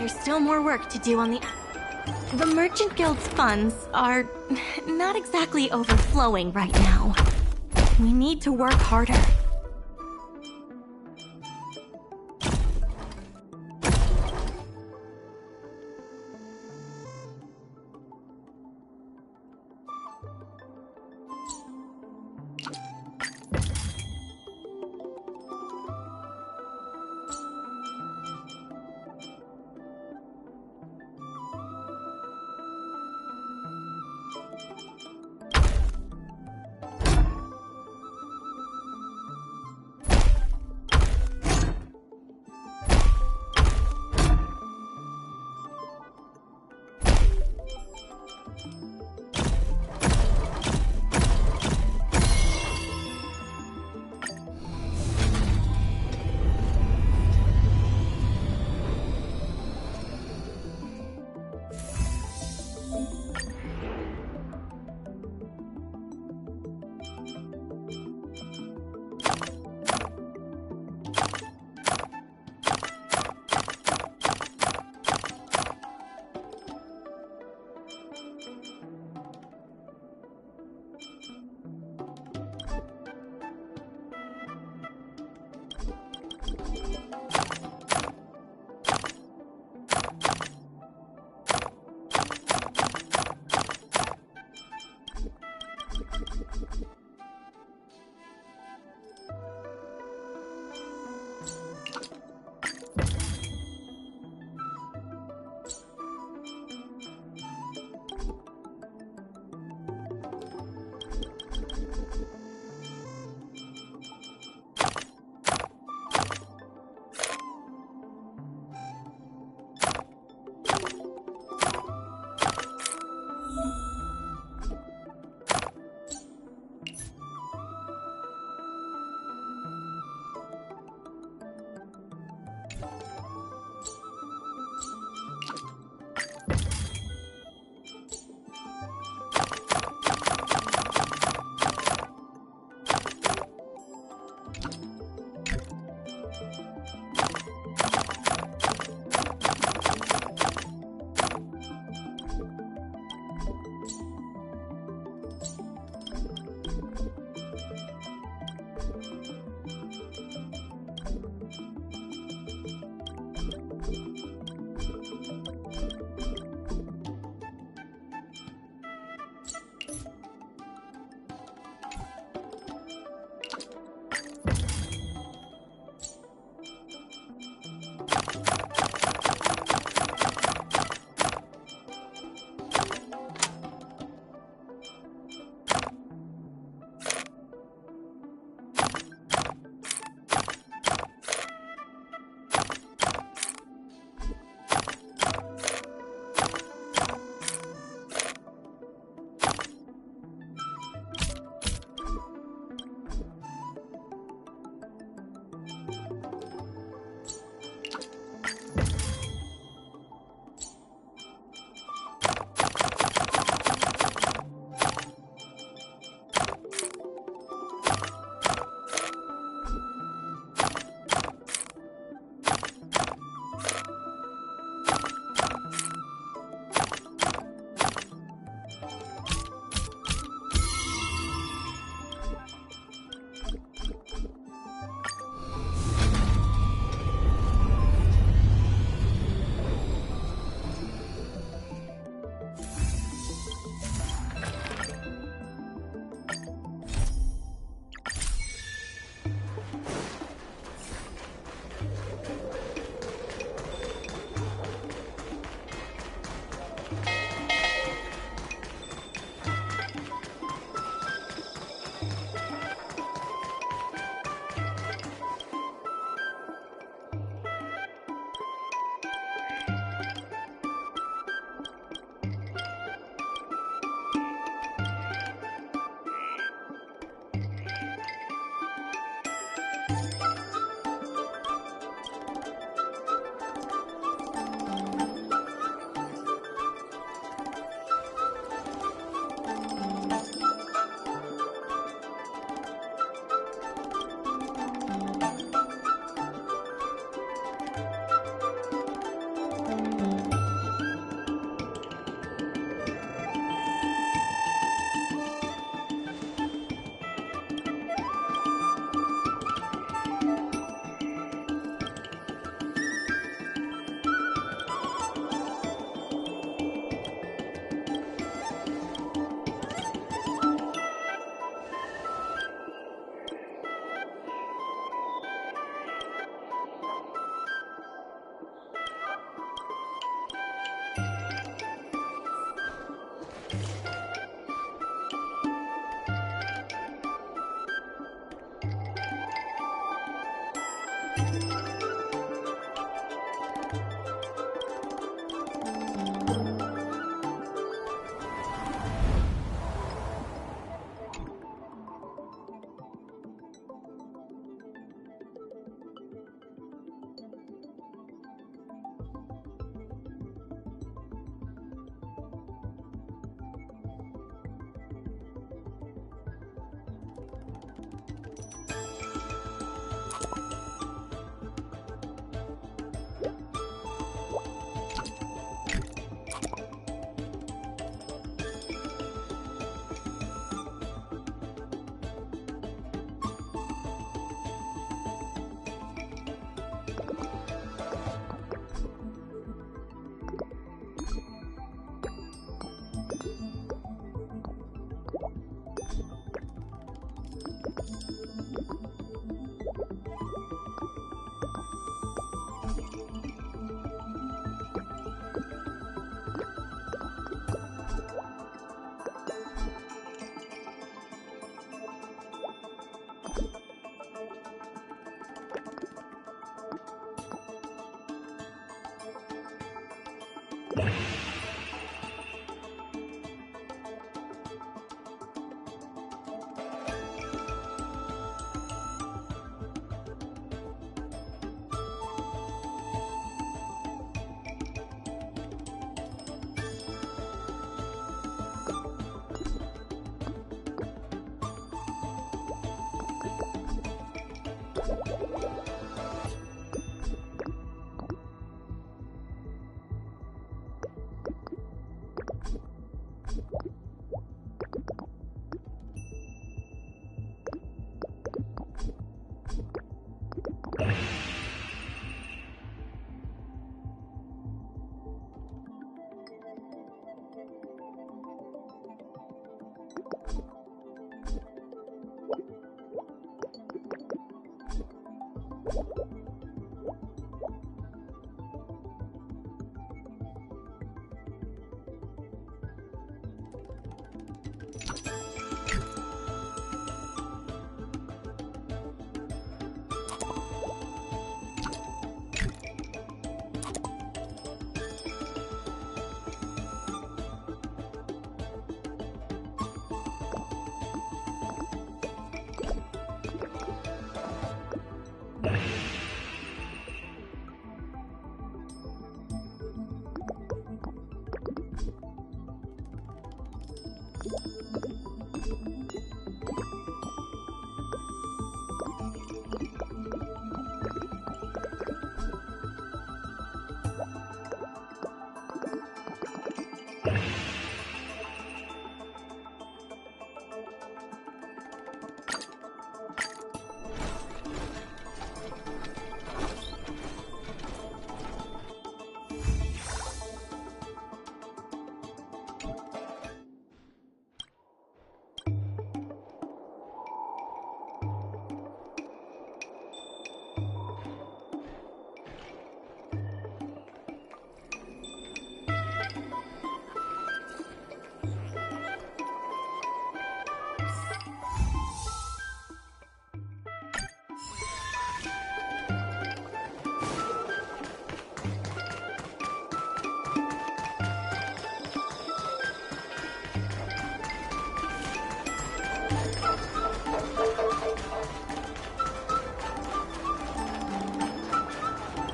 There's still more work to do on the... The Merchant Guild's funds are not exactly overflowing right now. We need to work harder.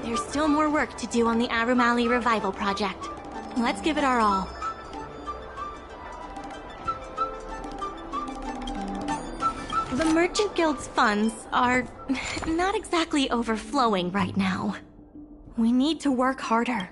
There's still more work to do on the Arum Alley Revival Project. Let's give it our all. The Merchant Guild's funds are not exactly overflowing right now. We need to work harder.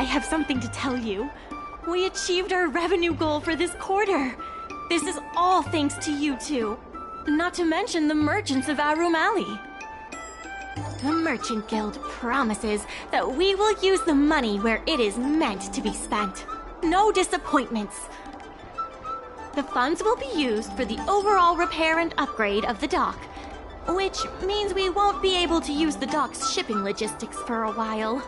I have something to tell you. We achieved our revenue goal for this quarter. This is all thanks to you two. Not to mention the merchants of Arum Alley. The Merchant Guild promises that we will use the money where it is meant to be spent. No disappointments. The funds will be used for the overall repair and upgrade of the dock, which means we won't be able to use the dock's shipping logistics for a while.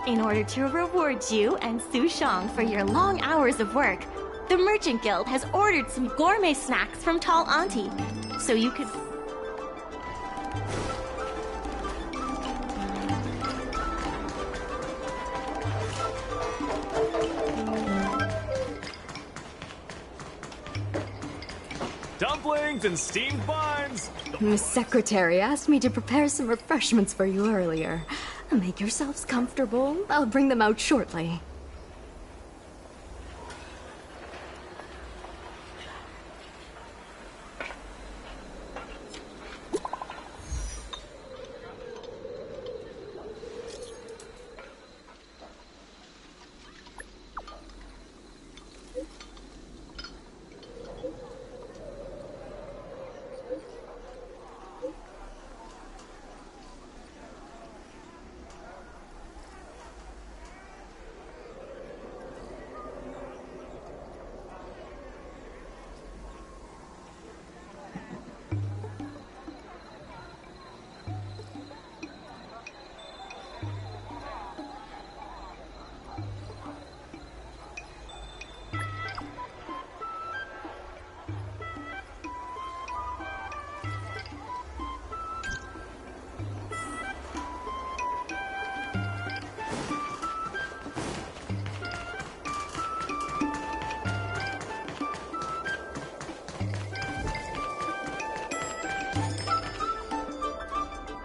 In order to reward you and Su Shang for your long hours of work, the Merchant Guild has ordered some gourmet snacks from Tall Auntie, so you could... Dumplings and steamed buns! Miss Secretary asked me to prepare some refreshments for you earlier. Make yourselves comfortable. I'll bring them out shortly.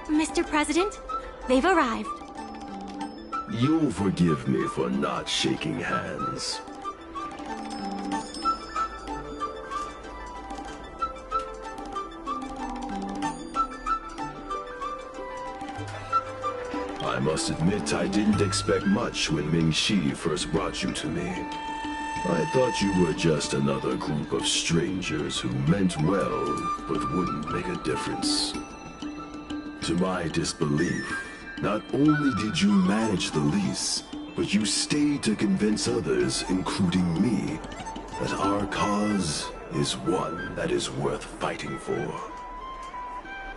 Mr. President, they've arrived. You'll forgive me for not shaking hands. I must admit I didn't expect much when Ming-Shi first brought you to me. I thought you were just another group of strangers who meant well, but wouldn't make a difference. To my disbelief, not only did you manage the lease, but you stayed to convince others, including me, that our cause is one that is worth fighting for.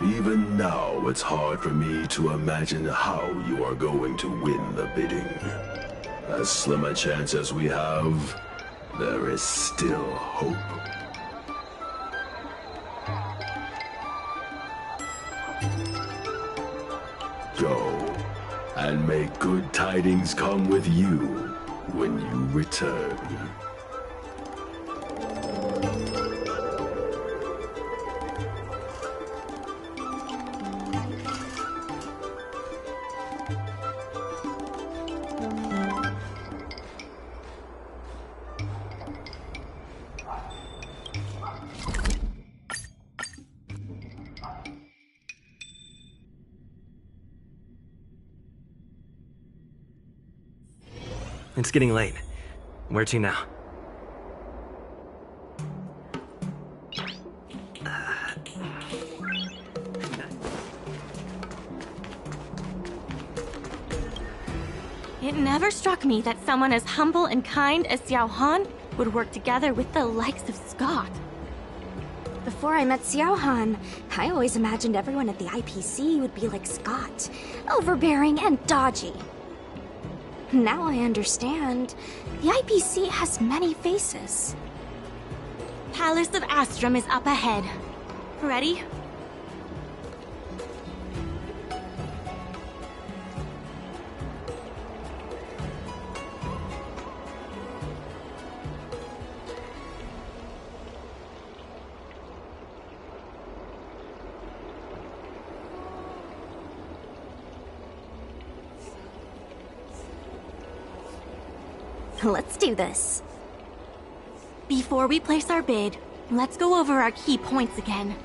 Even now, it's hard for me to imagine how you are going to win the bidding. As slim a chance as we have, There is still hope. Go, and may good tidings come with you when you return. It's getting late. Where to now? It never struck me that someone as humble and kind as Xiao Han would work together with the likes of Scott. Before I met Xiao Han, I always imagined everyone at the IPC would be like Scott, overbearing and dodgy. Now I understand. The IPC has many faces. Palace of Astrum is up ahead. Ready? Let's do this. Before we place our bid, let's go over our key points again.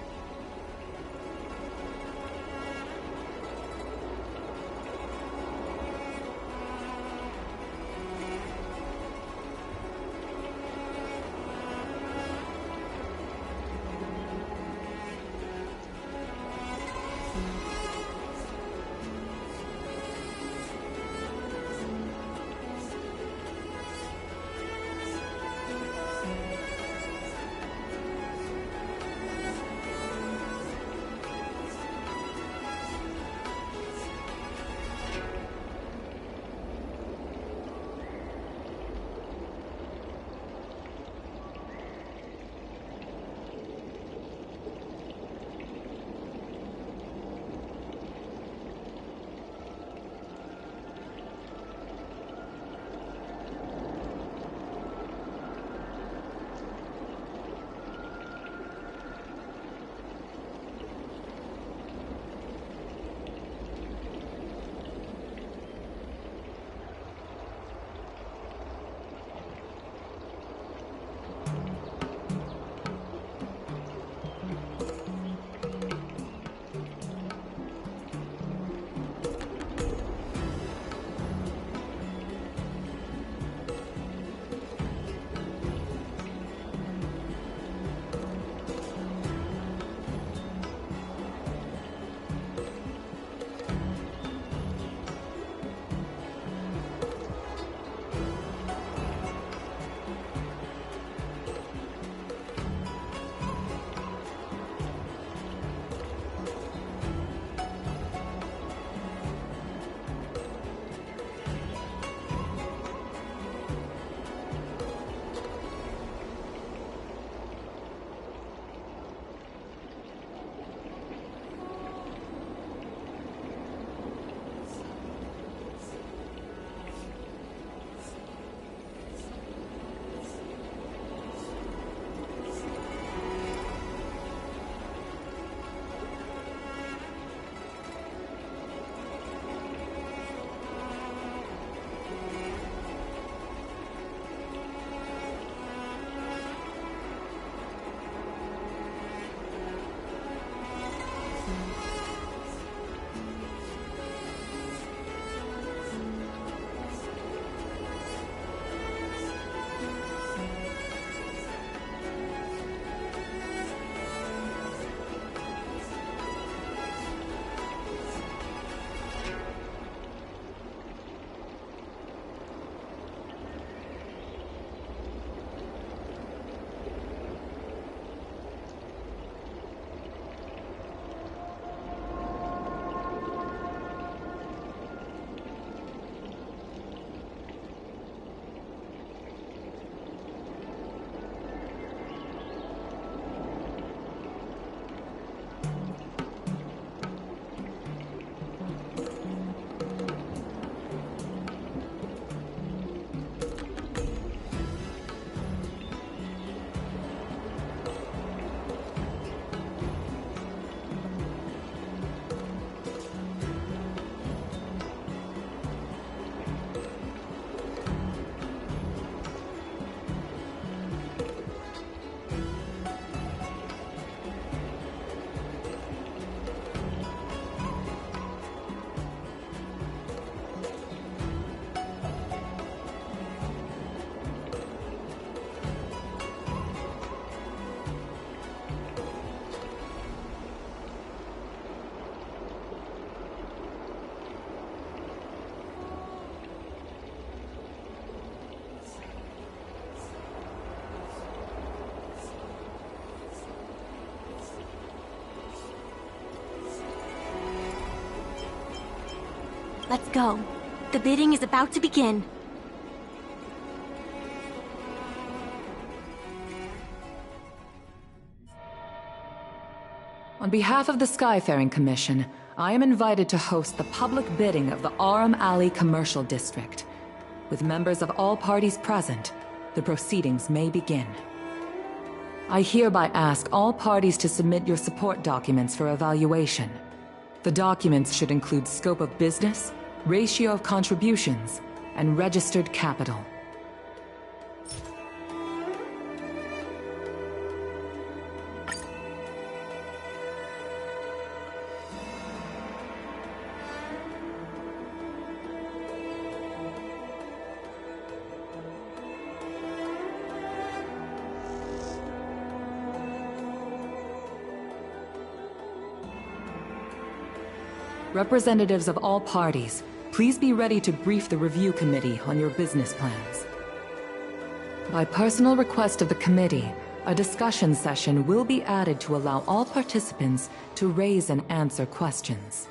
Let's go. The bidding is about to begin. On behalf of the Skyfaring Commission, I am invited to host the public bidding of the Aurum Alley Commercial District. With members of all parties present, the proceedings may begin. I hereby ask all parties to submit your support documents for evaluation. The documents should include scope of business, ratio of contributions, and registered capital. Representatives of all parties, please be ready to brief the review committee on your business plans. By personal request of the committee, a discussion session will be added to allow all participants to raise and answer questions.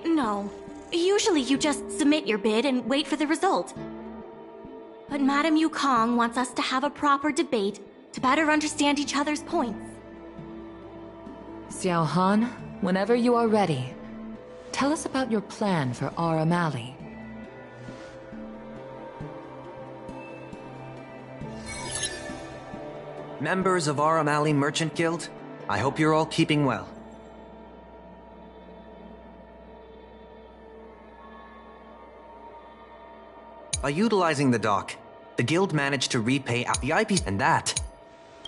No. Usually you just submit your bid and wait for the result. But Madame Yukong wants us to have a proper debate to better understand each other's points. Xiao Han, whenever you are ready, tell us about your plan for Aurum Alley. Members of Aurum Alley Merchant Guild, I hope you're all keeping well. By utilizing the dock, the guild managed to repay out the IP and that.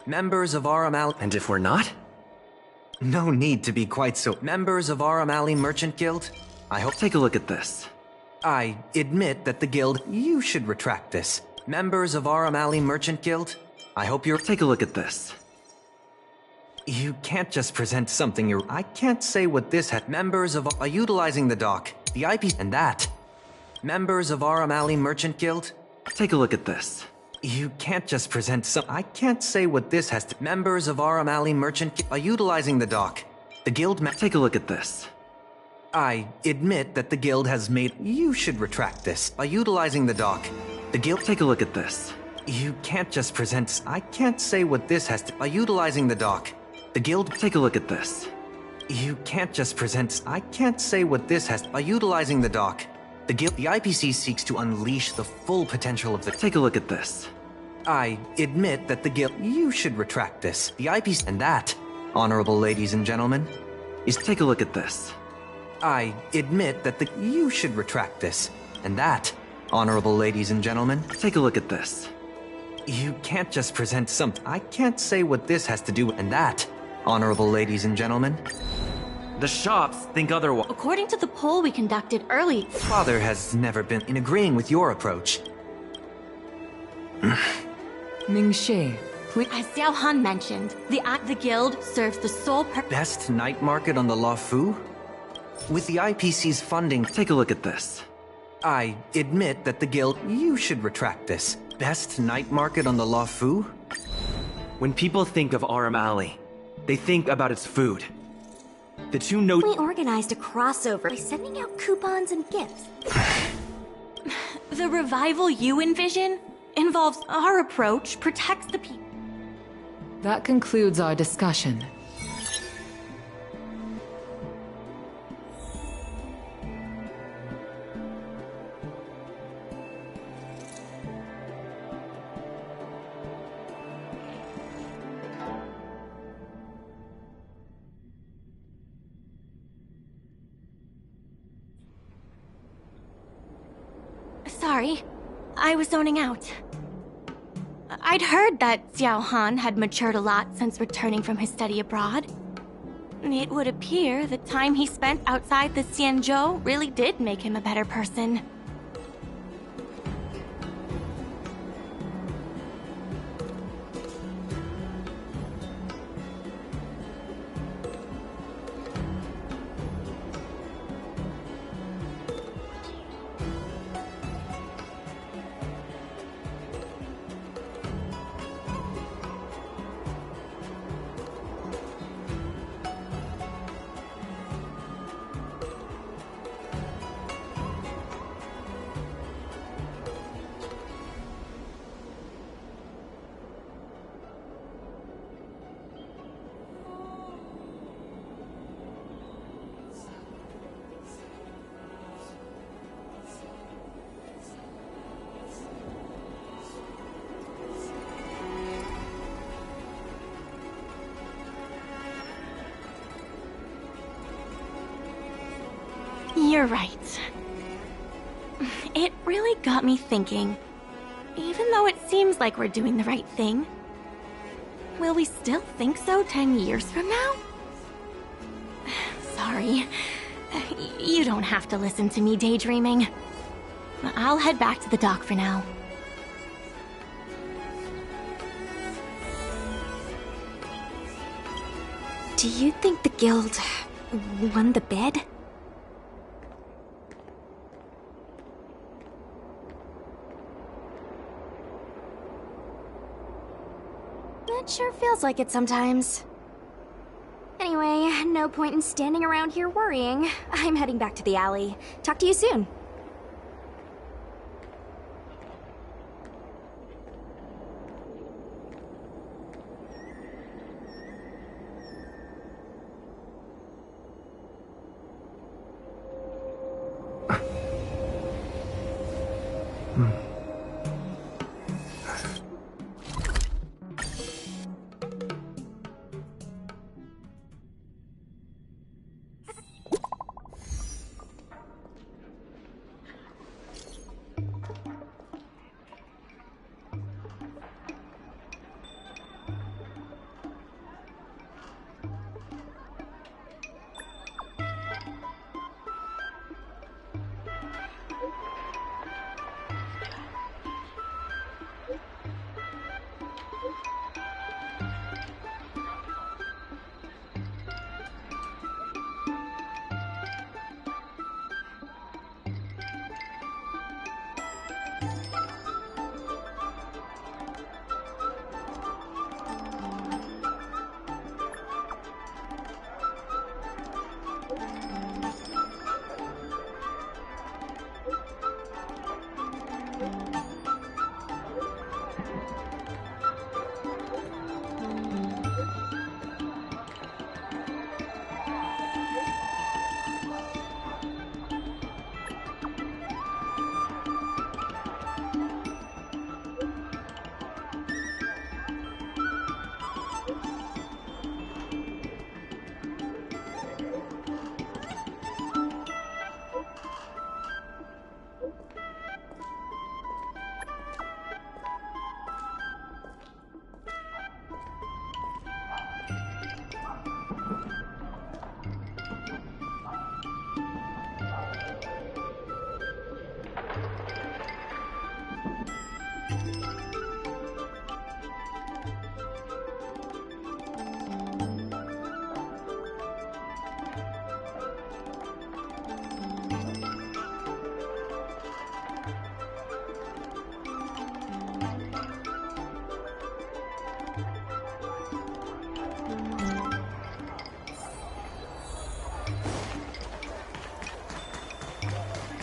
Members of Aurum Alley... And if we're not? No need to be quite so... Members of Aurum Alley Merchant Guild, I hope... Take a look at this. I admit that the guild... You should retract this. Members of Aurum Alley Merchant Guild, I hope you're... Take a look at this. You can't just present something you're... I can't say what this had... Members of... By utilizing the dock, the IP and that. Members of Aurum Alley Merchant Guild, take a look at this. You can't just present some... I can't say what this has to... Members of Aurum Alley Merchant... By utilizing the dock, the guild... Take a look at this. I admit that the guild has made... You should retract this. By utilizing the dock, the guild... Take a look at this. You can't just present... I can't say what this has to... By utilizing the dock, the guild... Take a look at this. You can't just present... I can't say what this has to... By utilizing the dock, the IPC seeks to unleash the full potential of the... Take a look at this. I admit that the guild... You should retract this. The IPC... And that, honorable ladies and gentlemen, is... Take a look at this. I admit that the... You should retract this. And that, honorable ladies and gentlemen... Take a look at this. You can't just present some... I can't say what this has to do... And that, honorable ladies and gentlemen... The shops think otherwise. According to the poll we conducted early... Father has never been in agreeing with your approach. Ming-Shi, please... As Xiao Han mentioned, the guild serves the sole purpose... Best night market on the La Fu? With the IPC's funding... Take a look at this. I admit that the guild... You should retract this. Best night market on the La Fu? When people think of Aurum Alley, they think about its food. The two We organized a crossover by sending out coupons and gifts. The revival you envision involves our approach, protects the people. That concludes our discussion. Sorry, I was zoning out. I'd heard that Xiao Han had matured a lot since returning from his study abroad. It would appear the time he spent outside the Xianzhou really did make him a better person. You're right. It really got me thinking. Even though it seems like we're doing the right thing, will we still think so 10 years from now? Sorry. You don't have to listen to me daydreaming. I'll head back to the dock for now. Do you think the guild won the bid? It sure feels like it sometimes. Anyway, no point in standing around here worrying. I'm heading back to the alley. Talk to you soon.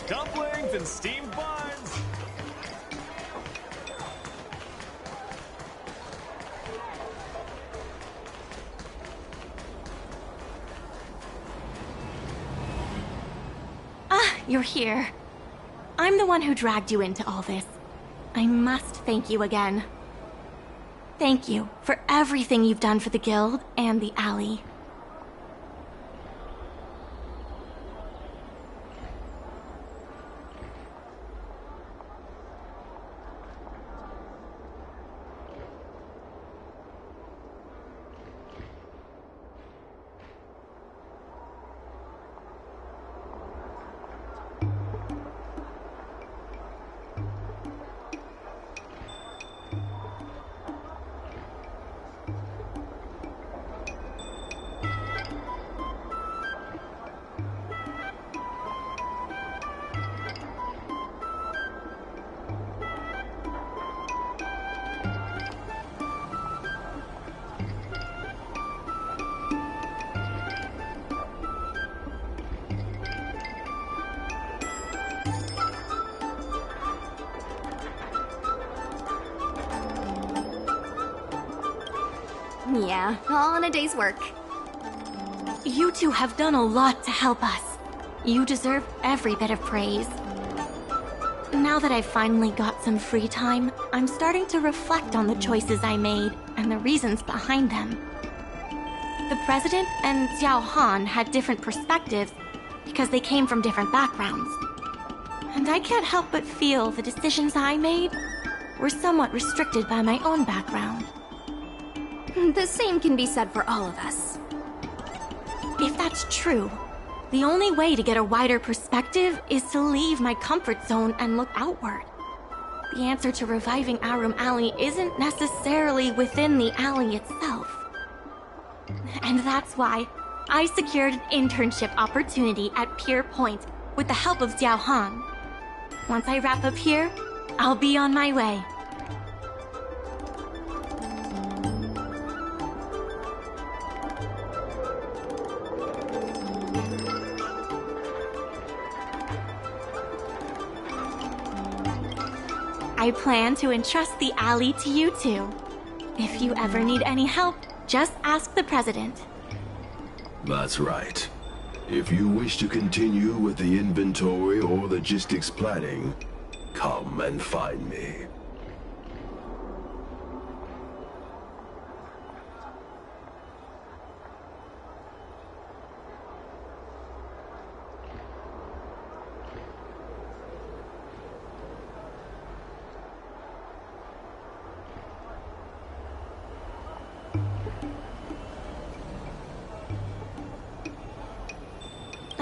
Dumplings and steamed buns! Ah, you're here. I'm the one who dragged you into all this. I must thank you again. Thank you for everything you've done for the guild and the alley. Yeah, all in a day's work. You two have done a lot to help us. You deserve every bit of praise. Now that I've finally got some free time, I'm starting to reflect on the choices I made and the reasons behind them. The President and Xiao Han had different perspectives, because they came from different backgrounds. And I can't help but feel the decisions I made were somewhat restricted by my own background. The same can be said for all of us. If that's true, the only way to get a wider perspective is to leave my comfort zone and look outward. The answer to reviving Arum Alley isn't necessarily within the alley itself. And that's why I secured an internship opportunity at Pier Point with the help of Xiao Han. Once I wrap up here, I'll be on my way. I plan to entrust the alley to you two. If you ever need any help, just ask the president. That's right. If you wish to continue with the inventory or logistics planning, come and find me.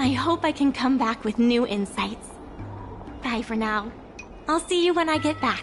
I hope I can come back with new insights. Bye for now. I'll see you when I get back.